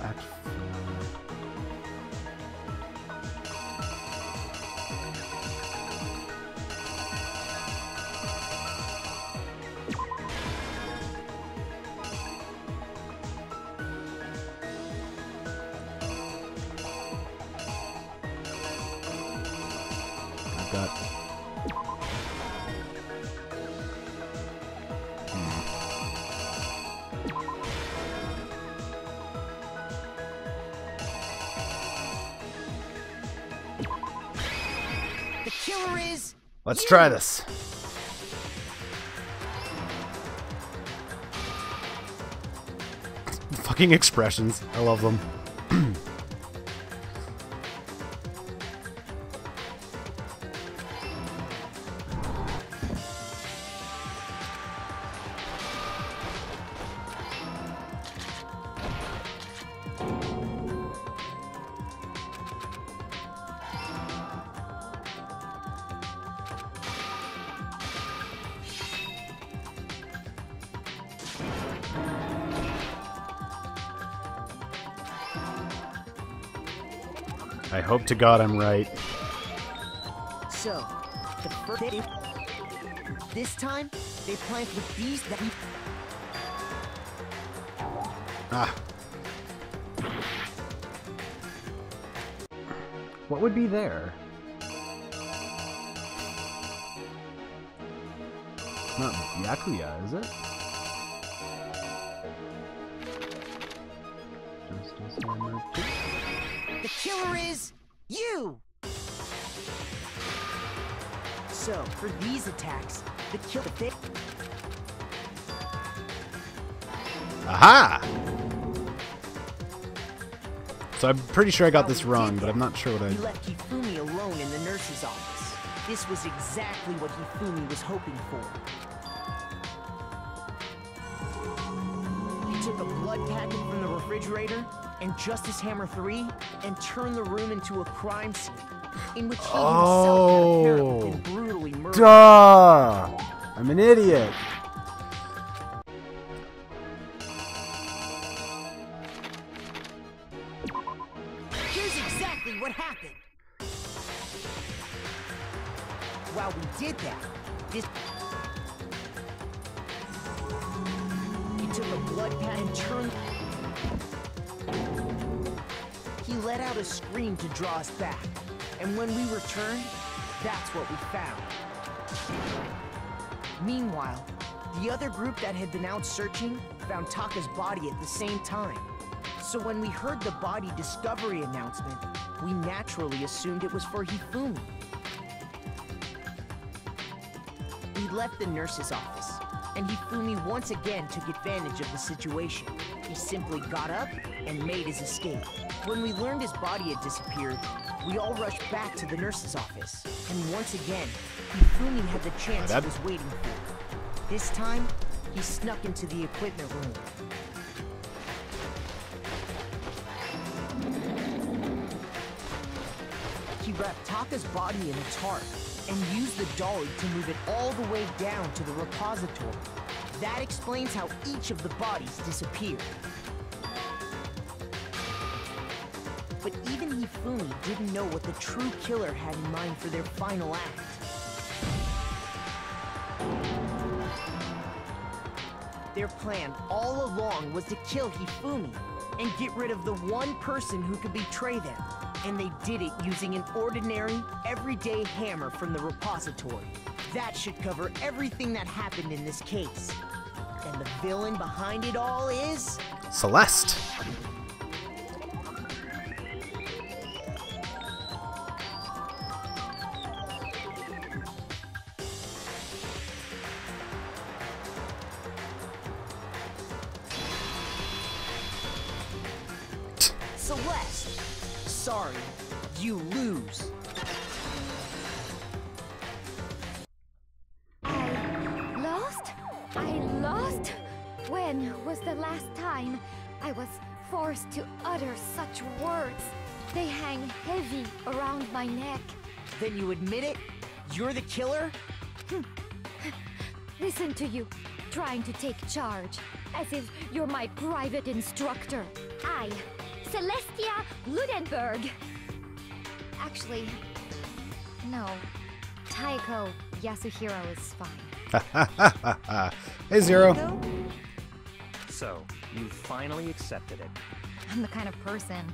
Act 4. I've got... The killer is... Let's try this. Fucking expressions. I love them. I hope to God I'm right. So, the first day, this time, they planted with these that we... Ah. What would be there? Not Yakuya, is it? Justice Hammer 2? The killer is you! So, for these attacks, the killer... Aha! So I'm pretty sure I got this wrong, but I'm not sure what I... He left Hifumi alone in the nurse's office. This was exactly what Hifumi was hoping for. He took a blood packet from the refrigerator and Justice Hammer 3 and turned the room into a crime scene in which he himself had apparently been brutally murdered. Duh! I'm an idiot. Here's exactly what happened. While we did that, he took a blood pad and turned... He let out a scream to draw us back. And when we returned, that's what we found. Meanwhile, the other group that had been out searching found Taka's body at the same time. So when we heard the body discovery announcement, we naturally assumed it was for Hifumi. We left the nurse's office, and Hifumi once again took advantage of the situation. He simply got up and made his escape. When we learned his body had disappeared, we all rushed back to the nurse's office. And once again, Hifumi had the chance he was waiting for. This time, he snuck into the equipment room. He wrapped Taka's body in a tarp and used the dolly to move it all the way down to the repository. That explains how each of the bodies disappeared. But even Hifumi didn't know what the true killer had in mind for their final act. Their plan all along was to kill Hifumi and get rid of the one person who could betray them. And they did it using an ordinary, everyday hammer from the repository. That should cover everything that happened in this case. And the villain behind it all is... Celeste! Celeste! Sorry, you lose. I lost? When was the last time I was forced to utter such words? They hang heavy around my neck. Then you admit it? You're the killer? Listen to you, trying to take charge, as if you're my private instructor. I, Celestia Ludenberg. Actually, no. Taiko Yasuhiro is fine. Hey, Zero. So, you finally accepted it. I'm the kind of person,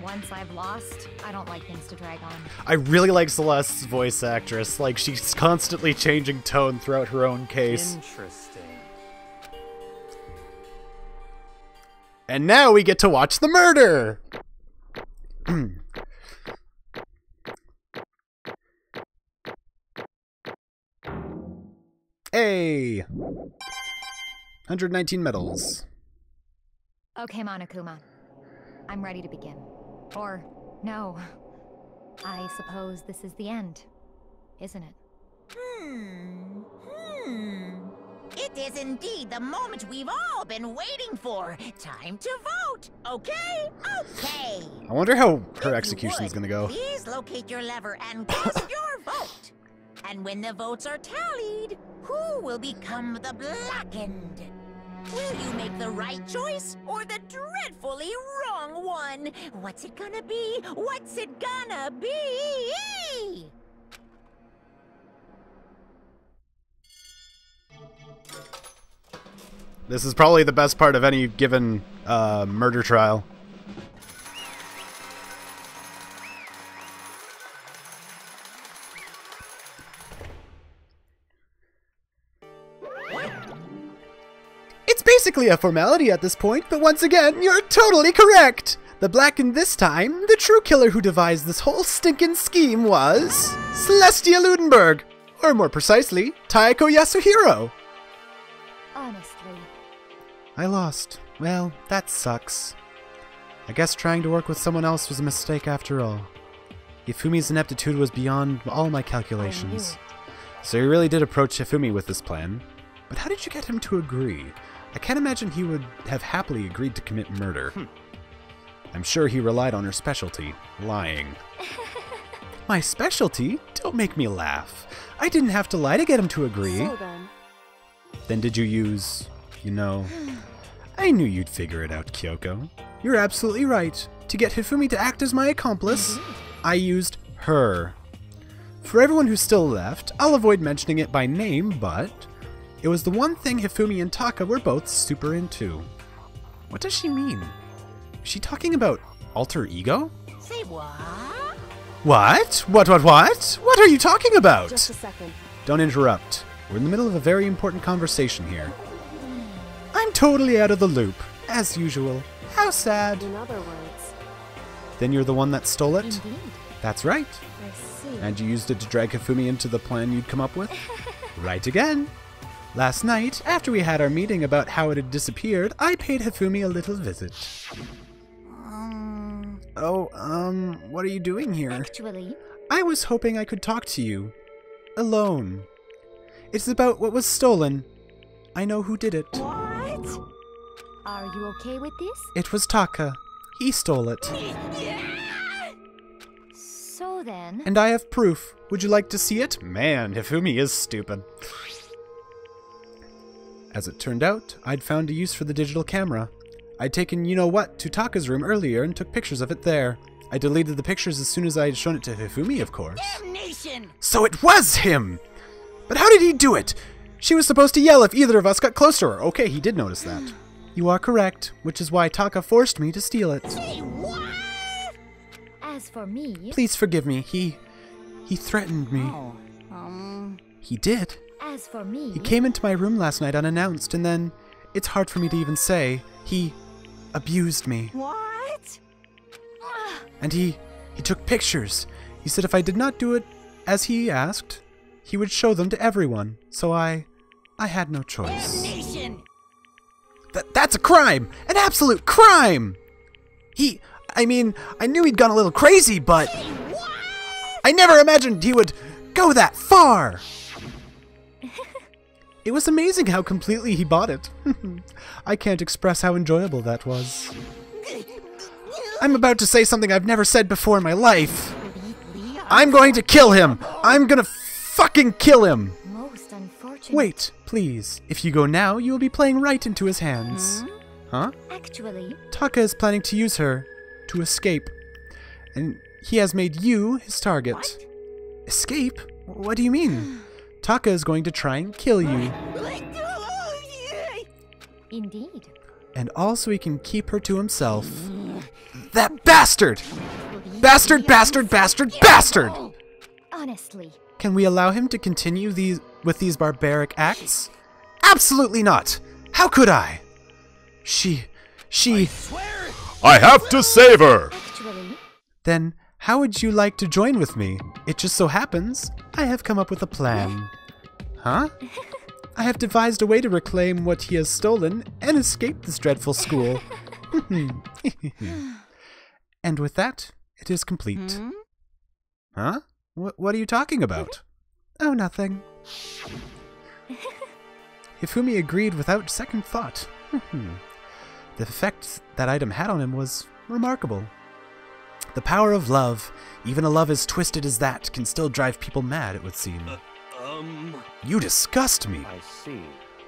once I've lost, I don't like things to drag on. I really like Celeste's voice actress. Like, she's constantly changing tone throughout her own case. Interesting. And now we get to watch the murder! Hey! 119 medals. Okay, Monokuma. I'm ready to begin. Or, no. I suppose this is the end, isn't it? It is indeed the moment we've all been waiting for. Time to vote. Okay? Okay. I wonder how her execution is gonna go. Please locate your lever and cast your vote. And when the votes are tallied, who will become the blackened? Will you make the right choice or the dreadfully wrong one? What's it gonna be? What's it gonna be? This is probably the best part of any given murder trial. It's basically a formality at this point, but once again, you're totally correct! The black and this time, the true killer who devised this whole stinking scheme was... Celestia Ludenberg! Or more precisely, Taeko Yasuhiro! Honestly. I lost. Well, that sucks. I guess trying to work with someone else was a mistake after all. Hifumi's ineptitude was beyond all my calculations. So you really did approach Hifumi with this plan. But how did you get him to agree? I can't imagine he would have happily agreed to commit murder. I'm sure he relied on her specialty, lying. My specialty? Don't make me laugh. I didn't have to lie to get him to agree. So Then did you use, you know... I knew you'd figure it out, Kyoko. You're absolutely right. To get Hifumi to act as my accomplice, I used her. For everyone who's still left, I'll avoid mentioning it by name, but... it was the one thing Hifumi and Taka were both super into. What does she mean? Is she talking about alter ego? Say what? What? What? What are you talking about? Just a second. Don't interrupt. We're in the middle of a very important conversation here. I'm totally out of the loop, as usual. How sad. In other words. Then you're the one that stole it? Indeed. That's right. I see. And you used it to drag Hifumi into the plan you'd come up with? Right again. Last night, after we had our meeting about how it had disappeared, I paid Hifumi a little visit. What are you doing here? Actually, I was hoping I could talk to you. Alone. It's about what was stolen. I know who did it. what? Are you okay with this? It was Taka. He stole it. So then... And I have proof. Would you like to see it? Man, Hifumi is stupid. As it turned out, I'd found a use for the digital camera. I'd taken you-know-what to Taka's room earlier and took pictures of it there. I deleted the pictures as soon as I had shown it to Hifumi, of course. Damnation! So it was him! But how did he do it? She was supposed to yell if either of us got close to her. Okay, he did notice that. You are correct, which is why Taka forced me to steal it. Say what? As for me... Please forgive me. He threatened me. He did. As for me... He came into my room last night unannounced, and then, it's hard for me to even say, he abused me. What? And he took pictures. He said if I did not do it as he asked, he would show them to everyone. So I had no choice. Damnation! That's a crime! An absolute crime! I knew he'd gone a little crazy, but I never imagined he would go that far! It was amazing how completely he bought it. I can't express how enjoyable that was. I'm about to say something I've never said before in my life. I'm going to kill him! I'm gonna fucking kill him! Most unfortunate... Wait, please. If you go now, you will be playing right into his hands. Huh? Actually... Taka is planning to use her to escape. And he has made you his target. What? Escape? What do you mean? Taka is going to try and kill you. Indeed. And also he can keep her to himself. That bastard! Bastard, bastard, bastard, bastard! Honestly. Can we allow him to continue with these barbaric acts? Absolutely not! How could I? She... I have to save her! Actually... Then, how would you like to join with me? It just so happens, I have come up with a plan. Huh? I have devised a way to reclaim what he has stolen and escape this dreadful school. And with that, it is complete. Huh? What are you talking about? Oh, nothing. Hifumi agreed without second thought. The effect that item had on him was remarkable. The power of love, even a love as twisted as that, can still drive people mad, it would seem. You disgust me. I see.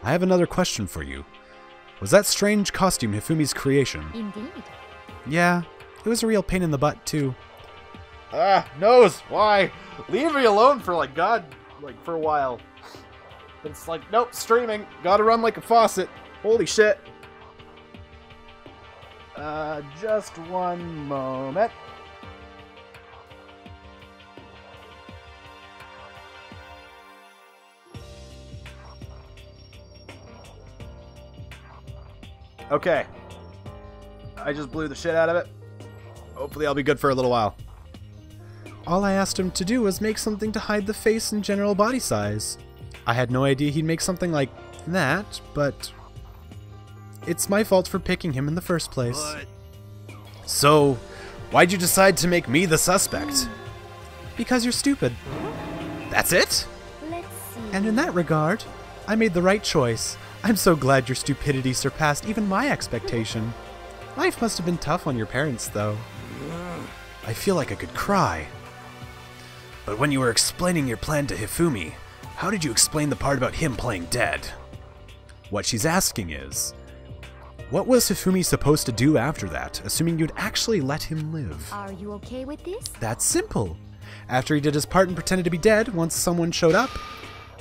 I have another question for you. Was that strange costume Hifumi's creation? Indeed. Yeah, it was a real pain in the butt, too. Nose, why? Leave me alone for, for a while. But it's like, nope, streaming. Gotta run like a faucet. Holy shit. Just one moment. Okay. I just blew the shit out of it. Hopefully I'll be good for a little while. All I asked him to do was make something to hide the face and general body size. I had no idea he'd make something like that, but it's my fault for picking him in the first place. So, why'd you decide to make me the suspect? Because you're stupid. That's it? Let's see. And in that regard, I made the right choice. I'm so glad your stupidity surpassed even my expectation. Life must have been tough on your parents, though. I feel like I could cry. But when you were explaining your plan to Hifumi, how did you explain the part about him playing dead? What she's asking is, what was Hifumi supposed to do after that, assuming you'd actually let him live? Are you okay with this? That's simple. After he did his part and pretended to be dead, once someone showed up,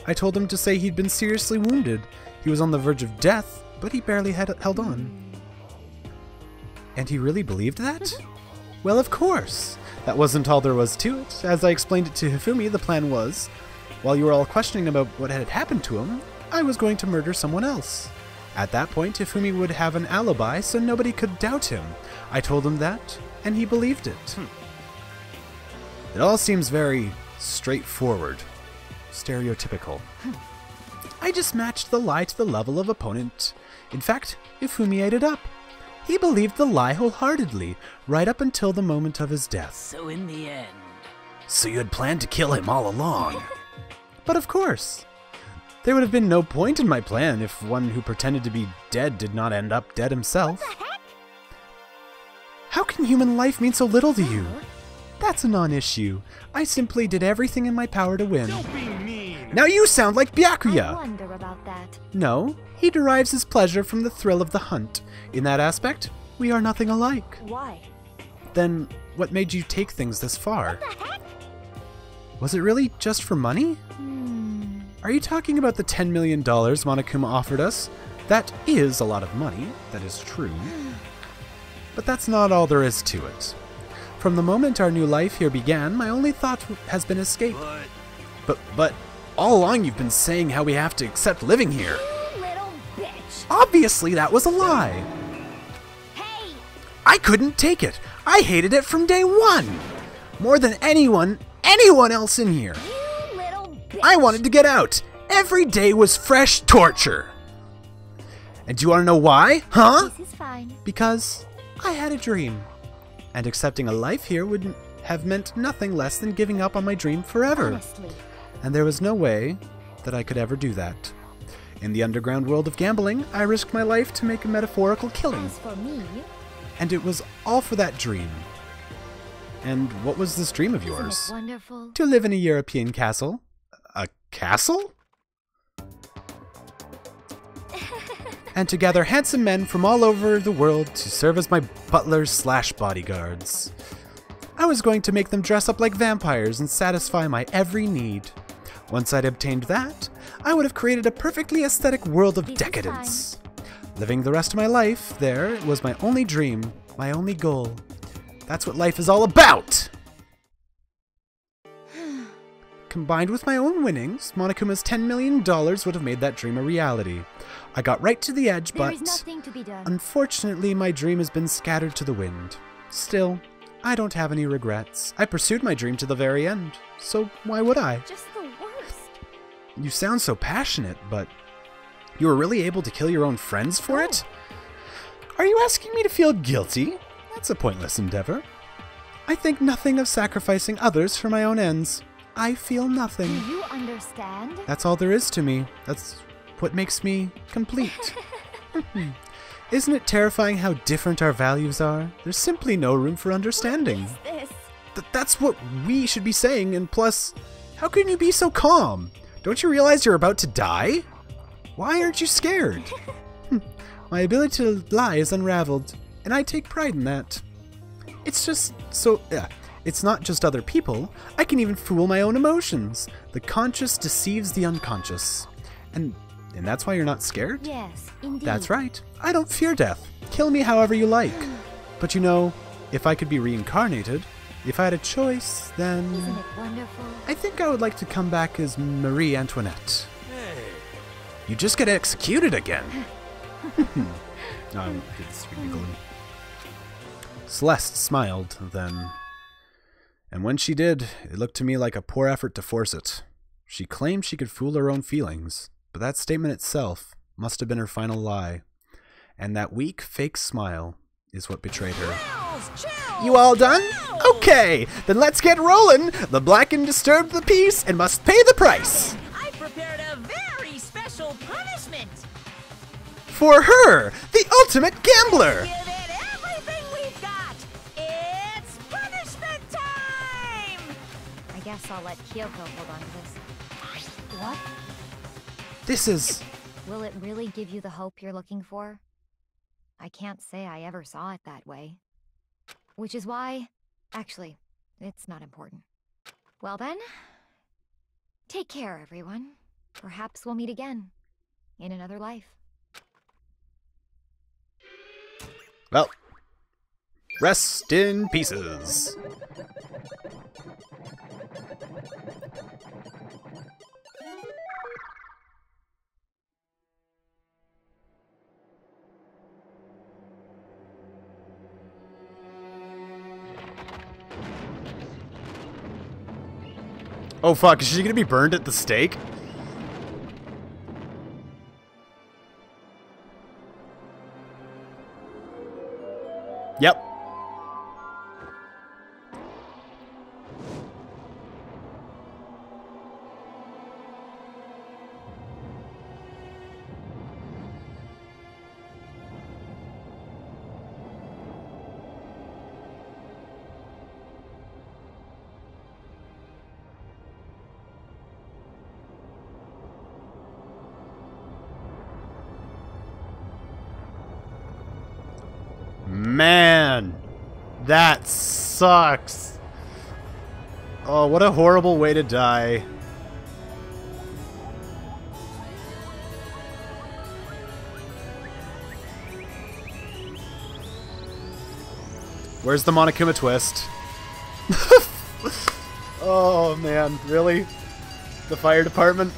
I told him to say he'd been seriously wounded. He was on the verge of death, but he barely held on. And he really believed that? Well, of course. That wasn't all there was to it. As I explained it to Hifumi, the plan was, while you were all questioning about what had happened to him, I was going to murder someone else. At that point, Hifumi would have an alibi, so nobody could doubt him. I told him that, and he believed it. It all seems very straightforward. Stereotypical. I just matched the lie to the level of opponent. In fact, Hifumi ate it up. He believed the lie wholeheartedly, right up until the moment of his death. So in the end... So you had planned to kill him all along? But of course. There would have been no point in my plan if one who pretended to be dead did not end up dead himself. What the heck? How can human life mean so little to you? That's a non-issue. I simply did everything in my power to win. Don't be mean! Now you sound like I Byakuya! wonder about that. No, he derives his pleasure from the thrill of the hunt. In that aspect, we are nothing alike. Why? Then, what made you take things this far? What the heck? Was it really just for money? Are you talking about the $10 million Monokuma offered us? That is a lot of money, that is true. But that's not all there is to it. From the moment our new life here began, my only thought has been escape. But all along you've been saying how we have to accept living here. You little bitch. Obviously that was a lie. Hey! I couldn't take it. I hated it from day one. More than anyone else in here. You little bitch. I wanted to get out. Every day was fresh torture. And do you want to know why? Huh? This is fine. Because I had a dream. And accepting a life here would have meant nothing less than giving up on my dream forever. Honestly. And there was no way that I could ever do that. In the underground world of gambling, I risked my life to make a metaphorical killing. As for me, And it was all for that dream. And what was this dream of isn't yours? it wonderful? To live in a European castle. A castle? And to gather handsome men from all over the world to serve as my butlers/bodyguards. I was going to make them dress up like vampires and satisfy my every need. Once I'd obtained that, I would have created a perfectly aesthetic world of This is decadence. Living the rest of my life there was my only dream, my only goal. That's what life is all about! Combined with my own winnings, Monokuma's $10 million would have made that dream a reality. I got right to the edge, there is but nothing to be done. unfortunately my dream has been scattered to the wind. Still, I don't have any regrets. I pursued my dream to the very end, so why would I? Just the worst. You sound so passionate, but you were really able to kill your own friends for it? Are you asking me to feel guilty? That's a pointless endeavor. I think nothing of sacrificing others for my own ends. I feel Do nothing. you understand? That's all there is to me. That's what makes me complete. Isn't it terrifying how different our values are? There's simply no room for understanding. What is this? That's what we should be saying, and plus, how can you be so calm? Don't you realize you're about to die? Why aren't you scared? My ability to lie is unraveled, and I take pride in that. It's just so... it's not just other people. I can even fool my own emotions. The conscious deceives the unconscious. And that's why you're not scared? Yes, indeed. That's right. I don't fear death. Kill me however you like. But you know, if I could be reincarnated, if I had a choice, then... Isn't it wonderful? I think I would like to come back as Marie Antoinette. Hey. You just get executed again. It's ridiculous. Celeste smiled, then. And when she did, it looked to me like a poor effort to force it. She claimed she could fool her own feelings, but that statement itself must have been her final lie. And that weak, fake smile is what betrayed her. You all done? Okay, then let's get rolling. The black and disturbed the peace and must pay the price. I prepared a very special punishment. For her, the ultimate gambler. Give it everything we've got. It's punishment time. I guess I'll let Kyoko hold on to this. What? This is... Will it really give you the hope you're looking for? I can't say I ever saw it that way. Which is why... Actually, it's not important. Well then, take care, everyone. Perhaps we'll meet again. In another life. Well, rest in pieces. Oh fuck, is she gonna be burned at the stake? Yep. Man, that sucks. Oh, what a horrible way to die. Where's the Monokuma twist? Oh man, really? The fire department?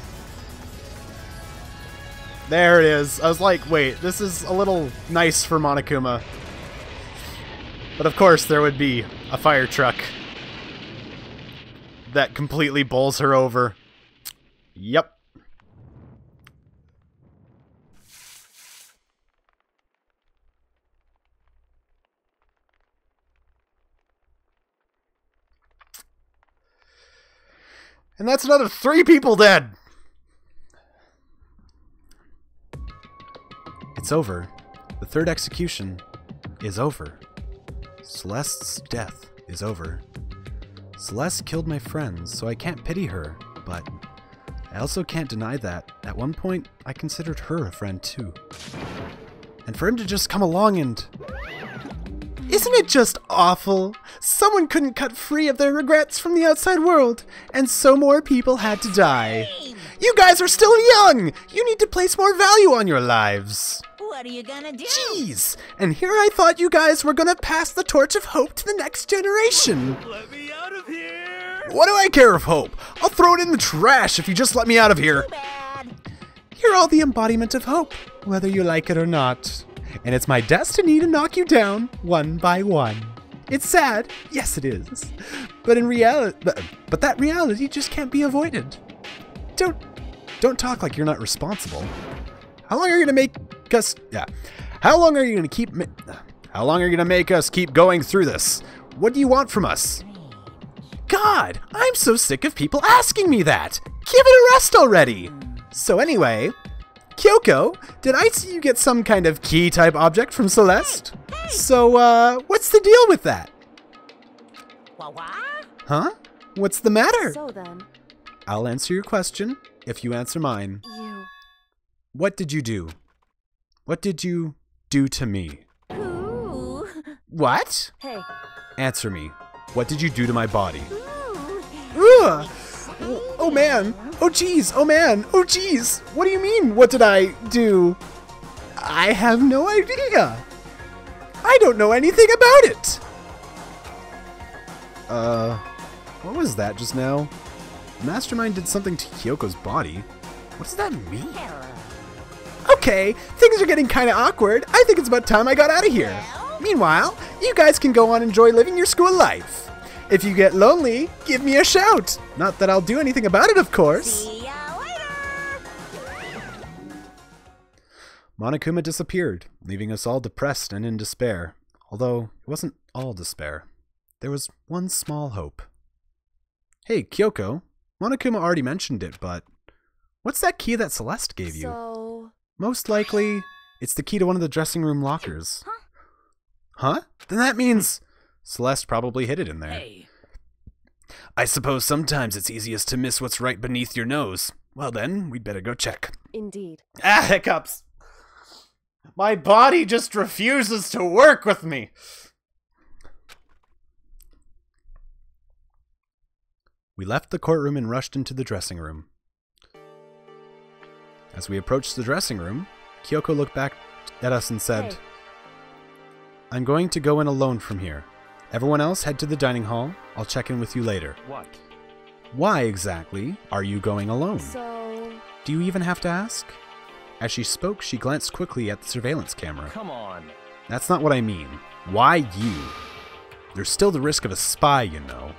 There it is. I was like, wait, this is a little nice for Monokuma. But of course there would be a fire truck that completely bowls her over. Yep. And that's another 3 people dead! It's over. The 3rd execution is over. Celeste's death is over. Celeste killed my friends, so I can't pity her, but I also can't deny that, at one point, I considered her a friend too. And for him to just come along and... Isn't it just awful? Someone couldn't cut free of their regrets from the outside world, and so more people had to die. You guys are still young! You need to place more value on your lives. What are you gonna do? Jeez! And here I thought you guys were gonna pass the torch of hope to the next generation. Let me out of here! What do I care of hope? I'll throw it in the trash if you just let me out of here. Too bad. You're all the embodiment of hope, whether you like it or not. And it's my destiny to knock you down one by one. It's sad, yes it is. But in reality, but that reality just can't be avoided. Don't talk like you're not responsible. How long are you gonna make us? Yeah. How long are you gonna make us keep going through this? What do you want from us? God, I'm so sick of people asking me that. Give it a rest already. So anyway, Kyoko, did I see you get some kind of key type object from Celeste? So what's the deal with that? What? Huh? What's the matter? So then, I'll answer your question if you answer mine. you... What did you do? What did you do to me? Ooh. What? Hey. Answer me. What did you do to my body? Ugh. Oh man. Oh jeez. Oh man. Oh jeez. What do you mean? What did I do? I have no idea. I don't know anything about it. What was that just now? The Mastermind did something to Kyoko's body. What does that mean? Okay, things are getting kind of awkward. I think it's about time I got out of here. Meanwhile, you guys can go on and enjoy living your school life. If you get lonely, give me a shout. Not that I'll do anything about it, of course. See ya later. Monokuma disappeared, leaving us all depressed and in despair. Although, it wasn't all despair. There was one small hope. Hey, Kyoko. Monokuma already mentioned it, but what's that key that Celeste gave you? So... Most likely, it's the key to one of the dressing room lockers. Huh? Then that means Celeste probably hid it in there. Hey. I suppose sometimes it's easiest to miss what's right beneath your nose. Well then, we'd better go check. Indeed. Ah, hiccups! My body just refuses to work with me! We left the courtroom and rushed into the dressing room. As we approached the dressing room, Kyoko looked back at us and said, Hey. I'm going to go in alone from here. Everyone else head to the dining hall. I'll check in with you later. What? Why exactly are you going alone? So... Do you even have to ask? As she spoke, she glanced quickly at the surveillance camera. Come on. That's not what I mean. Why you? There's still the risk of a spy, you know.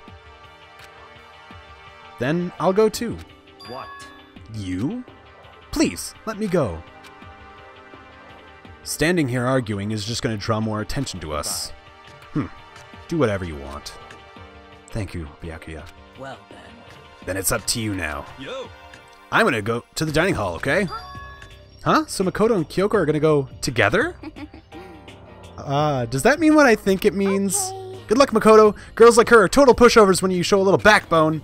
Then I'll go too. What? You? Please, let me go. Standing here arguing is just going to draw more attention to us. Do whatever you want. Thank you, Byakuya. Well then. Then it's up to you now. Yo! I'm going to go to the dining hall, okay? Huh? So Makoto and Kyoko are going to go together? Does that mean what I think it means? Okay. Good luck, Makoto. Girls like her are total pushovers when you show a little backbone.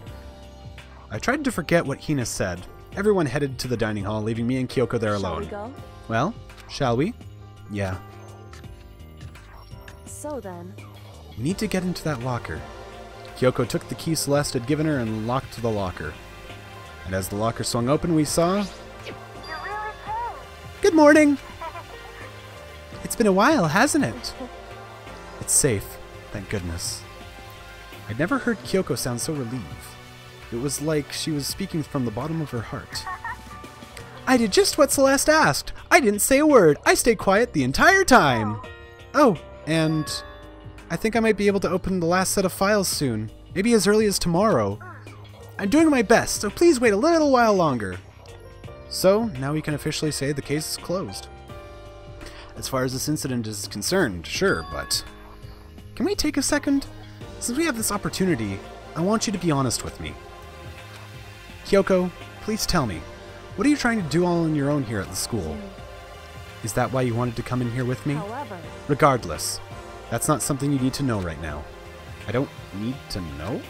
I tried to forget what Hina said. Everyone headed to the dining hall, leaving me and Kyoko there alone. Shall we go? Well, shall we? Yeah. So then... We need to get into that locker. Kyoko took the key Celeste had given her and locked the locker. And as the locker swung open, we saw... Good morning! It's been a while, hasn't it? It's safe, thank goodness. I'd never heard Kyoko sound so relieved. It was like she was speaking from the bottom of her heart. I did just what Celeste asked. I didn't say a word. I stayed quiet the entire time. Oh, and I think I might be able to open the last set of files soon. Maybe as early as tomorrow. I'm doing my best, so please wait a little while longer. So, now we can officially say the case is closed. As far as this incident is concerned, sure, but... Can we take a second? Since we have this opportunity, I want you to be honest with me. Kyoko, please tell me, what are you trying to do all on your own here at the school? Is that why you wanted to come in here with me? However... Regardless, that's not something you need to know right now. I don't need to know?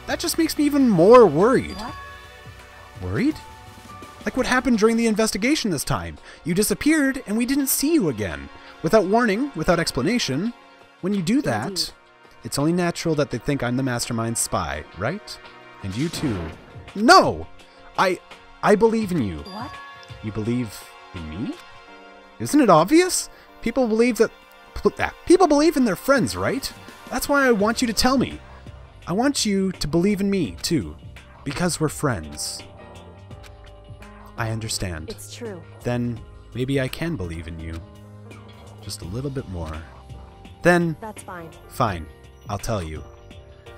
That just makes me even more worried. What? Worried? Like what happened during the investigation this time. You disappeared and we didn't see you again. Without warning, without explanation. When you do that, Indeed. it's only natural that they think I'm the mastermind spy, right? And you too. No! I believe in you. What? You believe in me? Isn't it obvious? People believe people believe in their friends, right? That's why I want you to tell me. I want you to believe in me, too. Because we're friends. I understand. It's true. Then maybe I can believe in you. Just a little bit more. Then... That's fine. Fine. I'll tell you.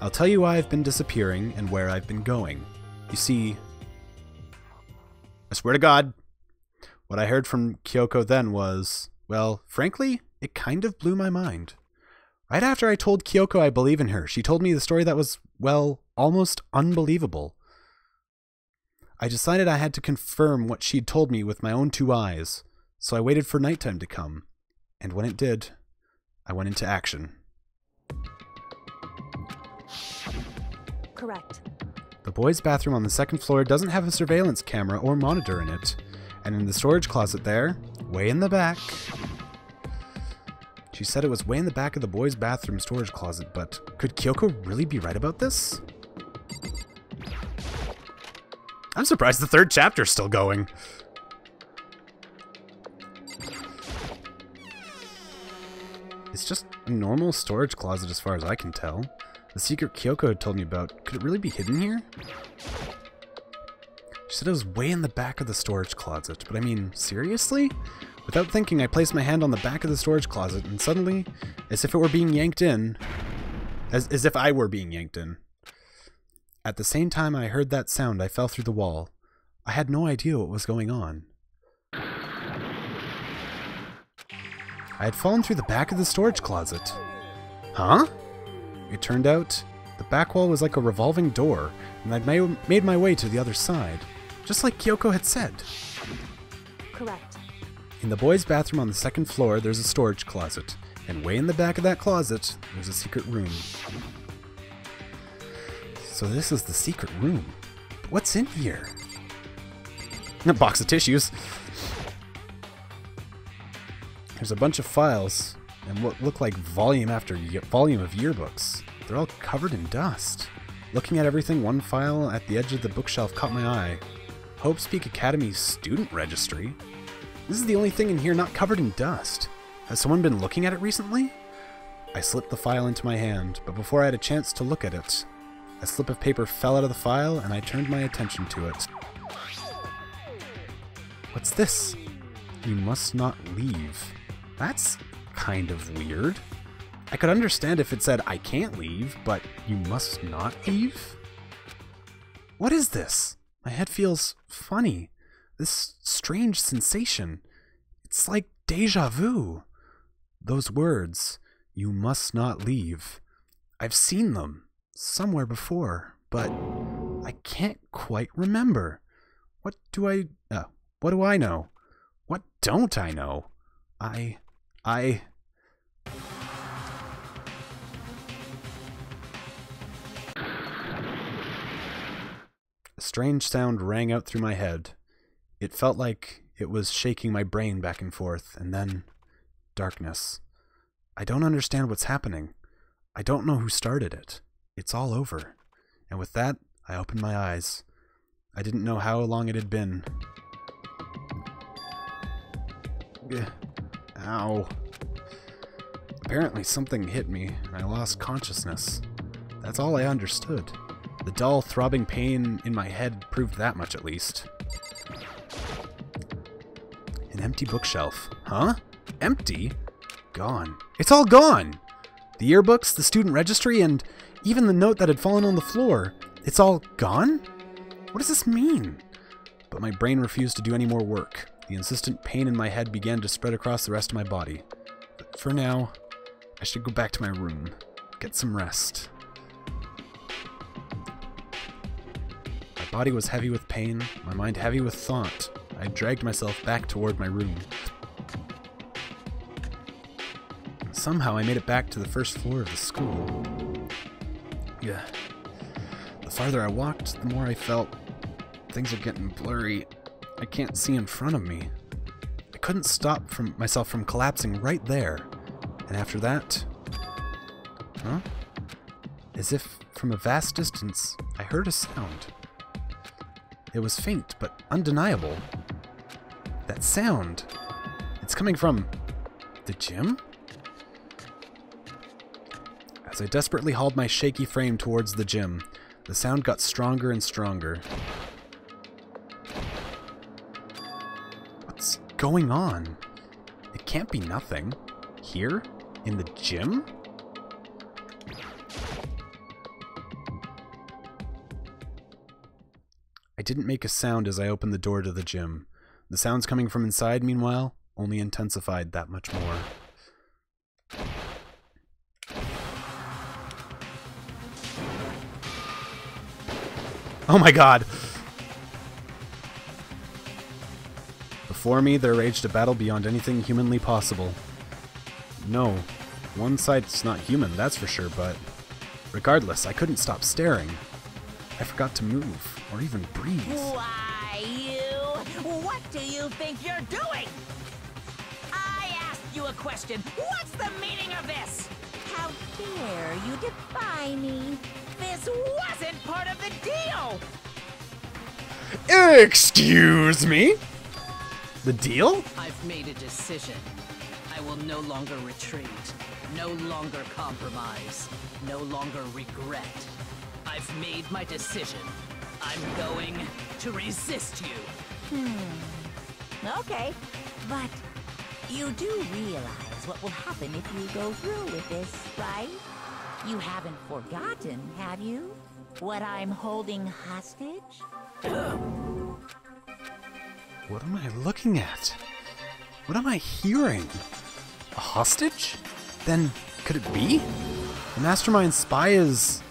I'll tell you why I've been disappearing and where I've been going. You see... I swear to God, what I heard from Kyoko then was... Well, frankly, it kind of blew my mind. Right after I told Kyoko I believe in her, she told me the story that was, well, almost unbelievable. I decided I had to confirm what she'd told me with my own two eyes, so I waited for nighttime to come. And when it did, I went into action. Correct. The boys' bathroom on the second floor doesn't have a surveillance camera or monitor in it, and in the storage closet there, Way in the back. She said it was way in the back of the boys' bathroom storage closet, but could Kyoko really be right about this? I'm surprised the third chapter's still going. It's just a normal storage closet as far as I can tell. The secret Kyoko had told me about, could it really be hidden here? She said it was way in the back of the storage closet, but I mean, seriously? Without thinking, I placed my hand on the back of the storage closet, and suddenly, as if it were being yanked in, as if I were being yanked in. At the same time I heard that sound, I fell through the wall. I had no idea what was going on. I had fallen through the back of the storage closet. Huh? It turned out, the back wall was like a revolving door, and I'd made my way to the other side, just like Kyoko had said. Correct. In the boys' bathroom on the second floor, there's a storage closet, and way in the back of that closet, there's a secret room. So this is the secret room. But what's in here? A box of tissues. There's a bunch of files, and what look like volume after volume of yearbooks. They're all covered in dust. Looking at everything, one file at the edge of the bookshelf caught my eye. Hope Speak Academy's student registry? This is the only thing in here not covered in dust. Has someone been looking at it recently? I slipped the file into my hand, but before I had a chance to look at it, a slip of paper fell out of the file and I turned my attention to it. What's this? You must not leave. That's kind of weird. I could understand if it said, I can't leave, but you must not leave? What is this? My head feels funny. This strange sensation. It's like deja vu. Those words, you must not leave. I've seen them somewhere before, but I can't quite remember. What do I know? What don't I know? A strange sound rang out through my head. It felt like it was shaking my brain back and forth, and then darkness. I don't understand what's happening. I don't know who started it. It's all over. And with that, I opened my eyes. I didn't know how long it had been. Ow. Apparently something hit me, and I lost consciousness. That's all I understood. The dull, throbbing pain in my head proved that much at least. An empty bookshelf. Huh? Empty? Gone. It's all gone! The yearbooks, the student registry, and even the note that had fallen on the floor. It's all gone? What does this mean? But my brain refused to do any more work. The insistent pain in my head began to spread across the rest of my body. But for now, I should go back to my room. Get some rest. My body was heavy with pain, my mind heavy with thought. I dragged myself back toward my room. Somehow I made it back to the first floor of the school. Yeah. The farther I walked, the more I felt things are getting blurry. I can't see in front of me. I couldn't stop myself from collapsing right there. And after that... Huh? As if from a vast distance, I heard a sound. It was faint, but undeniable. That sound, it's coming from the gym? As I desperately hauled my shaky frame towards the gym, the sound got stronger and stronger. What's going on? It can't be nothing. Here? In the gym? I didn't make a sound as I opened the door to the gym. The sounds coming from inside, meanwhile, only intensified that much more. Oh my god! Before me, there raged a battle beyond anything humanly possible. No, one side's not human, that's for sure, but regardless, I couldn't stop staring. I forgot to move, or even breathe. Why, you? What do you think you're doing? you a question. What's the meaning of this? How dare you defy me? This wasn't part of the deal! Excuse me? The deal? I've made a decision. I will no longer retreat, no longer compromise, no longer regret. I've made my decision. I'm going to resist you. Okay, but you do realize what will happen if you go through with this, right? You haven't forgotten, have you? What I'm holding hostage? What am I looking at? What am I hearing? A hostage? Then, could it be? The mastermind spy is...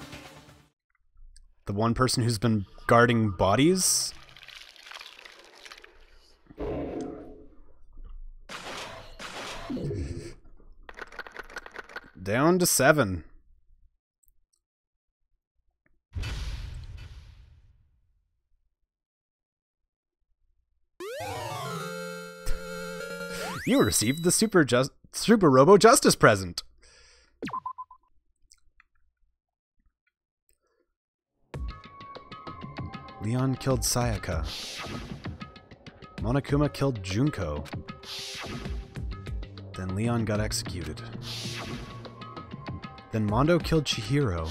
the one person who's been guarding bodies? Down to 7. You received the Super Robo Justice present. Leon killed Sayaka. Monokuma killed Junko. Then Leon got executed. Then Mondo killed Chihiro.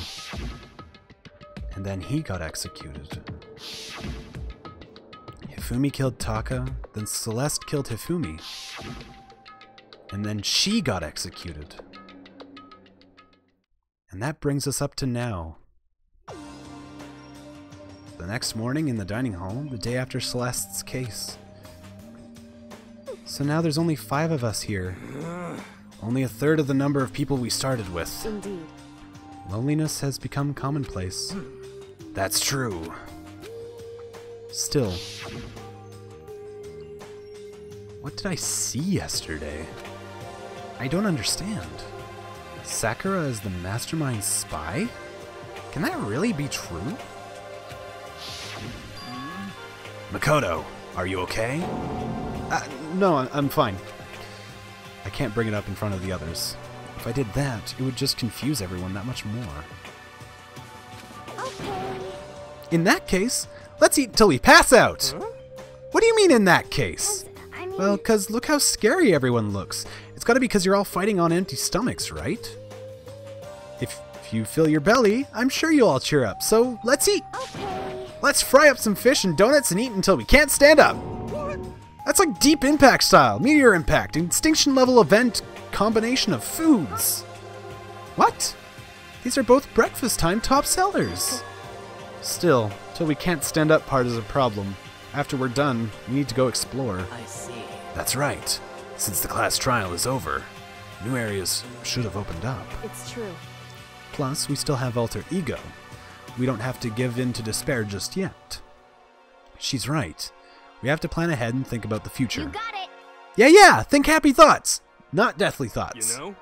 And then he got executed. Hifumi killed Taka, then Celeste killed Hifumi. And then she got executed. And that brings us up to now. The next morning in the dining hall, the day after Celeste's case. So now there's only 5 of us here. Only a third of the number of people we started with. Indeed. Loneliness has become commonplace. That's true. Still, what did I see yesterday? I don't understand. Sakura is the mastermind spy? Can that really be true? Makoto, are you okay? No, I'm fine. I can't bring it up in front of the others. If I did that, it would just confuse everyone that much more. Okay. In that case, let's eat till we pass out! Huh? What do you mean in that case? Well, 'cause look how scary everyone looks. It's gotta be because you're all fighting on empty stomachs, right? If you fill your belly, I'm sure you'll all cheer up, so let's eat! Okay. Let's fry up some fish and donuts and eat until we can't stand up! That's like Deep Impact style, Meteor Impact, Extinction level event combination of foods! What? These are both breakfast time top sellers! Still, till we can't stand up part is a problem. After we're done, we need to go explore. I see. That's right. Since the class trial is over, new areas should have opened up. It's true. Plus, we still have Alter Ego. We don't have to give in to despair just yet. She's right. We have to plan ahead and think about the future. You got it. Yeah, think happy thoughts, not deathly thoughts. You know?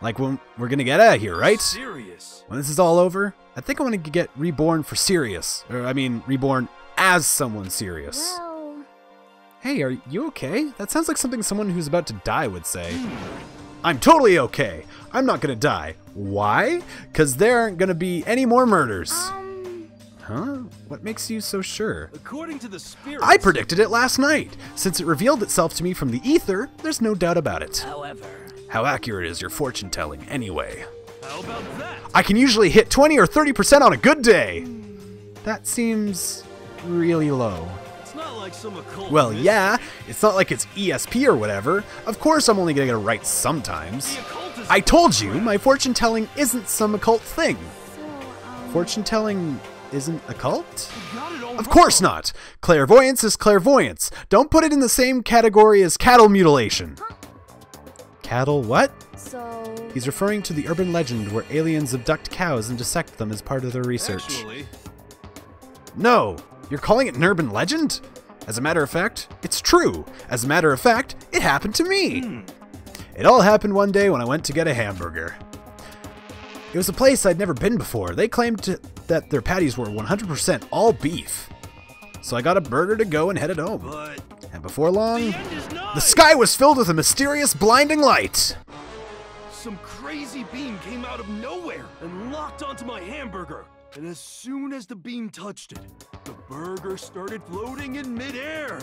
Like when we're gonna get out of here, right? Serious. When this is all over, I think I want to get reborn for serious. Or, I mean, reborn as someone serious. Well... Hey, are you okay? That sounds like something someone who's about to die would say. I'm totally okay. I'm not gonna die. Why? 'Cause there aren't gonna be any more murders. Huh? What makes you so sure? According to the spirits... I predicted it last night. Since it revealed itself to me from the ether, there's no doubt about it. However... How accurate is your fortune telling anyway? How about that? I can usually hit 20 or 30% on a good day. That seems really low. It's not like some occult Well, mystery. yeah, it's not like it's ESP or whatever. Of course I'm only gonna get it right sometimes. I told you, my fortune telling isn't some occult thing. Fortune telling isn't occult? Of course not! Clairvoyance is clairvoyance. Don't put it in the same category as cattle mutilation. Cattle what? So... He's referring to the urban legend where aliens abduct cows and dissect them as part of their research. Actually... No! You're calling it an urban legend? As a matter of fact, it's true. As a matter of fact, it happened to me. It all happened one day when I went to get a hamburger. It was a place I'd never been before. They claimed that their patties were 100% all beef. So I got a burger to go and headed home. But... And before long, The end is nigh! the sky was filled with a mysterious blinding light. Some crazy beam came out of nowhere and locked onto my hamburger. And as soon as the beam touched it, the burger started floating in midair.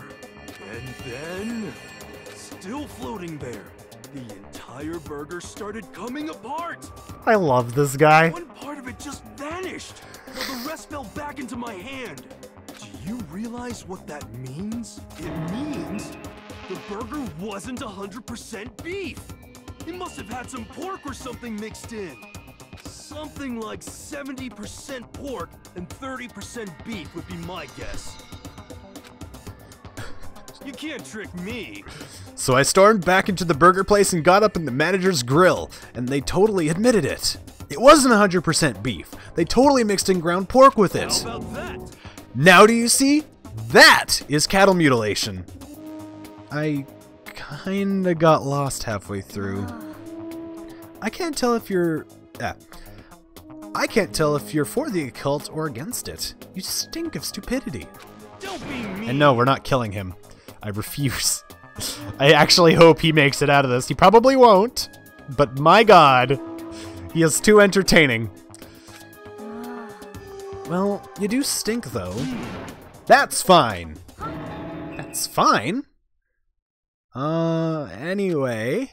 And then, still floating there, the entire burger started coming apart. I love this guy. One part of it just vanished, while the rest fell back into my hand. Do you realize what that means? It means the burger wasn't 100% beef. It must have had some pork or something mixed in. Something like 70% pork and 30% beef would be my guess. You can't trick me. So I stormed back into the burger place and got up in the manager's grill, and they totally admitted it. It wasn't 100% beef. They totally mixed in ground pork with it. How about that? Now do you see? That is cattle mutilation. I kinda got lost halfway through. I can't tell if you're for the occult or against it. You stink of stupidity. Don't be mean. And no, we're not killing him. I refuse. I actually hope he makes it out of this. He probably won't, but my god, he is too entertaining. Well, you do stink though. That's fine. That's fine. Anyway,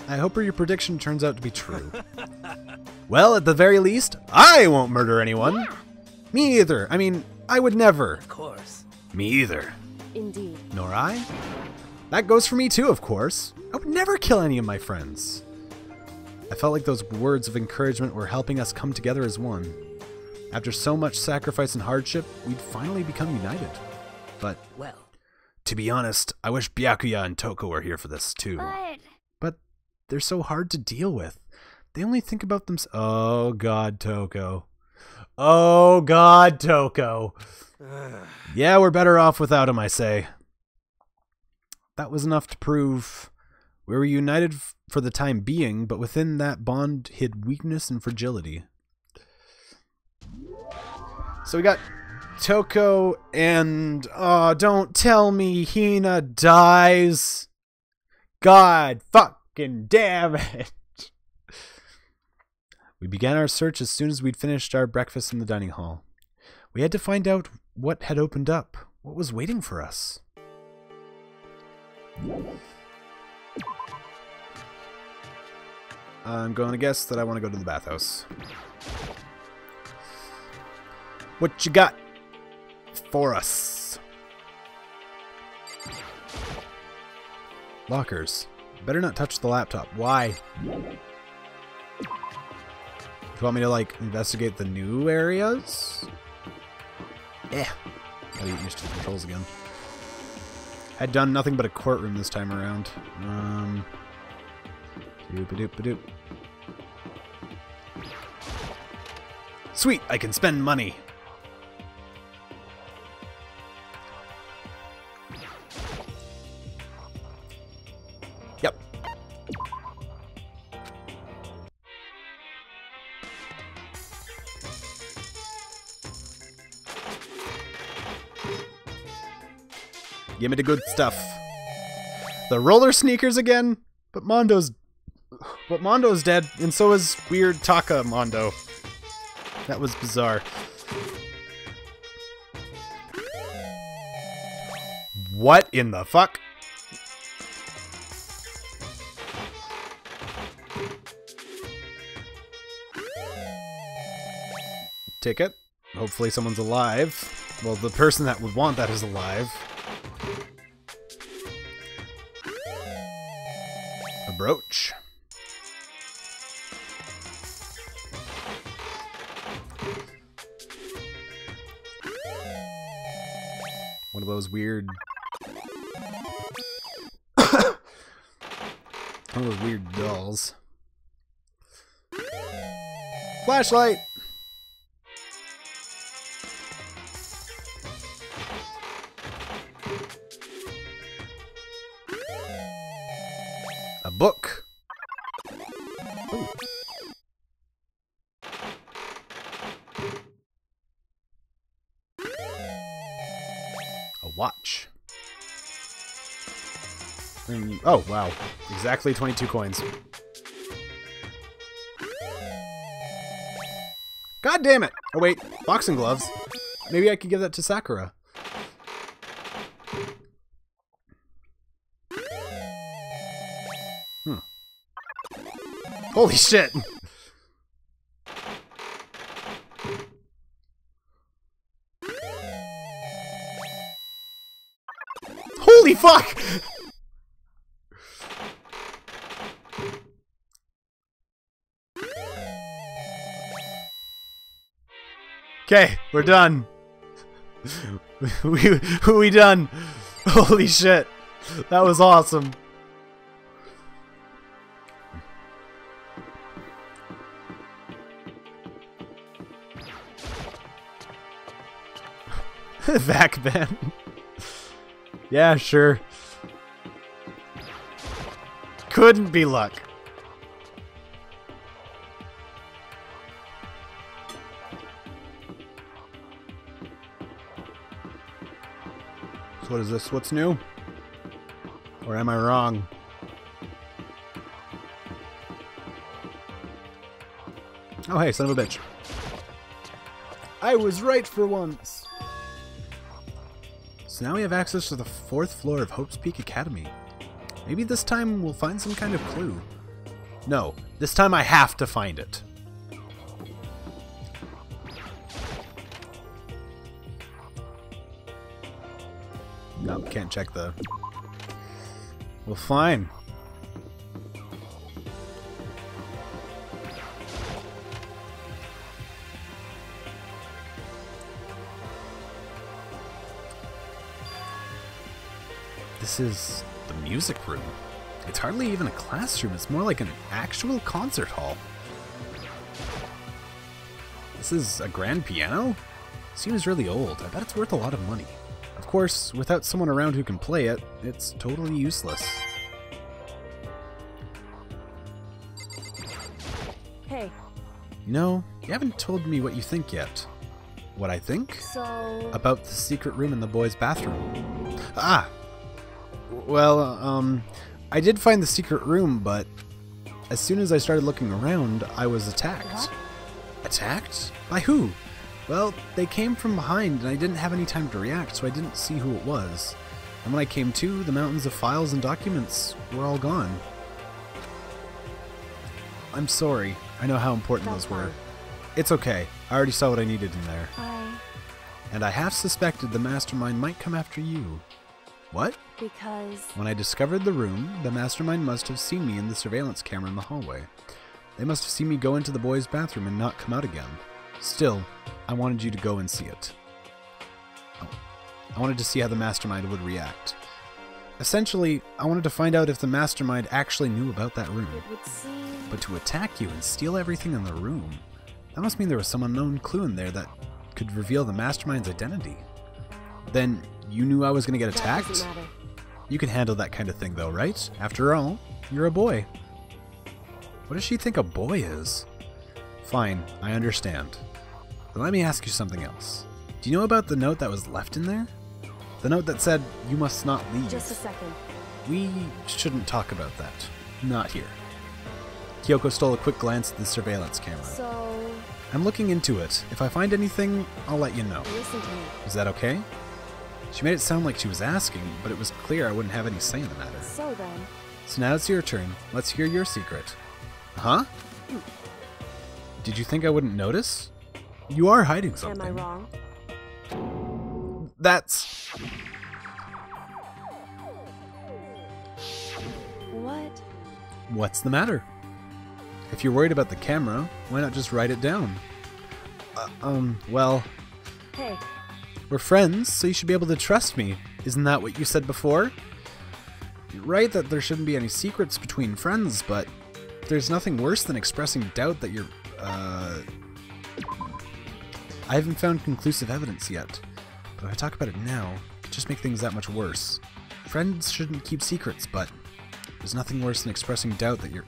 I hope your prediction turns out to be true. Well, at the very least, I won't murder anyone. Me either. I mean, I would never. Of course. Me either. Indeed. Nor I. That goes for me too, of course. I would never kill any of my friends. I felt like those words of encouragement were helping us come together as one. After so much sacrifice and hardship, we'd finally become united. But, well, to be honest, I wish Byakuya and Toko were here for this too. But they're so hard to deal with. They only think about themselves. Oh god, Toko. Oh god, Toko. Yeah, we're better off without him, I say. That was enough to prove we were united for the time being, but within that bond hid weakness and fragility. So we got Toko and... oh, don't tell me Hina dies. God fucking damn it. We began our search as soon as we'd finished our breakfast in the dining hall. We had to find out what had opened up, what was waiting for us. I'm going to guess that I want to go to the bathhouse. What you got for us? Lockers. Better not touch the laptop. Why? Do you want me to, like, investigate the new areas? Gotta get used to the controls again. Had done nothing but a courtroom this time around. Doop-a-doop-a-doop. Sweet, I can spend money. Yep. Give me the good stuff. The roller sneakers again? But Mondo's dead, and so is weird Taka Mondo. That was bizarre. What in the fuck? Ticket. Hopefully someone's alive. Well, the person that would want that is alive. A brooch. One of those weird... one of those weird dolls. Flashlight! A book. Ooh. A watch. Oh, wow. Exactly 22 coins. God damn it! Oh wait, boxing gloves. Maybe I could give that to Sakura. Holy shit! Holy fuck! Okay, we're done. we done. Holy shit. That was awesome. Vac ban. Yeah, sure. Couldn't be luck. So what is this? What's new? Or am I wrong? Oh hey, son of a bitch. I was right for once. So now we have access to the 4th floor of Hope's Peak Academy. Maybe this time we'll find some kind of clue. No, this time I have to find it. No, can't check the... Well, fine. This is the music room. It's hardly even a classroom, it's more like an actual concert hall. This is a grand piano? Seems really old. I bet it's worth a lot of money. Of course, without someone around who can play it, it's totally useless. Hey. You know, you haven't told me what you think yet. What I think? So... About the secret room in the boys' bathroom. Ah! Well, I did find the secret room, but as soon as I started looking around, I was attacked. What? Attacked? By who? Well, they came from behind, and I didn't have any time to react, so I didn't see who it was. And when I came to, the mountains of files and documents were all gone. I'm sorry. I know how important those were. It's okay. I already saw what I needed in there. And I half suspected the mastermind might come after you. What? Because... When I discovered the room, the mastermind must have seen me in the surveillance camera in the hallway. They must have seen me go into the boys' bathroom and not come out again. Still, I wanted you to go and see it. I wanted to see how the mastermind would react. Essentially, I wanted to find out if the mastermind actually knew about that room. It would seem... But to attack you and steal everything in the room, that must mean there was some unknown clue in there that could reveal the mastermind's identity. Then, you knew I was going to get attacked? That doesn't matter. You can handle that kind of thing though, right? After all, you're a boy. What does she think a boy is? Fine, I understand. But let me ask you something else. Do you know about the note that was left in there? The note that said, you must not leave. Just a second. We shouldn't talk about that. Not here. Kyoko stole a quick glance at the surveillance camera. So... I'm looking into it. If I find anything, I'll let you know. Listen to me. Is that okay? She made it sound like she was asking, but it was clear I wouldn't have any say in the matter. So then... So now it's your turn. Let's hear your secret. Huh? Did you think I wouldn't notice? You are hiding something. Am I wrong? That's... What? What's the matter? If you're worried about the camera, why not just write it down? Well... Hey. We're friends, so you should be able to trust me. Isn't that what you said before? You're right that there shouldn't be any secrets between friends, but there's nothing worse than expressing doubt that you're, I haven't found conclusive evidence yet, but if I talk about it now, it could just make things that much worse. Friends shouldn't keep secrets, but there's nothing worse than expressing doubt that you're...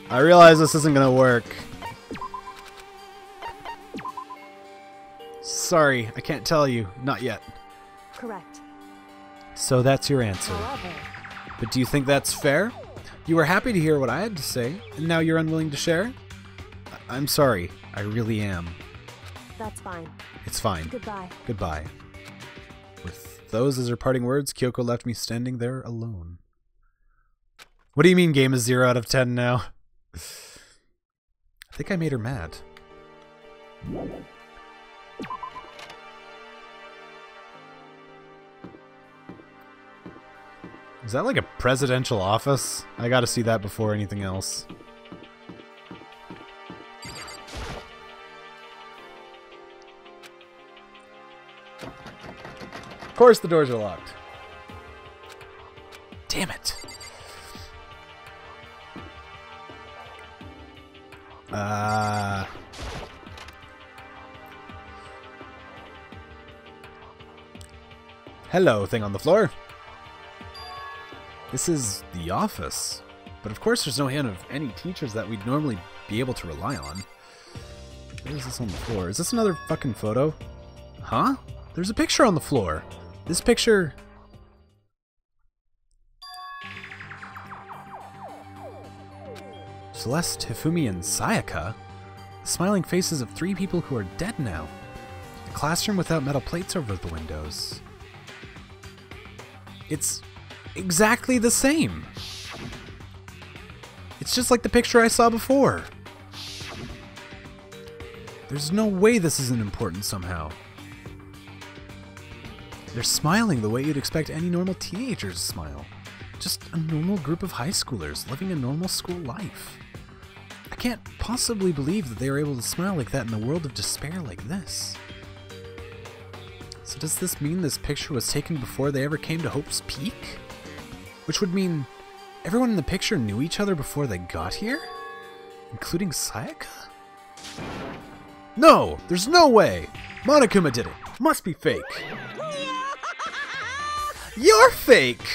I realize this isn't gonna work. Sorry, I can't tell you. Not yet. Correct. So that's your answer. However, But do you think that's fair? You were happy to hear what I had to say, and now you're unwilling to share? I'm sorry. I really am. that's fine. It's fine. Goodbye. Goodbye. With those as her parting words, Kyoko left me standing there alone. What do you mean game is 0 out of 10 now? I think I made her mad. Is that like a presidential office? I gotta see that before anything else. Of course the doors are locked. Damn it. Hello, thing on the floor. This is the office. But of course there's no hint of any teachers that we'd normally be able to rely on. What is this on the floor? Is this another fucking photo? Huh? There's a picture on the floor. This picture... Celeste, Hifumi, and Sayaka? The smiling faces of 3 people who are dead now. The classroom without metal plates over the windows. It's exactly the same. It's just like the picture I saw before. There's no way this isn't important somehow. They're smiling the way you'd expect any normal teenager to smile. Just a normal group of high schoolers living a normal school life. I can't possibly believe that they were able to smile like that in a world of despair like this. So does this mean this picture was taken before they ever came to Hope's Peak? Which would mean everyone in the picture knew each other before they got here? Including Sayaka? No! There's no way! Monokuma did it! Must be fake! You're fake!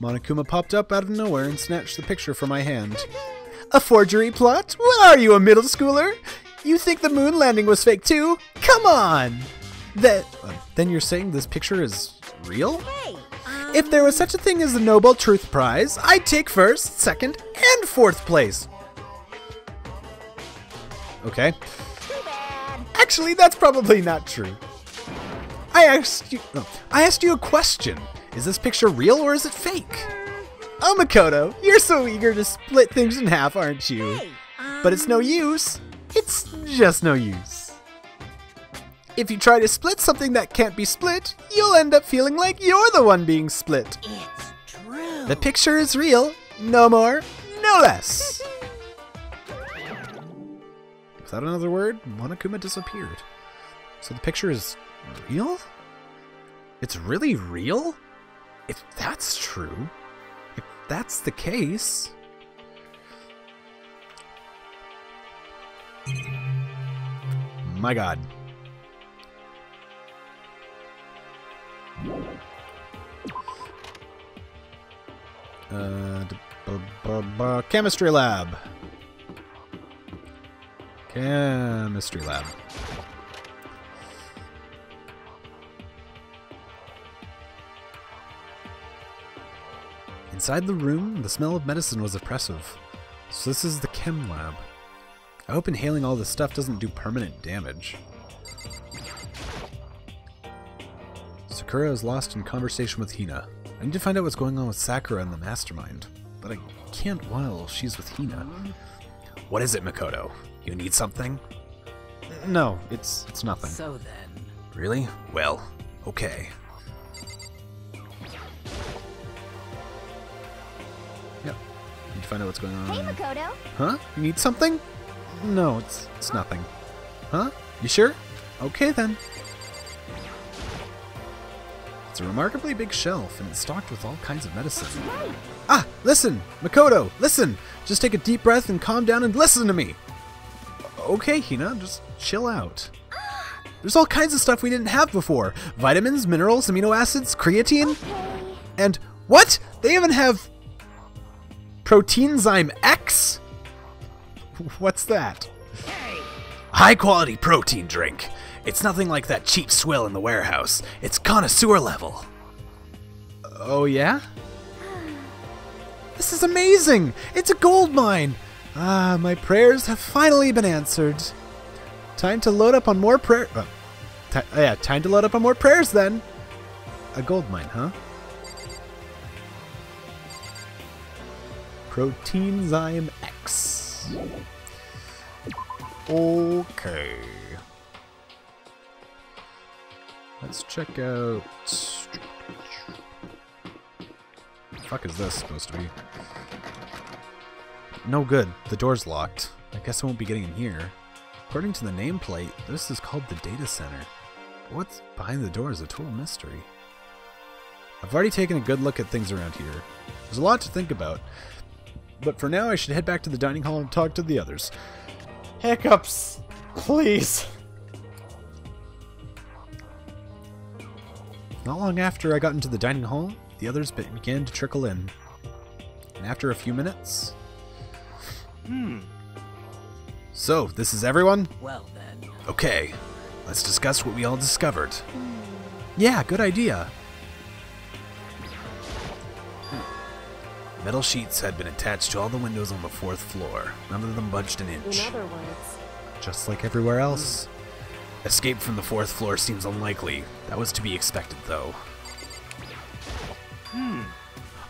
Monokuma popped up out of nowhere and snatched the picture from my hand. A forgery plot? What are you, a middle schooler? You think the moon landing was fake too? Come on! Then you're saying this picture is real? If there was such a thing as the Nobel Truth Prize, I'd take first, second, and fourth place. Okay. Actually, that's probably not true. I asked you a question. Is this picture real or is it fake? Oh, Makoto, you're so eager to split things in half, aren't you? But it's no use. It's just no use. If you try to split something that can't be split, you'll end up feeling like you're the one being split. It's true. The picture is real. No more, no less. Without another word, Monokuma disappeared. So the picture is real? It's really real? If that's true, if that's the case... My god. Chemistry lab. Chemistry lab. Inside the room, the smell of medicine was oppressive. So this is the chem lab. I hope inhaling all this stuff doesn't do permanent damage. Sakura is lost in conversation with Hina. I need to find out what's going on with Sakura and the mastermind, but I can't while she's with Hina. What is it, Makoto? You need something? No, it's nothing. So then... Really? Well, okay. Yep. Need to find out what's going on. Hey, Makoto. Huh? You need something? No, it's nothing. Huh? You sure? Okay then. It's a remarkably big shelf, and it's stocked with all kinds of medicine. Ah! Listen! Makoto! Listen! Just take a deep breath and calm down and listen to me! Okay, Hina, just chill out. There's all kinds of stuff we didn't have before. Vitamins, minerals, amino acids, creatine. Okay. And what? They even have... Proteinzyme X? What's that? High quality protein drink. It's nothing like that cheap swill in the warehouse. It's connoisseur level. Oh yeah? This is amazing! It's a gold mine! Ah, my prayers have finally been answered. Time to load up on more time to load up on more prayers then. A gold mine, huh? Proteinzyme X. Okay. Let's check out... The fuck is this supposed to be? No good. The door's locked. I guess I won't be getting in here. According to the nameplate, this is called the data center. What's behind the door is a total mystery. I've already taken a good look at things around here. There's a lot to think about. But for now, I should head back to the dining hall and talk to the others. Hiccups! Please! Not long after I got into the dining hall, the others began to trickle in. And after a few minutes... So, this is everyone? Well then. Okay, let's discuss what we all discovered. Yeah, good idea. Metal sheets had been attached to all the windows on the 4th floor. None of them budged an inch. In other words... Just like everywhere else. Escape from the 4th floor seems unlikely. That was to be expected, though.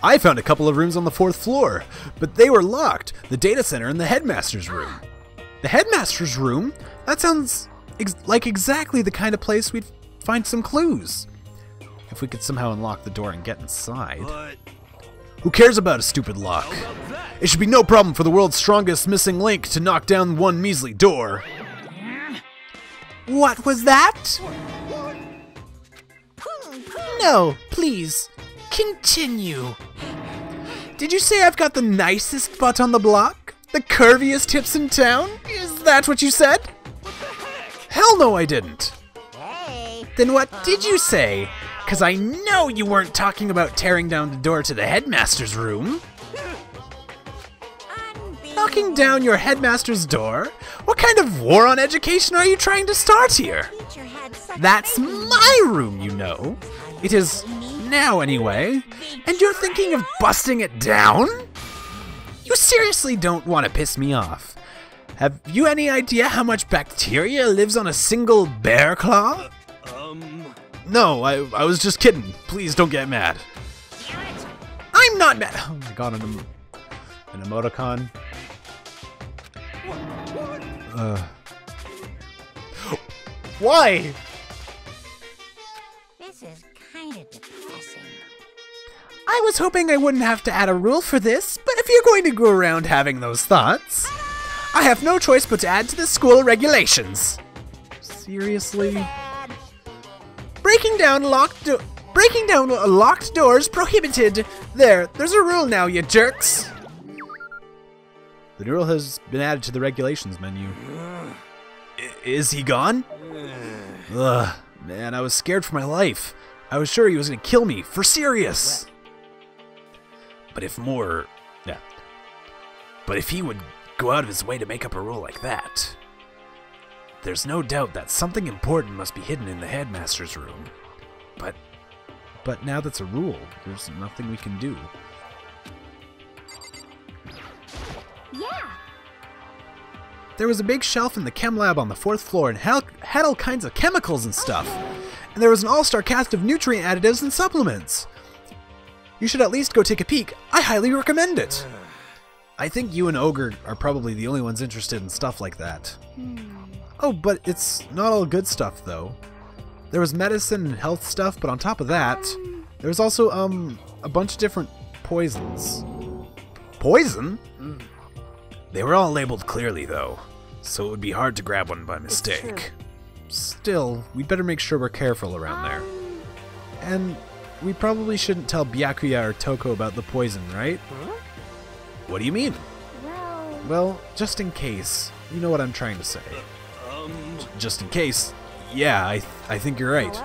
I found a couple of rooms on the 4th floor, but they were locked. The data center and the headmaster's room. The headmaster's room? That sounds like exactly the kind of place we'd find some clues. If we could somehow unlock the door and get inside. Who cares about a stupid lock? It should be no problem for the world's strongest missing link to knock down one measly door. What was that? No, please. Continue. Did you say I've got the nicest butt on the block? The curviest hips in town? Is that what you said? Hell no, I didn't. Then what did you say? 'Cause I know you weren't talking about tearing down the door to the headmaster's room. Knocking down your headmaster's door? What kind of war on education are you trying to start here? That's my room, you know. It is now, anyway. And you're thinking of busting it down? You seriously don't want to piss me off. Have you any idea how much bacteria lives on a single bear claw? No, I was just kidding. Please don't get mad. I'm not mad. Oh my god, an emoticon. Why? This is kind of depressing. I was hoping I wouldn't have to add a rule for this, but if you're going to go around having those thoughts, I have no choice but to add to the school regulations. Seriously? Breaking down locked doors prohibited. There's a rule now, you jerks. The rule has been added to the regulations menu. Is he gone? Ugh, man, I was scared for my life. I was sure he was gonna kill me, for serious. But if he would go out of his way to make up a rule like that, there's no doubt that something important must be hidden in the headmaster's room. But now that's a rule. There's nothing we can do. Yeah. There was a big shelf in the chem lab on the 4th floor and had all kinds of chemicals and stuff. And there was an all-star cast of nutrient additives and supplements. You should at least go take a peek. I highly recommend it. I think you and Ogre are probably the only ones interested in stuff like that. Oh, but it's not all good stuff, though. There was medicine and health stuff, but on top of that, there was also, a bunch of different poisons. Poison? They were all labeled clearly, though, so it would be hard to grab one by mistake. Still, we'd better make sure we're careful around there. And we probably shouldn't tell Byakuya or Toko about the poison, right? What do you mean? Well, just in case. You know what I'm trying to say. Just in case. Yeah, I think you're right.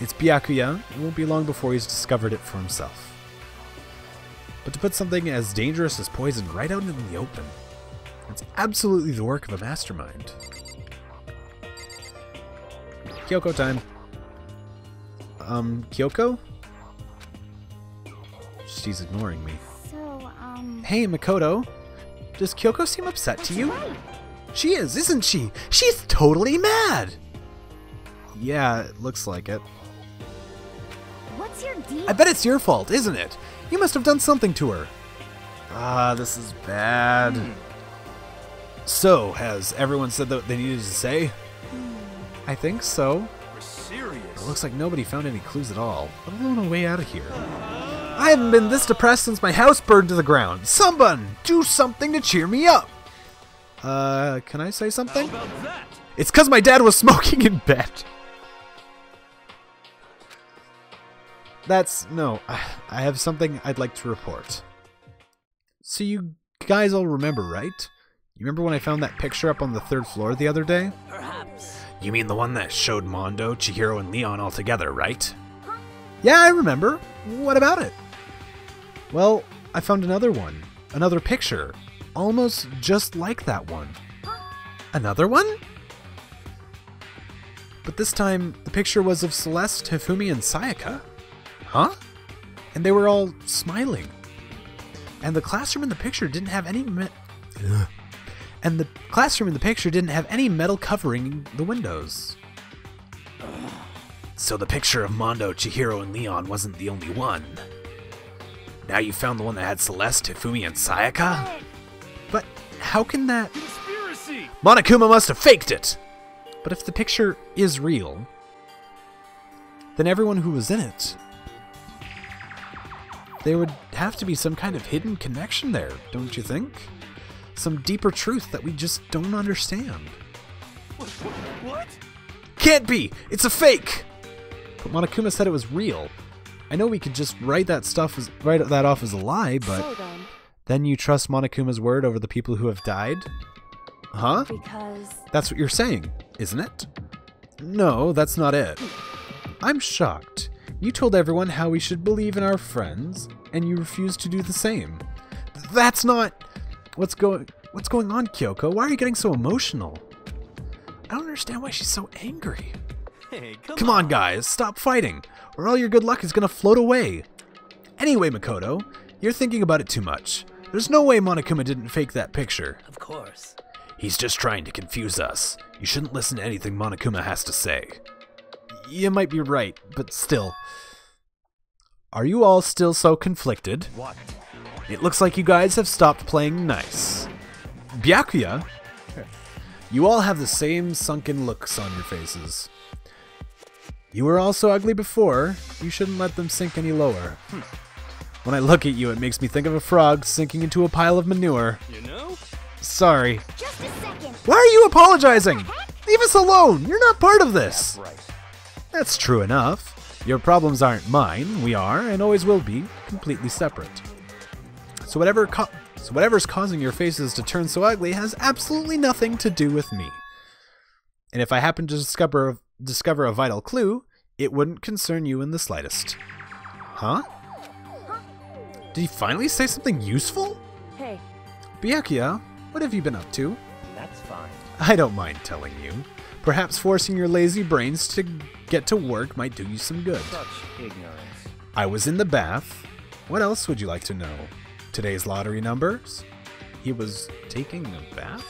It's Byakuya. It won't be long before he's discovered it for himself. But to put something as dangerous as poison right out in the open, it's absolutely the work of a mastermind. Kyoko time. Kyoko? She's ignoring me. So, Hey, Makoto. Does Kyoko seem upset to you? right. She is, isn't she? She's totally mad! Yeah, it looks like it. What's your deal? I bet it's your fault, isn't it? You must have done something to her. Ah, this is bad. So, has everyone said what they needed to say? I think so. We're serious. It looks like nobody found any clues at all, let alone a way out of here. I haven't been this depressed since my house burned to the ground. Someone, do something to cheer me up. Can I say something? How about that? It's because my dad was smoking in bed. No, I have something I'd like to report. So you guys all remember, right? You remember when I found that picture up on the 3rd floor the other day? Perhaps. You mean the one that showed Mondo, Chihiro, and Leon all together, right? Yeah, I remember. What about it? Well, I found another one. Another picture. Almost just like that one. Another one? But this time, the picture was of Celeste, Hifumi, and Sayaka. Huh? And they were all smiling. And the classroom in the picture didn't have any metal covering the windows. So the picture of Mondo, Chihiro, and Leon wasn't the only one. Now you found the one that had Celeste, Hifumi, and Sayaka? But how can that... Conspiracy! Monokuma must have faked it! But if the picture is real, then everyone who was in it... There would have to be some kind of hidden connection there, don't you think? Some deeper truth that we just don't understand. What? Can't be! It's a fake! But Monokuma said it was real. I know we could just write that off as a lie, but So then you trust Monokuma's word over the people who have died? Huh? because That's what you're saying, isn't it? No, that's not it. I'm shocked. You told everyone how we should believe in our friends, and you refused to do the same. That's not... What's going on, Kyoko? Why are you getting so emotional? I don't understand why she's so angry. Hey, Come on, guys, stop fighting, or all your good luck is gonna float away. Anyway, Makoto, you're thinking about it too much. There's no way Monokuma didn't fake that picture. Of course. He's just trying to confuse us. You shouldn't listen to anything Monokuma has to say. You might be right, but still. Are you all still so conflicted? What? It looks like you guys have stopped playing nice. Byakuya, you all have the same sunken looks on your faces. You were all so ugly before, you shouldn't let them sink any lower. When I look at you, it makes me think of a frog sinking into a pile of manure. You know? Sorry. Just a second. Why are you apologizing? Leave us alone. You're not part of this. Right. That's true enough. Your problems aren't mine. We are, and always will be, completely separate. So whatever's causing your faces to turn so ugly has absolutely nothing to do with me. And if I happen to discover a vital clue, it wouldn't concern you in the slightest. Huh? Did he finally say something useful? hey, Byakuya, what have you been up to? That's fine. I don't mind telling you. Perhaps forcing your lazy brains to get to work might do you some good. Such ignorance. I was in the bath. What else would you like to know? Today's lottery numbers? He was taking a bath?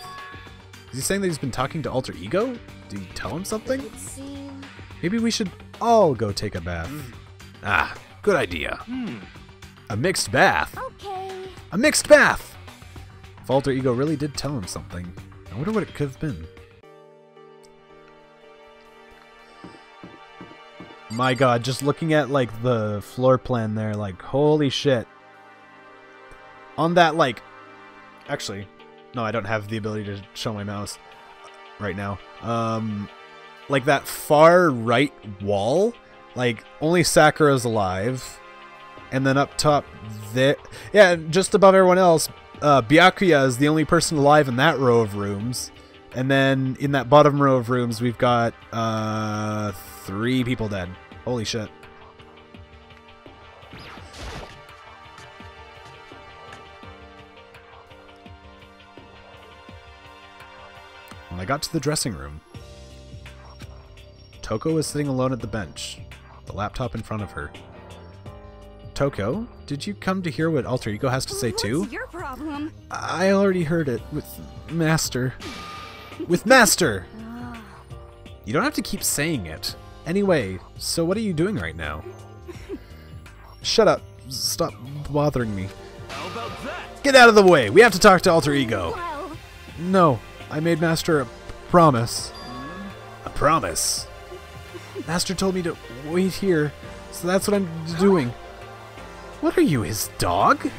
Is he saying that he's been talking to Alter Ego? Did he tell him something? It seems... Maybe we should all go take a bath. Ah, good idea. A mixed bath. Okay. A mixed bath! If Alter Ego really did tell him something, I wonder what it could have been. My god, just looking at like the floor plan there, like holy shit. On that like, actually, no, I don't have the ability to show my mouse right now. Like that far right wall, like only Sakura's alive. And then up top there, yeah, just above everyone else, Byakuya is the only person alive in that row of rooms. And then in that bottom row of rooms, we've got 3 people dead. Holy shit. When I got to the dressing room, Toko was sitting alone at the bench, the laptop in front of her. Toko, did you come to hear what Alter Ego has to say too? What's your problem? I already heard it with Master. With Master! You don't have to keep saying it. Anyway, so what are you doing right now? Shut up. Stop bothering me. How about that? Get out of the way. We have to talk to Alter Ego. No, I made Master a promise. A promise? Master told me to wait here, so that's what I'm doing. What are you, his dog?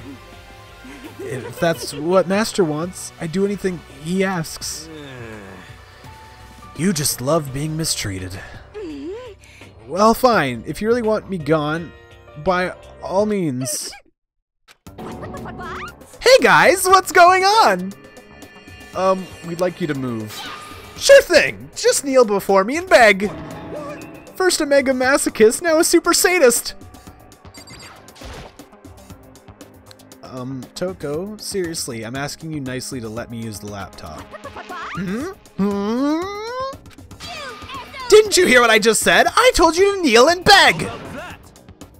If that's what Master wants, I'd do anything he asks. You just love being mistreated. Well, fine. If you really want me gone, by all means. Hey guys, what's going on? We'd like you to move. Sure thing! Just kneel before me and beg. First a mega masochist, now a super sadist. Toko, seriously, I'm asking you nicely to let me use the laptop. Didn't you hear what I just said? I told you to kneel and beg!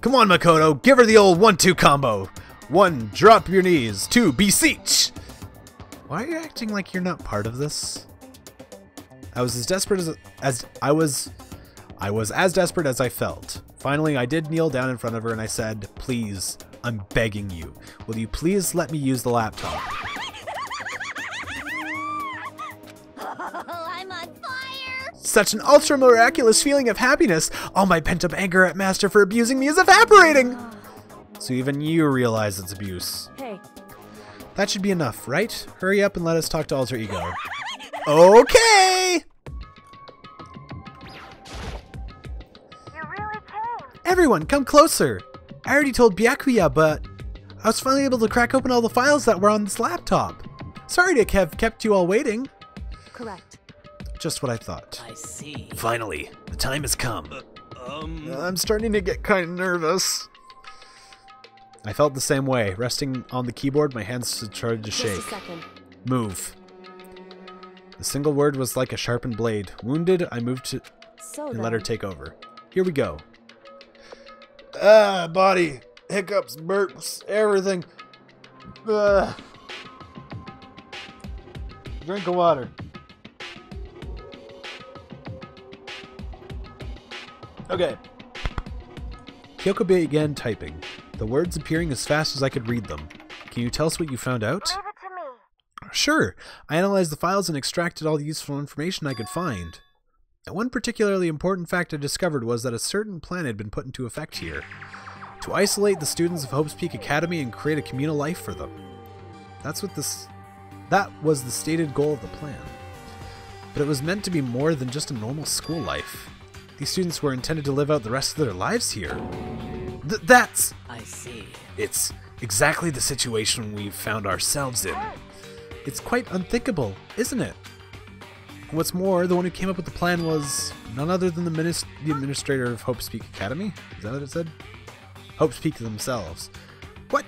Come on, Makoto, give her the old 1-2 combo. 1, drop your knees. 2, beseech. Why are you acting like you're not part of this? I was as desperate as desperate as I felt. Finally, I did kneel down in front of her and I said, please, I'm begging you. Will you please let me use the laptop? I'm on fire! Such an ultra miraculous feeling of happiness. All my pent-up anger at Master for abusing me is evaporating. So even you realize it's abuse. Hey. That should be enough, right? Hurry up and let us talk to Alter Ego. Okay! Everyone, come closer! I already told Byakuya, but I was finally able to crack open all the files that were on this laptop. Sorry to have kept you all waiting. Correct. Just what I thought. I see. Finally, the time has come. I'm starting to get kind of nervous. I felt the same way. Resting on the keyboard, my hands started to shake. Just a second. Move. The single word was like a sharpened blade. Wounded, I moved to and let her take over. Here we go. Body. Hiccups, burps, everything. Drink of water. Okay. Kyoko began typing, the words appearing as fast as I could read them. Can you tell us what you found out? Leave it to me. Sure. I analyzed the files and extracted all the useful information I could find. And one particularly important fact I discovered was that a certain plan had been put into effect here. To isolate the students of Hope's Peak Academy and create a communal life for them. That was the stated goal of the plan. But it was meant to be more than just a normal school life. These students were intended to live out the rest of their lives here. That's... I see. It's exactly the situation we've found ourselves in. It's quite unthinkable, isn't it? What's more, the one who came up with the plan was none other than the administrator of Hope's Peak Academy. Is that what it said? Hope's Peak themselves. What?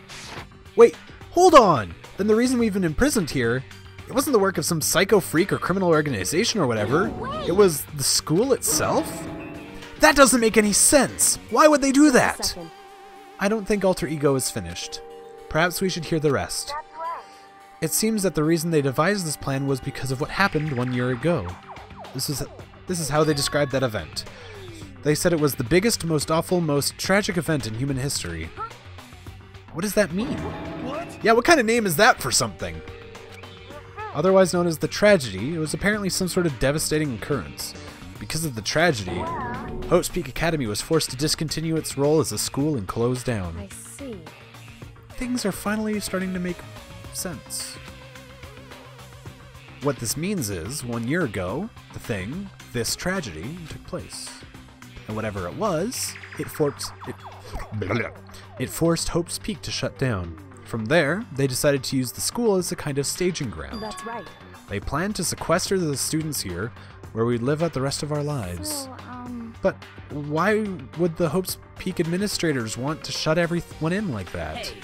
Wait, hold on! Then the reason we've been imprisoned here, it wasn't the work of some psycho freak or criminal organization or whatever. It was the school itself? That doesn't make any sense! Why would they do that? I don't think Alter Ego is finished. Perhaps we should hear the rest. It seems that the reason they devised this plan was because of what happened 1 year ago. This is how they described that event. They said it was the biggest, most awful, most tragic event in human history. What does that mean? What? Yeah, what kind of name is that for something? Otherwise known as the tragedy, it was apparently some sort of devastating occurrence. Because of the tragedy, Hope's Peak Academy was forced to discontinue its role as a school and close down. I see. Things are finally starting to make sense. What this means is, 1 year ago, this tragedy took place. And whatever it was, it forced Hope's Peak to shut down. From there, they decided to use the school as a kind of staging ground. That's right. They planned to sequester the students here, where we'd live out the rest of our lives. But why would the Hope's Peak administrators want to shut everyone in like that? Hey.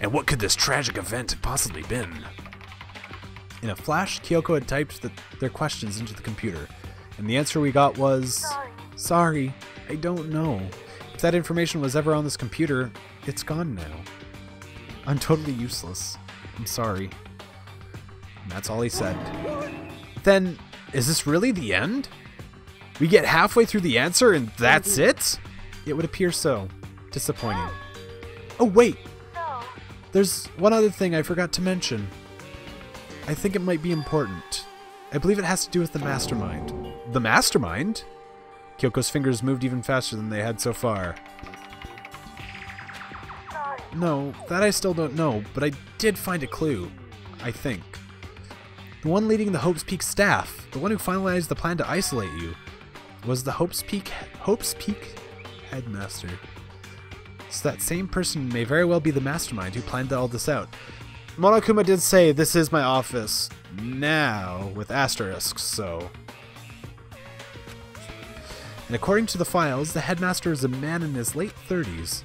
And what could this tragic event have possibly been? In a flash, Kyoko had typed their questions into the computer. And the answer we got was, sorry, I don't know. If that information was ever on this computer, it's gone now. I'm totally useless. I'm sorry. And that's all he said. Then, is this really the end? We get halfway through the answer and that's it? It would appear so. Disappointing. Oh, wait! There's one other thing I forgot to mention. I think it might be important. I believe it has to do with the mastermind. The mastermind? Kyoko's fingers moved even faster than they had so far. No, that I still don't know, but I did find a clue. I think. The one leading the Hope's Peak staff, the one who finalized the plan to isolate you, was the Hope's Peak headmaster. So that same person may very well be the mastermind who planned all this out. Monokuma did say, "This is my office now," with asterisks, so... And according to the files, the headmaster is a man in his late 30s.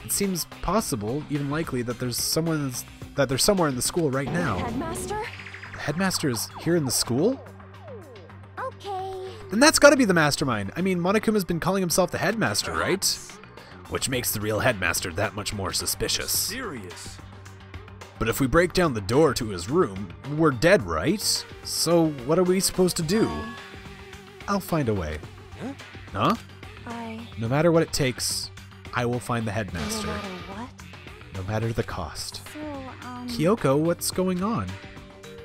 It seems possible, even likely, that there's somewhere in the school right now. Headmaster? The headmaster is here in the school? Okay. Then that's gotta be the mastermind. I mean, Monokuma's been calling himself the headmaster, right? Which makes the real headmaster that much more suspicious. Serious. But if we break down the door to his room, we're dead, right? So what are we supposed to do? I'll find a way. Huh? No matter what it takes, I will find the headmaster. No matter what? No matter the cost. So, Kyoko, what's going on?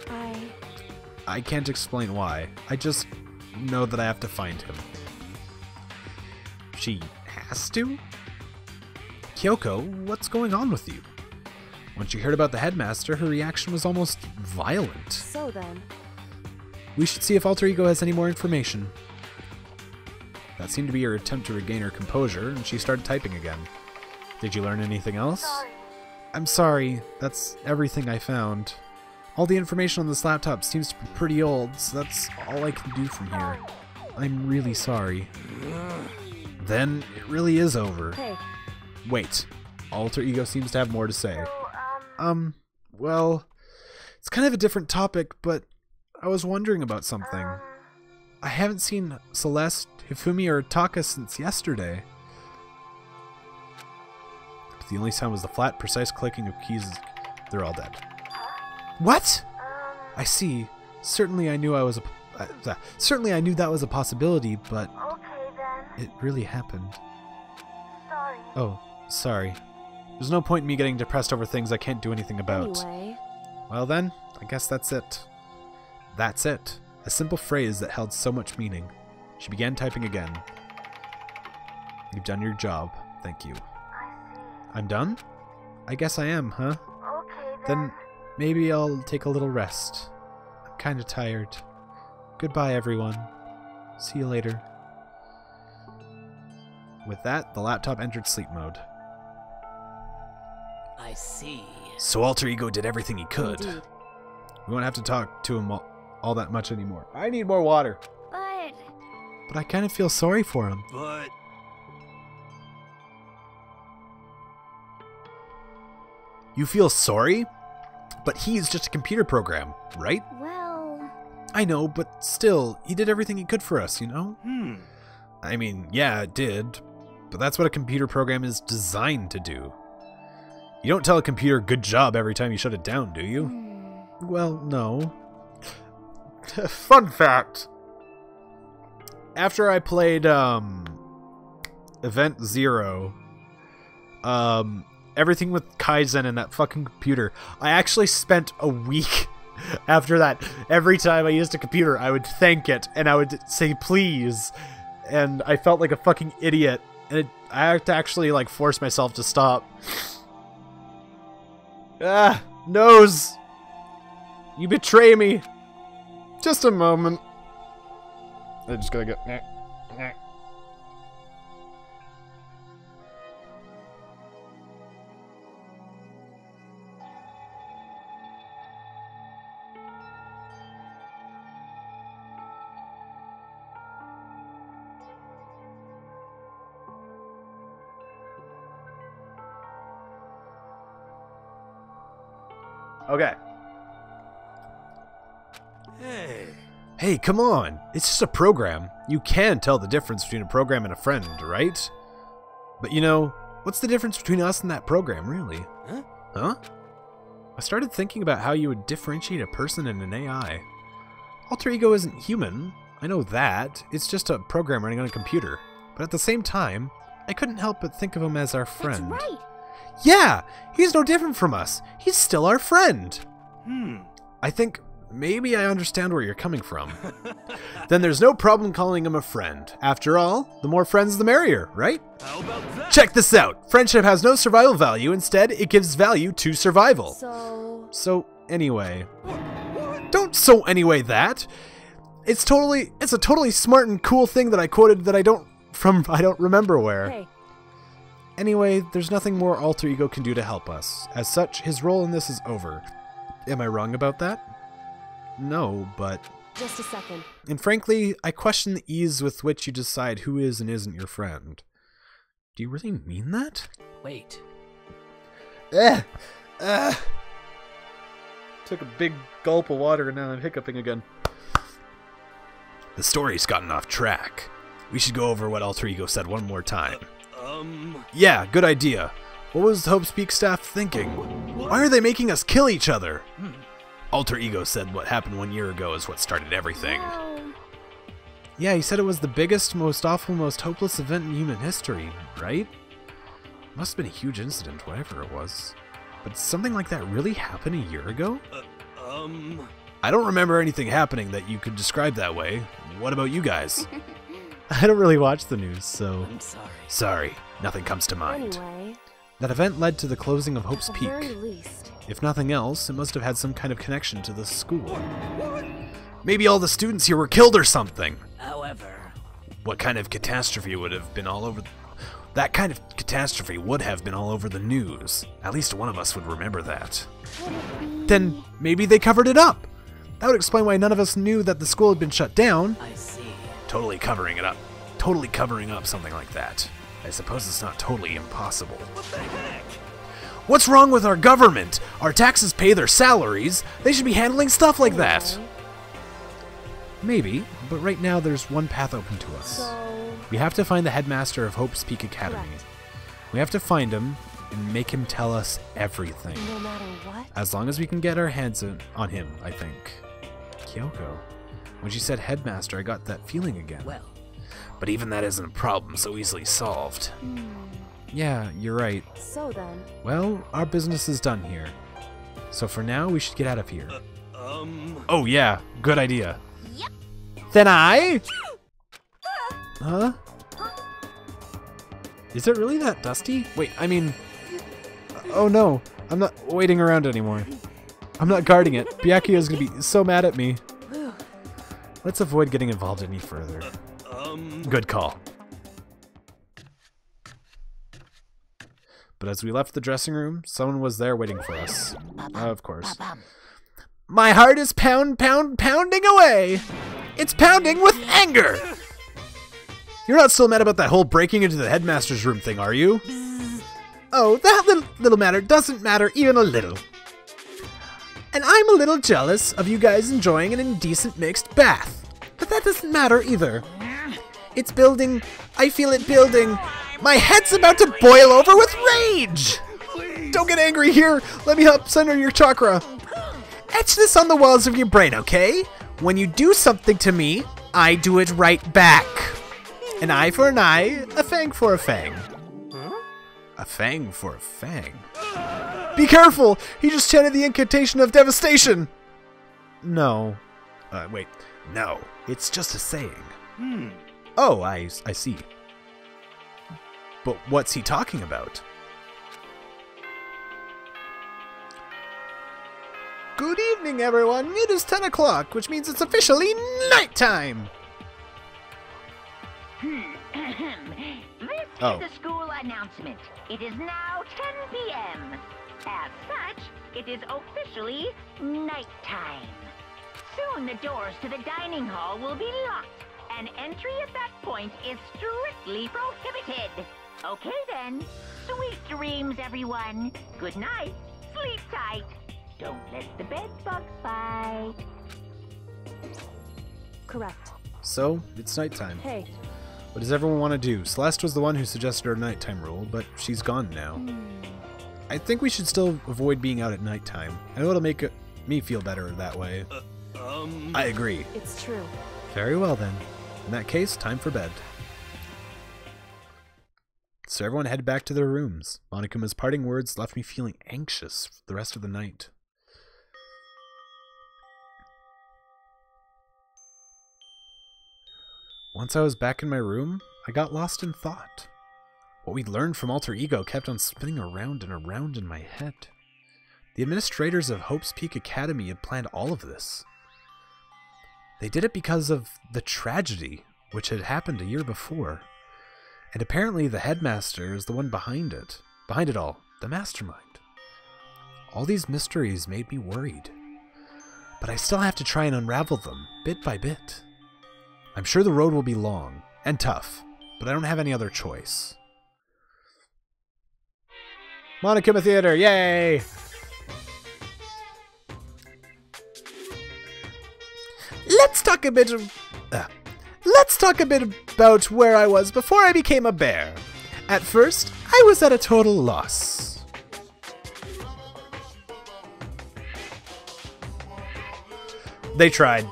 I I can't explain why. I just know that I have to find him. She has to? Kyoko, what's going on with you? When she heard about the headmaster, her reaction was almost violent. So then... We should see if Alter Ego has any more information. That seemed to be her attempt to regain her composure, and she started typing again. Did you learn anything else? I'm sorry. That's everything I found. All the information on this laptop seems to be pretty old, so that's all I can do from here. I'm really sorry. Then it really is over. Hey. Wait. Alter Ego seems to have more to say. Well, it's kind of a different topic, but I was wondering about something. I haven't seen Celeste, Hifumi, or Taka since yesterday. But the only sound was the flat, precise clicking of keys. They're all dead. What? I see. Certainly I knew that was a possibility, but it really happened. Oh, sorry. There's no point in me getting depressed over things I can't do anything about. Anyway. Well then, I guess that's it. That's it. A simple phrase that held so much meaning. She began typing again. You've done your job. Thank you. I'm done? I guess I am, huh? Then maybe I'll take a little rest. I'm kinda tired. Goodbye, everyone. See you later. With that, the laptop entered sleep mode. I see. So Alter Ego did everything he could. Indeed. We won't have to talk to him all that much anymore. I need more water. But I kind of feel sorry for him. But... You feel sorry? But he's just a computer program, right? well... I know, but still, he did everything he could for us, you know? I mean, yeah, it did. But that's what a computer program is designed to do. You don't tell a computer good job every time you shut it down, do you? Well, no. Fun fact. After I played Event Zero, everything with Kaizen and that fucking computer, I actually spent a week after that. Every time I used a computer, I would thank it and I would say please, and I felt like a fucking idiot. And I had to actually like force myself to stop. Nose! You betray me! Just a moment. I just gotta go. Okay. Hey. Hey, come on. It's just a program. You can tell the difference between a program and a friend, right? But you know, what's the difference between us and that program, really? Huh? I started thinking about how you would differentiate a person and an AI. Alter Ego isn't human. I know that. It's just a program running on a computer. But at the same time, I couldn't help but think of him as our friend. That's right. Yeah! He's no different from us. He's still our friend. I think maybe I understand where you're coming from. Then there's no problem calling him a friend. After all, the more friends the merrier, right? How about that? Check this out. Friendship has no survival value. Instead, it gives value to survival. So anyway. Don't so anyway that. It's a totally smart and cool thing that I quoted that I don't remember where. Hey. Anyway, there's nothing more Alter Ego can do to help us. As such, his role in this is over. Am I wrong about that? No, but... Just a second. And frankly, I question the ease with which you decide who is and isn't your friend. Do you really mean that? Wait. Took a big gulp of water and now I'm hiccuping again. The story's gotten off track. We should go over what Alter Ego said one more time. Yeah, good idea. What was Hope's Peak staff thinking? Why are they making us kill each other? Alter Ego said what happened 1 year ago is what started everything. Yeah, he said it was the biggest, most awful, most hopeless event in human history, right? Must have been a huge incident, whatever it was. But did something like that really happen a year ago? I don't remember anything happening that you could describe that way. What about you guys? I don't really watch the news, so... I'm sorry. Sorry, nothing comes to mind. Anyway, That event led to the closing of Hope's at the Peak. very least. If nothing else, it must have had some kind of connection to the school. Maybe all the students here were killed or something. However, What kind of catastrophe would have been all over... That kind of catastrophe would have been all over the news. At least one of us would remember that. Then maybe they covered it up. That would explain why none of us knew that the school had been shut down. I see. Totally covering it up. Totally covering up something like that. I suppose it's not totally impossible. What the heck? What's wrong with our government? Our taxes pay their salaries. They should be handling stuff like that. Maybe, but right now there's one path open to us. So, We have to find the headmaster of Hope's Peak Academy. Correct. We have to find him and make him tell us everything. no matter what? As long as we can get our hands on him, I think. Kyoko. When she said headmaster, I got that feeling again. Well, But even that isn't a problem so easily solved. Yeah, you're right. So then, Well, our business is done here. So for now, we should get out of here. Oh yeah, good idea. Yep. Then I... Huh? Is it really that dusty? Wait, I mean... Oh no, I'm not waiting around anymore. I'm not guarding it. Byakuyo's gonna be so mad at me. Let's avoid getting involved any further. Good call. But as we left the dressing room, someone was there waiting for us. Of course. My heart is pounding away! It's pounding with anger! You're not still mad about that whole breaking into the headmaster's room thing, are you? Oh, that little matter doesn't matter even a little. And I'm a little jealous of you guys enjoying an indecent mixed bath. But that doesn't matter either. It's building. I feel it building. My head's about to boil over with rage! Don't get angry here. Let me help center your chakra. Etch this on the walls of your brain, okay? When you do something to me, I do it right back. An eye for an eye, a fang for a fang. A fang for a fang? Be careful! He just chanted the incantation of devastation! No. Wait. No. It's just a saying. Oh, I see. But what's he talking about? Good evening, everyone. It is 10 o'clock, which means it's officially nighttime! This is a school announcement. It is now 10 p.m. As such, it is officially nighttime. Soon the doors to the dining hall will be locked, and entry at that point is strictly prohibited. Okay then. Sweet dreams, everyone. Good night. Sleep tight. Don't let the bed bugs bite. correct. So, it's nighttime. Hey. What does everyone want to do? Celeste was the one who suggested our nighttime rule, but she's gone now. I think we should still avoid being out at nighttime. I know it'll make me feel better that way. I agree. It's true. Very well then. In that case, time for bed. So everyone headed back to their rooms. Monokuma's parting words left me feeling anxious for the rest of the night. Once I was back in my room, I got lost in thought. What we'd learned from Alter Ego kept on spinning around and around in my head. The administrators of Hope's Peak Academy had planned all of this. They did it because of the tragedy which had happened a year before. And apparently the headmaster is the one behind it. Behind it all, the mastermind. All these mysteries made me worried. But I still have to try and unravel them, bit by bit. I'm sure the road will be long and tough, but I don't have any other choice. Monokuma Theater, yay! Let's talk a bit about where I was before I became a bear. At first, I was at a total loss. They tried,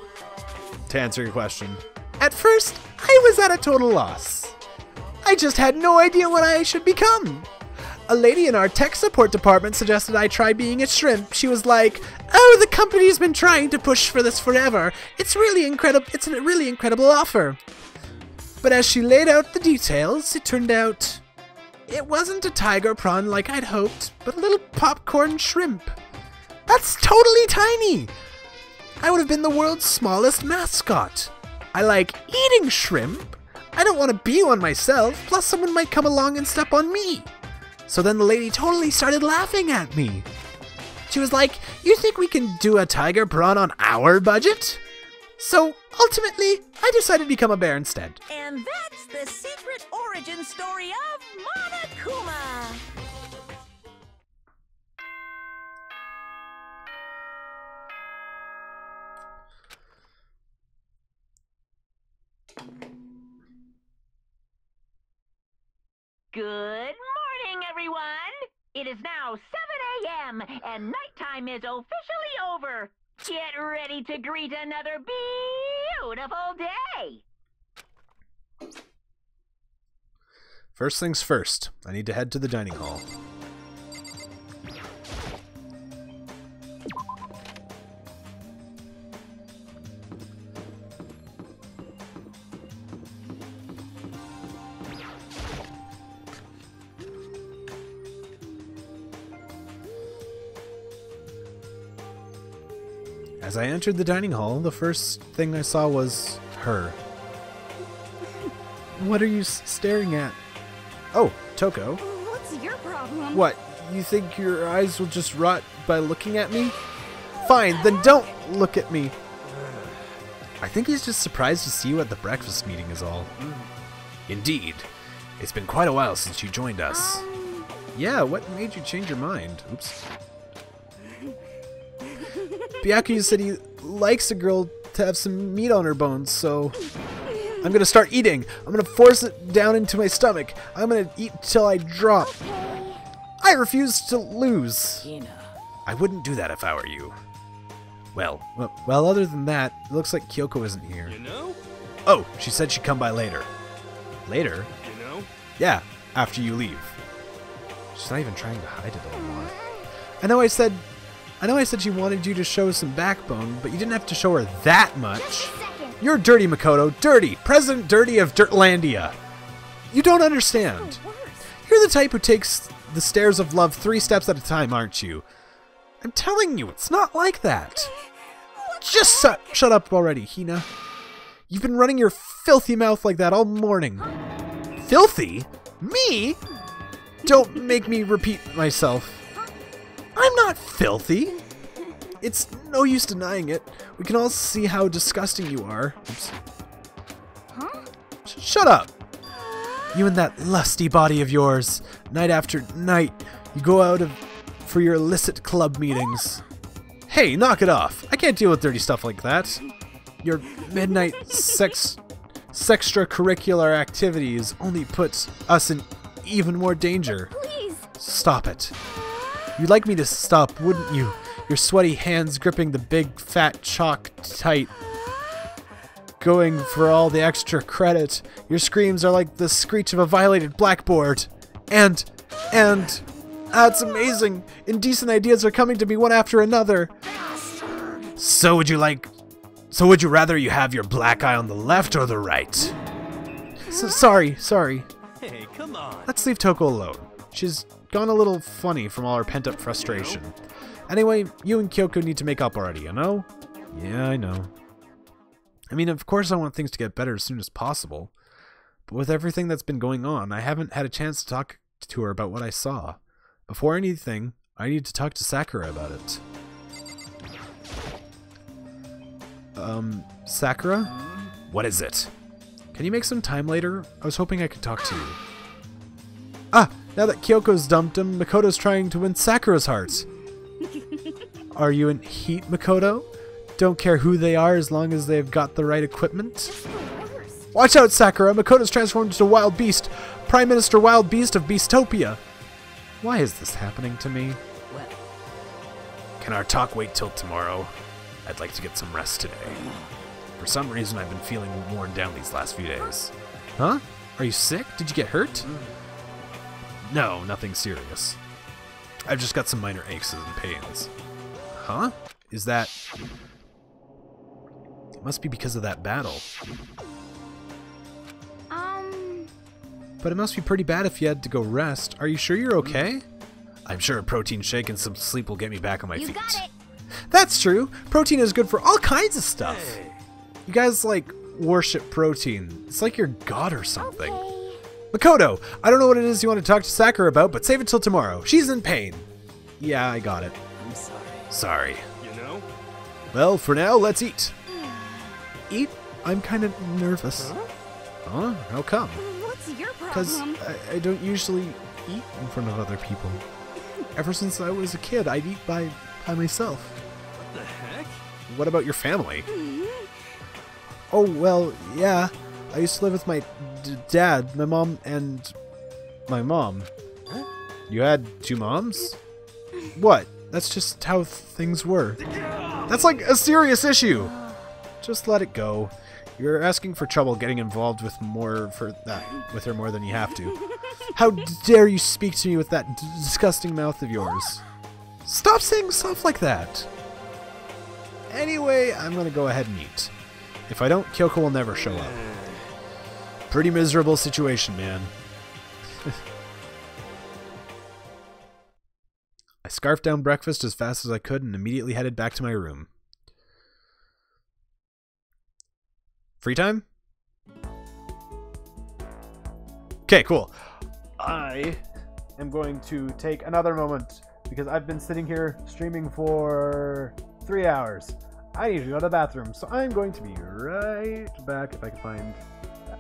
to answer your question. At first, I was at a total loss. I just had no idea what I should become. A lady in our tech support department suggested I try being a shrimp. She was like, "Oh, the company's been trying to push for this forever. It's really incredible. It's a really incredible offer." But as she laid out the details, it turned out it wasn't a tiger prawn like I'd hoped, but a little popcorn shrimp. That's totally tiny. I would have been the world's smallest mascot. I like eating shrimp. I don't want to be one myself, plus someone might come along and step on me. So then the lady totally started laughing at me. She was like, "You think we can do a tiger prawn on our budget?" So ultimately, I decided to become a bear instead. And that's the secret origin story of Monokuma. Good morning, everyone. It is now 7 a.m. and nighttime is officially over. Get ready to greet another beautiful day. First things first, I need to head to the dining hall. As I entered the dining hall, the first thing I saw was her. What are you staring at? Oh, Toko. What's your problem? What, you think your eyes will just rot by looking at me? Fine, then don't look at me. I think he's just surprised to see you at the breakfast meeting is all. Indeed. It's been quite a while since you joined us. Yeah, what made you change your mind? Oops. Byakuya said he likes a girl to have some meat on her bones, so I'm gonna start eating. I'm gonna force it down into my stomach. I'm gonna eat till I drop. I refuse to lose. I wouldn't do that if I were you. Well, other than that, it looks like Kyoko isn't here. You know? Oh, she said she'd come by later. Later? You know? Yeah, after you leave. She's not even trying to hide it anymore. I know I said she wanted you to show some backbone, but you didn't have to show her that much. You're dirty, Makoto. Dirty. President Dirty of Dirtlandia. You don't understand. You're the type who takes the stairs of love 3 steps at a time, aren't you? I'm telling you, it's not like that. Just shut up already, Hina. You've been running your filthy mouth like that all morning. Filthy? Me? Don't make me repeat myself. I'm not filthy. It's no use denying it. We can all see how disgusting you are. Oops. Huh? Shut up. You and that lusty body of yours. Night after night, you go out for your illicit club meetings. Hey, knock it off. I can't deal with dirty stuff like that. your midnight extracurricular activities only puts us in even more danger. Please! Stop it. You'd like me to stop, wouldn't you? Your sweaty hands gripping the big fat chalk tight, going for all the extra credit. Your screams are like the screech of a violated blackboard. And, that's amazing. Indecent ideas are coming to me one after another. So would you rather you have your black eye on the left or the right? Sorry. Hey, come on. Let's leave Toko alone. She's gone a little funny from all her pent-up frustration. Anyway, you and Kyoko need to make up already, you know? Yeah, I know. I mean, of course I want things to get better as soon as possible. But with everything that's been going on, I haven't had a chance to talk to her about what I saw. Before anything, I need to talk to Sakura about it. Sakura? What is it? Can you make some time later? I was hoping I could talk to you. Ah! Now that Kyoko's dumped him, Makoto's trying to win Sakura's heart. Are you in heat, Makoto? Don't care who they are as long as they've got the right equipment? Watch out, Sakura! Makoto's transformed into a wild beast! Prime Minister Wild Beast of Beastopia! Why is this happening to me? Can our talk wait till tomorrow? I'd like to get some rest today. For some reason, I've been feeling worn down these last few days. Huh? Are you sick? Did you get hurt? No, nothing serious. I've just got some minor aches and pains. Huh? Is that... It must be because of that battle. But it must be pretty bad if you had to go rest. Are you sure you're okay? I'm sure a protein shake and some sleep will get me back on my feet. You got it! That's true! Protein is good for all kinds of stuff! Hey. You guys, like, worship protein. It's like you're God or something. Okay. Makoto! I don't know what it is you want to talk to Sakura about, but save it till tomorrow. She's in pain. Yeah, I got it. I'm sorry. Sorry. You know? Well, for now, let's eat. Eat? I'm kind of nervous. Huh? How come? What's your problem? Because I don't usually eat in front of other people. Ever since I was a kid, I'd eat by myself. What the heck? What about your family? Oh, well, yeah. I used to live with my dad, my mom, and my mom. You had two moms? What? That's just how things were. That's like a serious issue. Just let it go. You're asking for trouble getting involved with with her more than you have to. How dare you speak to me with that disgusting mouth of yours? Stop saying stuff like that. Anyway, I'm gonna go ahead and eat. If I don't, Kyoko will never show up. Pretty miserable situation, man. I scarfed down breakfast as fast as I could and immediately headed back to my room. Free time? Okay, cool. I am going to take another moment because I've been sitting here streaming for 3 hours. I need to go to the bathroom, so I'm going to be right back if I can find that.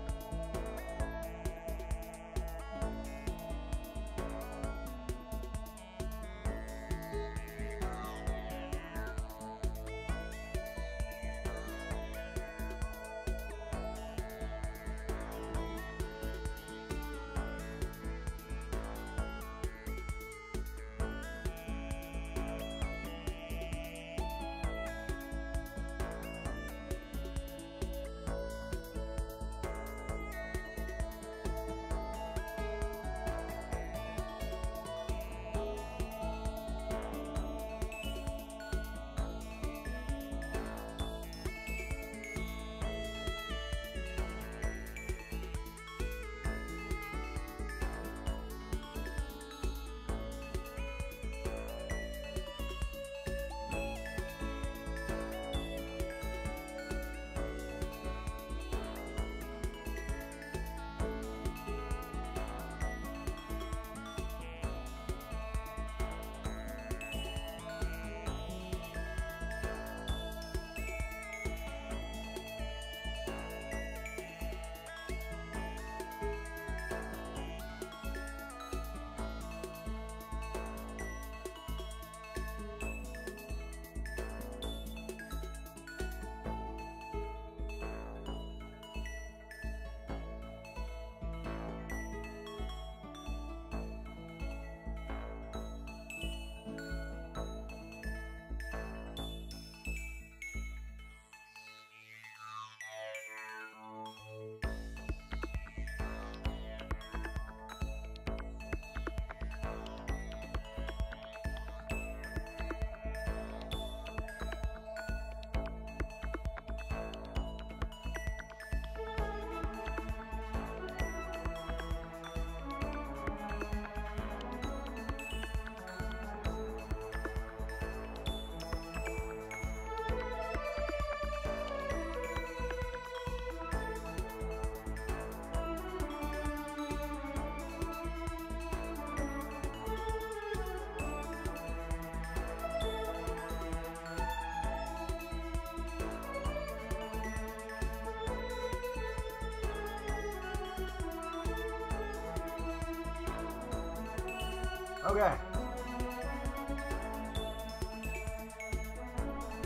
Okay.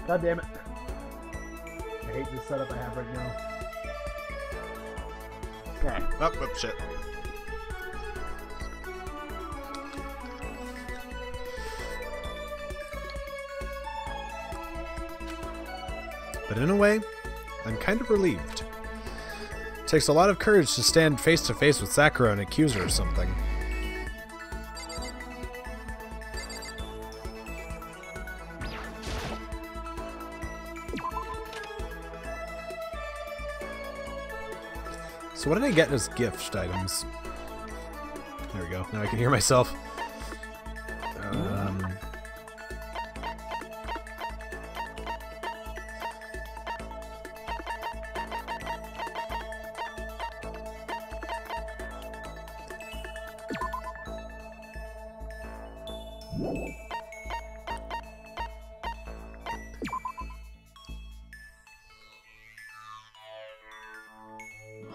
God damn it. I hate this setup I have right now. Okay. Oh, shit. But in a way, I'm kind of relieved. It takes a lot of courage to stand face to face with Sakura and accuse her of something. So what did I get as gift items? There we go. Now I can hear myself.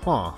Huh.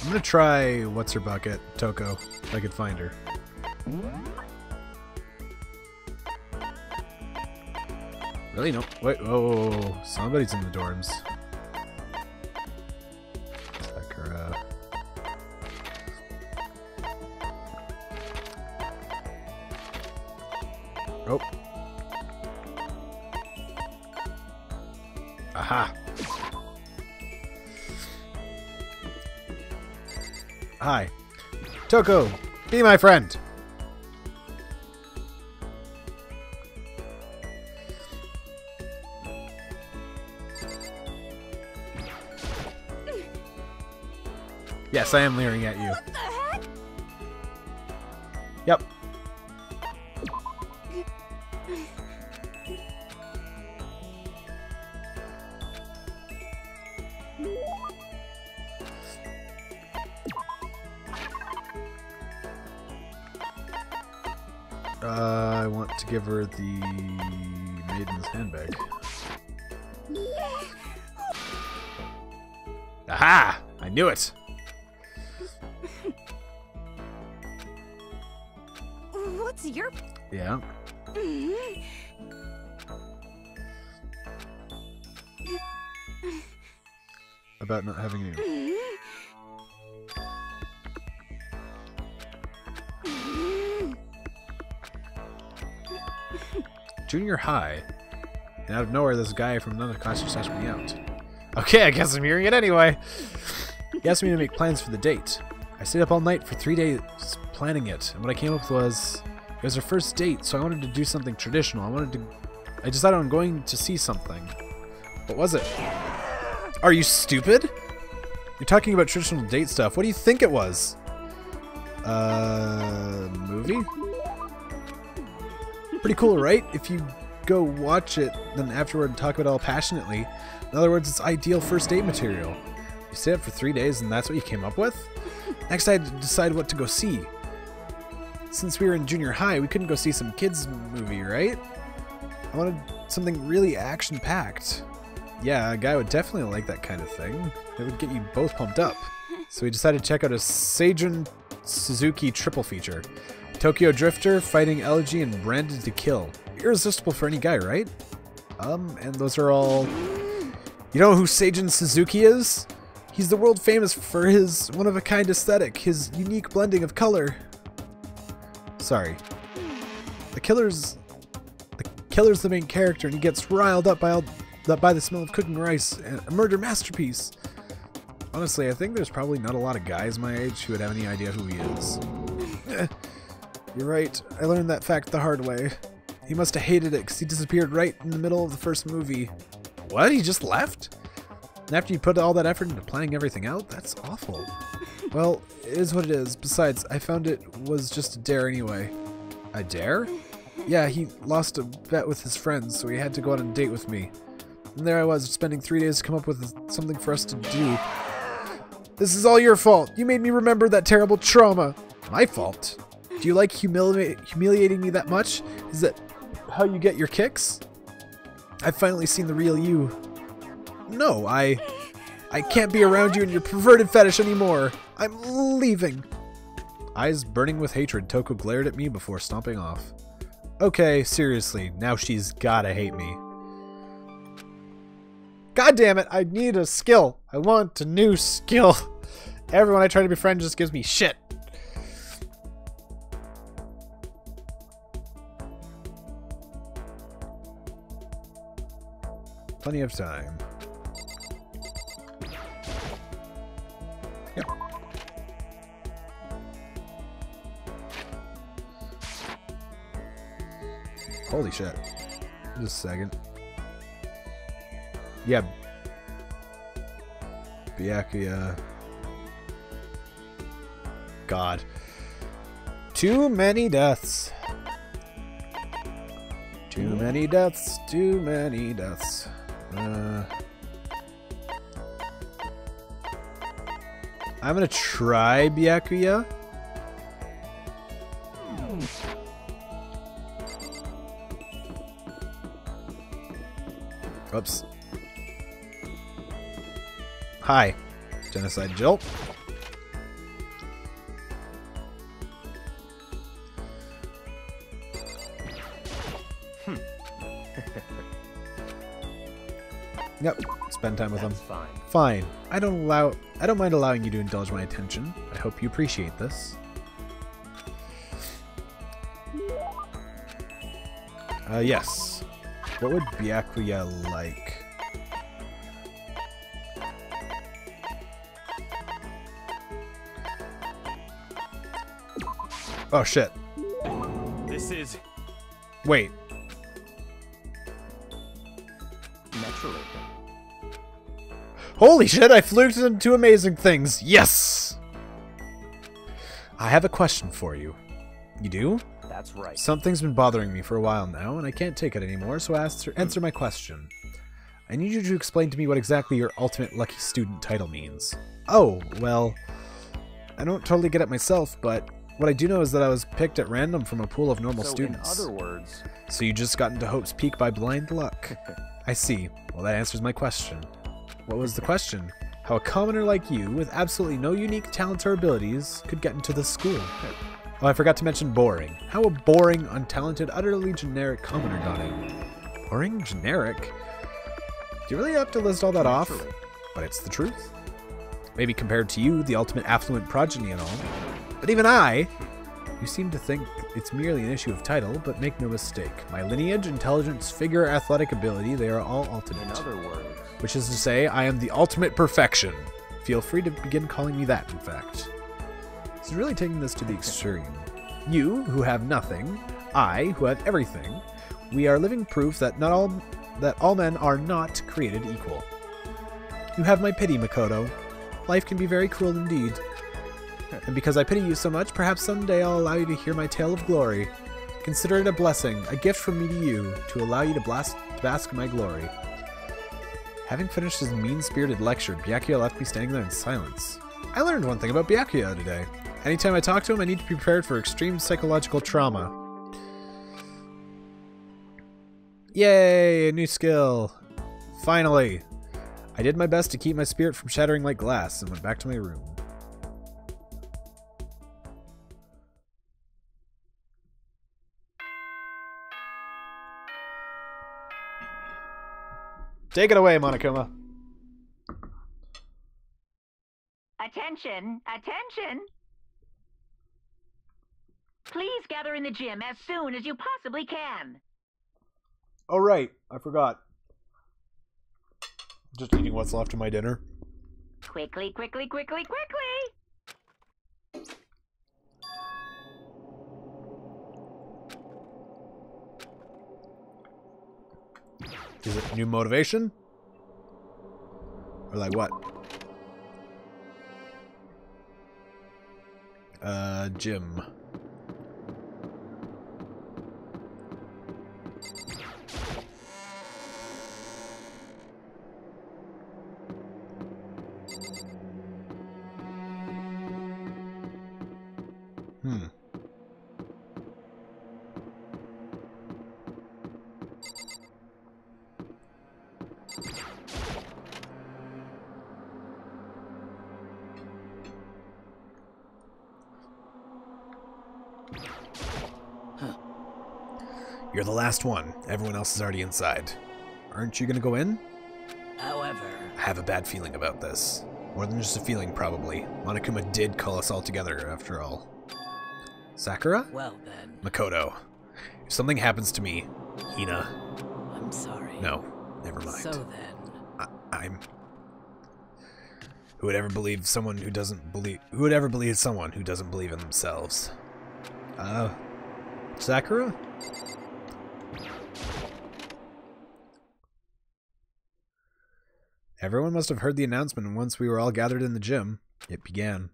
I'm gonna try what's her bucket, Toko, if I could find her. Really? No. Wait. Oh, somebody's in the dorms. Sakura. Oh. Aha. Hi. Toko, be my friend. Yes, I am leering at you. What the heck? Yep. I want to give her the maiden's handbag. Aha! I knew it! What's your... Yeah. About not having any... Junior high, and out of nowhere this guy from another class just asked me out. Okay, I guess I'm hearing it anyway. He asked me to make plans for the date. I stayed up all night for 3 days planning it, and what I came up with was, it was our first date, so I wanted to do something traditional. I decided on going to see something. What was it? Are you stupid? You're talking about traditional date stuff. What do you think it was? Movie? Pretty cool, right? If you go watch it, then afterward talk about it all passionately. In other words, it's ideal first date material. You stay up for 3 days and that's what you came up with? Next I had to decide what to go see. Since we were in junior high, we couldn't go see some kids movie, right? I wanted something really action-packed. Yeah, a guy would definitely like that kind of thing. It would get you both pumped up. So we decided to check out a Seijun Suzuki triple feature. Tokyo Drifter, Fighting Elegy, and Branded to Kill. Irresistible for any guy, right? And those are all... You know who Seijun Suzuki is? He's the world famous for his one-of-a-kind aesthetic, his unique blending of color. Sorry. The killer's the main character, and he gets riled up by the smell of cooking rice, and a murder masterpiece. Honestly, I think there's probably not a lot of guys my age who would have any idea who he is. You're right. I learned that fact the hard way. He must have hated it because he disappeared right in the middle of the first movie. What? He just left? And after you put all that effort into planning everything out? That's awful. Well, it is what it is. Besides, I found it was just a dare anyway. A dare? Yeah, he lost a bet with his friends, so he had to go on a date with me. And there I was, spending 3 days to come up with something for us to do. This is all your fault. You made me remember that terrible trauma. My fault? Do you like humiliating me that much? Is that how you get your kicks? I've finally seen the real you. No, I can't be around you and your perverted fetish anymore. I'm leaving. Eyes burning with hatred, Toko glared at me before stomping off. Okay, seriously, now she's gotta hate me. God damn it, I need a skill. I want a new skill. Everyone I try to befriend just gives me shit. Plenty of time. Yep. Holy shit. Just a second. Yeah. Byakuya. God. Too many deaths. Too many deaths. Too many deaths. I'm gonna try Byakuya. Oops. Hi, Genocide Jill. Yep, spend time with him. Fine. Fine. I don't mind allowing you to indulge my attention. I hope you appreciate this. Yes. What would Byakuya like? Oh shit. This is... Wait. Naturally. Holy shit, I fluked into amazing things. Yes! I have a question for you. You do? That's right. Something's been bothering me for a while now, and I can't take it anymore, so answer my question. I need you to explain to me what exactly your ultimate lucky student title means. Oh, well, I don't totally get it myself, but what I do know is that I was picked at random from a pool of normal students. In other words... So you just got into Hope's Peak by blind luck. I see. Well, that answers my question. What was the question? How a commoner like you, with absolutely no unique talents or abilities, could get into this school. Oh, I forgot to mention boring. How a boring, untalented, utterly generic commoner got in. Boring? Generic? Do you really have to list all that off? But it's the truth. Maybe compared to you, the ultimate affluent progeny and all. But even I... You seem to think it's merely an issue of title, but make no mistake. My lineage, intelligence, figure, athletic ability, they are all ultimate. In other words... Which is to say, I am the ultimate perfection. Feel free to begin calling me that, in fact. This is really taking this to the extreme. You, who have nothing, I, who have everything, we are living proof that all men are not created equal. You have my pity, Makoto. Life can be very cruel indeed. And because I pity you so much, perhaps someday I'll allow you to hear my tale of glory. Consider it a blessing, a gift from me to you, to allow you to bask in my glory. Having finished his mean-spirited lecture, Byakuya left me standing there in silence. I learned one thing about Byakuya today. Anytime I talk to him, I need to be prepared for extreme psychological trauma. Yay, a new skill. Finally. I did my best to keep my spirit from shattering like glass and went back to my room. Take it away, Monokuma. Attention! Attention! Please gather in the gym as soon as you possibly can. Oh, right. I forgot. Just eating what's left of my dinner. Quickly, quickly, quickly, quickly! Is it new motivation? Or like what? Gym. You're the last one. Everyone else is already inside. Aren't you gonna go in? However... I have a bad feeling about this. More than just a feeling, probably. Monokuma did call us all together, after all. Sakura? Well then. Makoto. If something happens to me, Hina... I'm sorry. No, never mind. So then... I'm... Who would ever believe someone who doesn't believe... Who would ever believe someone who doesn't believe in themselves? Sakura? Everyone must have heard the announcement, and once we were all gathered in the gym, it began.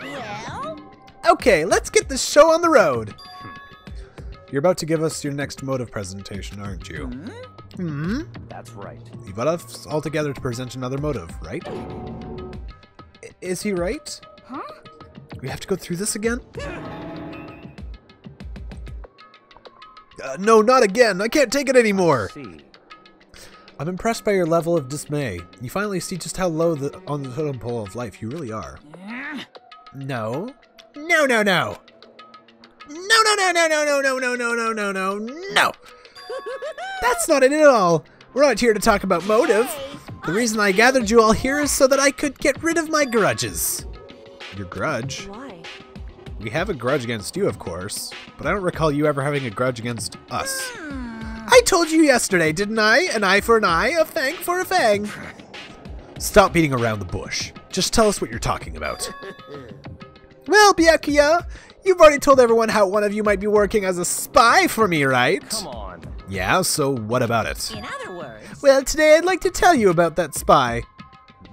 Well? Okay, let's get this show on the road! You're about to give us your next motive presentation, aren't you? Hmm? That's right. You brought us all together to present another motive, right? Is he right? Huh? We have to go through this again? No, not again! I can't take it anymore! I'm impressed by your level of dismay. You finally see just how low on the totem pole of life you really are. No. No, no, no! No, no, no, no, no, no, no, no, no, no, no, no, no! That's not it at all! We're not here to talk about motive. The reason I gathered you all here is so that I could get rid of my grudges. Your grudge? Why? We have a grudge against you, of course, but I don't recall you ever having a grudge against us. I told you yesterday, didn't I? An eye for an eye, a fang for a fang. Stop beating around the bush. Just tell us what you're talking about. Well, Byakuya, you've already told everyone how one of you might be working as a spy for me, right? Come on. Yeah, so what about it? In other words... Well, today I'd like to tell you about that spy.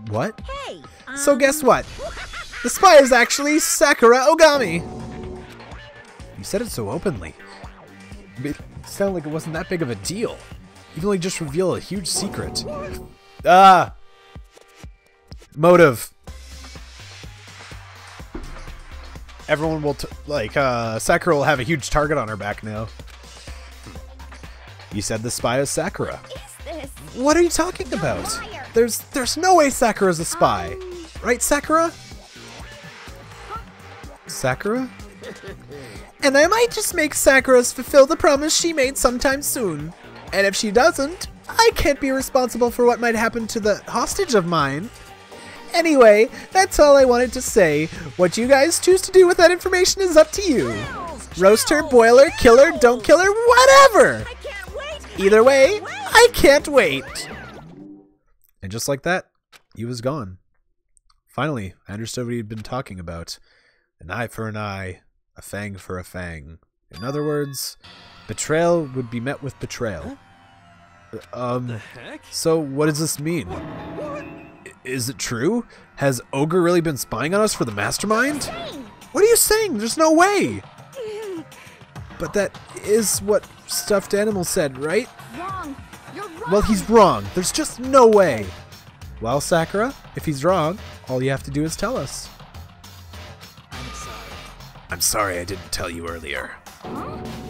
What? Hey, So guess what? The spy is actually Sakura Ogami. You said it so openly. It sounded like it wasn't that big of a deal. You can only just reveal a huge secret. Motive. Everyone will, Sakura will have a huge target on her back now. You said the spy is Sakura. What are you talking about? There's no way Sakura's a spy. Right, Sakura? Sakura? And I might just make Sakura's fulfill the promise she made sometime soon. And if she doesn't, I can't be responsible for what might happen to the hostage of mine. Anyway, that's all I wanted to say. What you guys choose to do with that information is up to you. Roast her, boil her, kill her, don't kill her, whatever! Either way, I can't wait! And just like that, he was gone. Finally, I understood what he'd been talking about. An eye for an eye, a fang for a fang. In other words, betrayal would be met with betrayal. The heck? So what does this mean? Is it true? Has Ogre really been spying on us for the mastermind? What are you saying? There's no way! But that is what Stuffed Animal said, right? Wrong. You're wrong. Well, he's wrong. There's just no way. Well, Sakura, if he's wrong, all you have to do is tell us. I'm sorry. I'm sorry I didn't tell you earlier.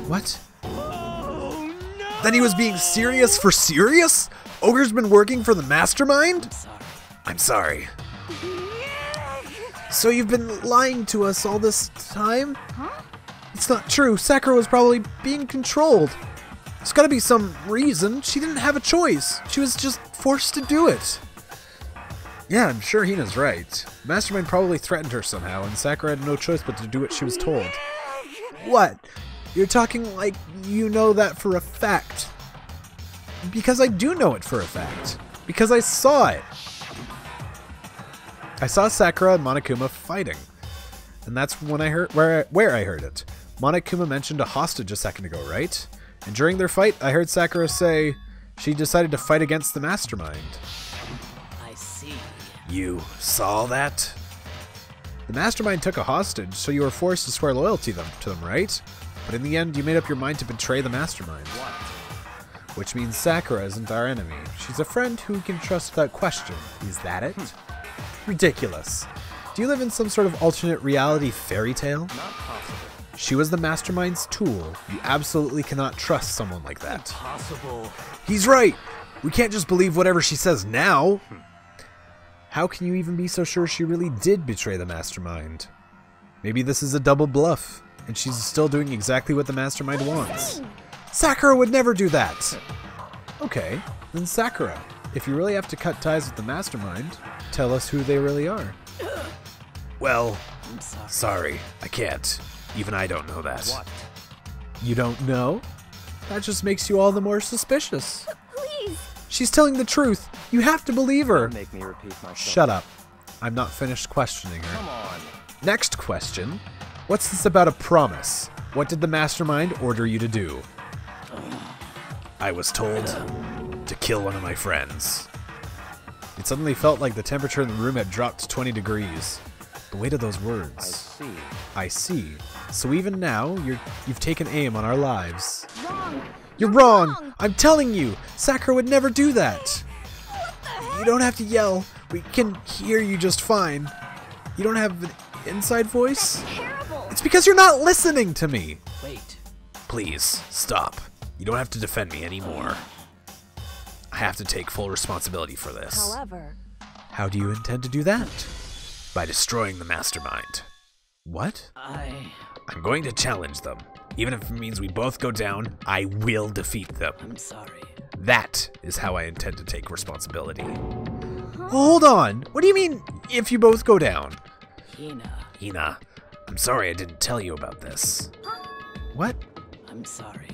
What? Oh, no! Then he was being serious for serious? Ogre's been working for the mastermind? I'm sorry. So you've been lying to us all this time? Huh? It's not true. Sakura was probably being controlled. There's gotta be some reason. She didn't have a choice. She was just forced to do it. Yeah, I'm sure Hina's right. Mastermind probably threatened her somehow, and Sakura had no choice but to do what she was told. What? You're talking like you know that for a fact. Because I do know it for a fact. Because I saw it. I saw Sakura and Monokuma fighting. And that's when I heard where I heard it. Monokuma mentioned a hostage a second ago, right? And during their fight, I heard Sakura say she decided to fight against the mastermind. I see. You saw that? The mastermind took a hostage, so you were forced to swear loyalty to them, right? But in the end, you made up your mind to betray the mastermind. What? Which means Sakura isn't our enemy. She's a friend who we can trust without question. Is that it? Ridiculous. Do you live in some sort of alternate reality fairy tale? Not possible. She was the mastermind's tool. You absolutely cannot trust someone like that. Impossible. He's right! We can't just believe whatever she says now! How can you even be so sure she really did betray the mastermind? Maybe this is a double bluff, and she's still doing exactly what the mastermind wants. Sakura would never do that! Okay, then Sakura, if you really have to cut ties with the mastermind, tell us who they really are. Well, I'm sorry, I can't. Even I don't know that. What? You don't know? That just makes you all the more suspicious. Please! She's telling the truth. You have to believe her. Don't make me repeat myself. Shut up. I'm not finished questioning her. Come on. Next question. What's this about a promise? What did the mastermind order you to do? I was told to kill one of my friends. It suddenly felt like the temperature in the room had dropped to 20 degrees. The weight of those words. I see. So even now, you've taken aim on our lives. Wrong! You're wrong! I'm telling you! Sakura would never do that! You don't have to yell. We can hear you just fine. You don't have an inside voice? That's terrible! It's because you're not listening to me! Wait. Please, stop. You don't have to defend me anymore. I have to take full responsibility for this. However, How do you intend to do that? By destroying the mastermind. What? I'm going to challenge them. Even if it means we both go down, I will defeat them. I'm sorry. That is how I intend to take responsibility. Hold on. What do you mean, if you both go down? Hina, I'm sorry I didn't tell you about this. What? I'm sorry.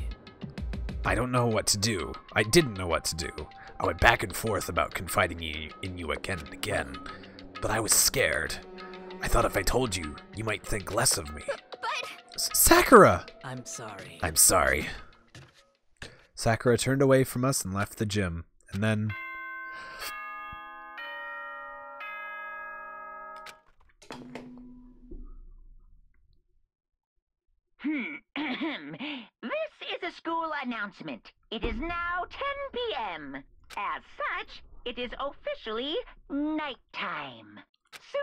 I don't know what to do. I didn't know what to do. I went back and forth about confiding in you again and again. But I was scared. I thought if I told you, you might think less of me. But... Sakura! I'm sorry. I'm sorry. Sakura turned away from us and left the gym. And then... This is a school announcement. It is now 10 p.m. As such, it is officially nighttime.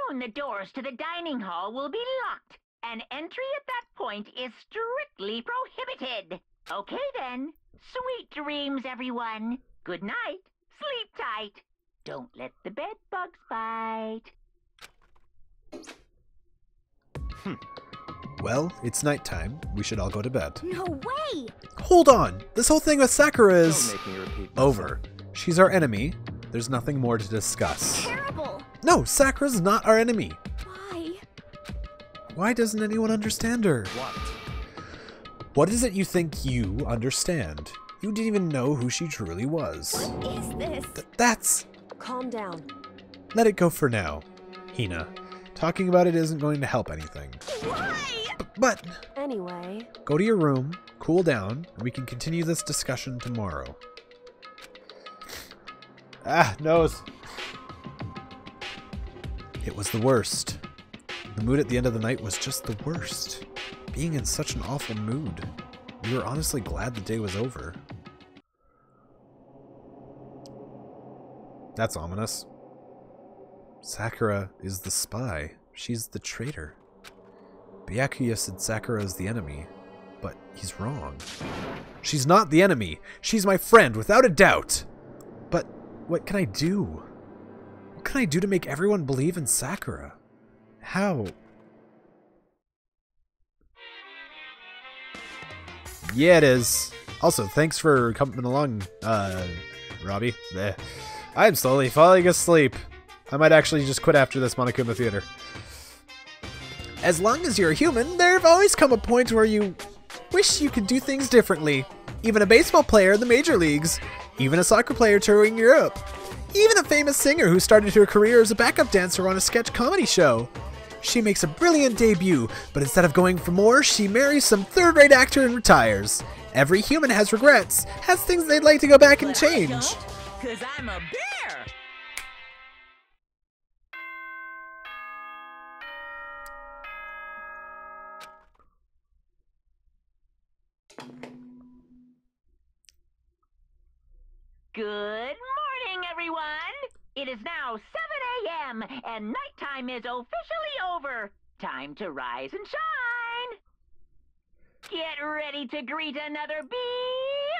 Soon the doors to the dining hall will be locked, and entry at that point is strictly prohibited. Okay then. Sweet dreams, everyone. Good night. Sleep tight. Don't let the bed bugs bite. Well, it's nighttime. We should all go to bed. No way! Hold on! This whole thing with Sakura is... Don't make me repeat myself. over. She's our enemy. There's nothing more to discuss. Terrible! No, Sakura's not our enemy. Why? Why doesn't anyone understand her? What? What is it you think you understand? You didn't even know who she truly was. What is this? That's... calm down. Let it go for now. Hina, talking about it isn't going to help anything. Why? But... Anyway, go to your room, cool down, and we can continue this discussion tomorrow. Ah, nose. It was the worst. The mood at the end of the night was just the worst. Being in such an awful mood. We were honestly glad the day was over. That's ominous. Sakura is the spy. She's the traitor. Byakuya said Sakura is the enemy, but he's wrong. She's not the enemy. She's my friend, without a doubt. But what can I do? What can I do to make everyone believe in Sakura? How? Yeah, it is. Also, thanks for coming along, Robbie. I'm slowly falling asleep. I might actually just quit after this Monokuma Theater. As long as you're a human, there've always come a point where you wish you could do things differently. Even a baseball player in the major leagues. Even a soccer player touring Europe. Even a famous singer who started her career as a backup dancer on a sketch comedy show. She makes a brilliant debut, but instead of going for more, she marries some third-rate actor and retires. Every human has regrets, has things they'd like to go back and change. Cause I'm a bear. Good morning, everyone. It is now 7 a.m. and nighttime is officially over. Time to rise and shine. Get ready to greet another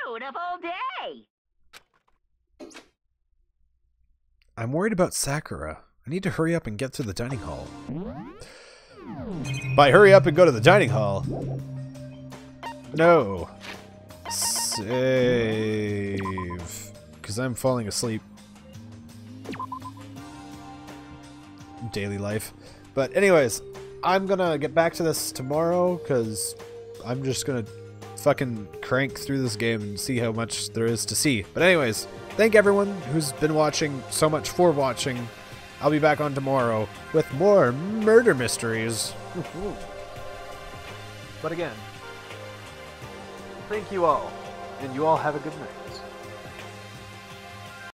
beautiful day! I'm worried about Sakura. I need to hurry up and get to the dining hall. By hurry up and go to the dining hall. No. Save. Because I'm falling asleep. Daily life. But anyways, I'm gonna get back to this tomorrow because I'm just gonna fucking crank through this game and see how much there is to see. But anyways, thank everyone who's been watching so much for watching. I'll be back on tomorrow with more murder mysteries. But again, thank you all, and you all have a good night.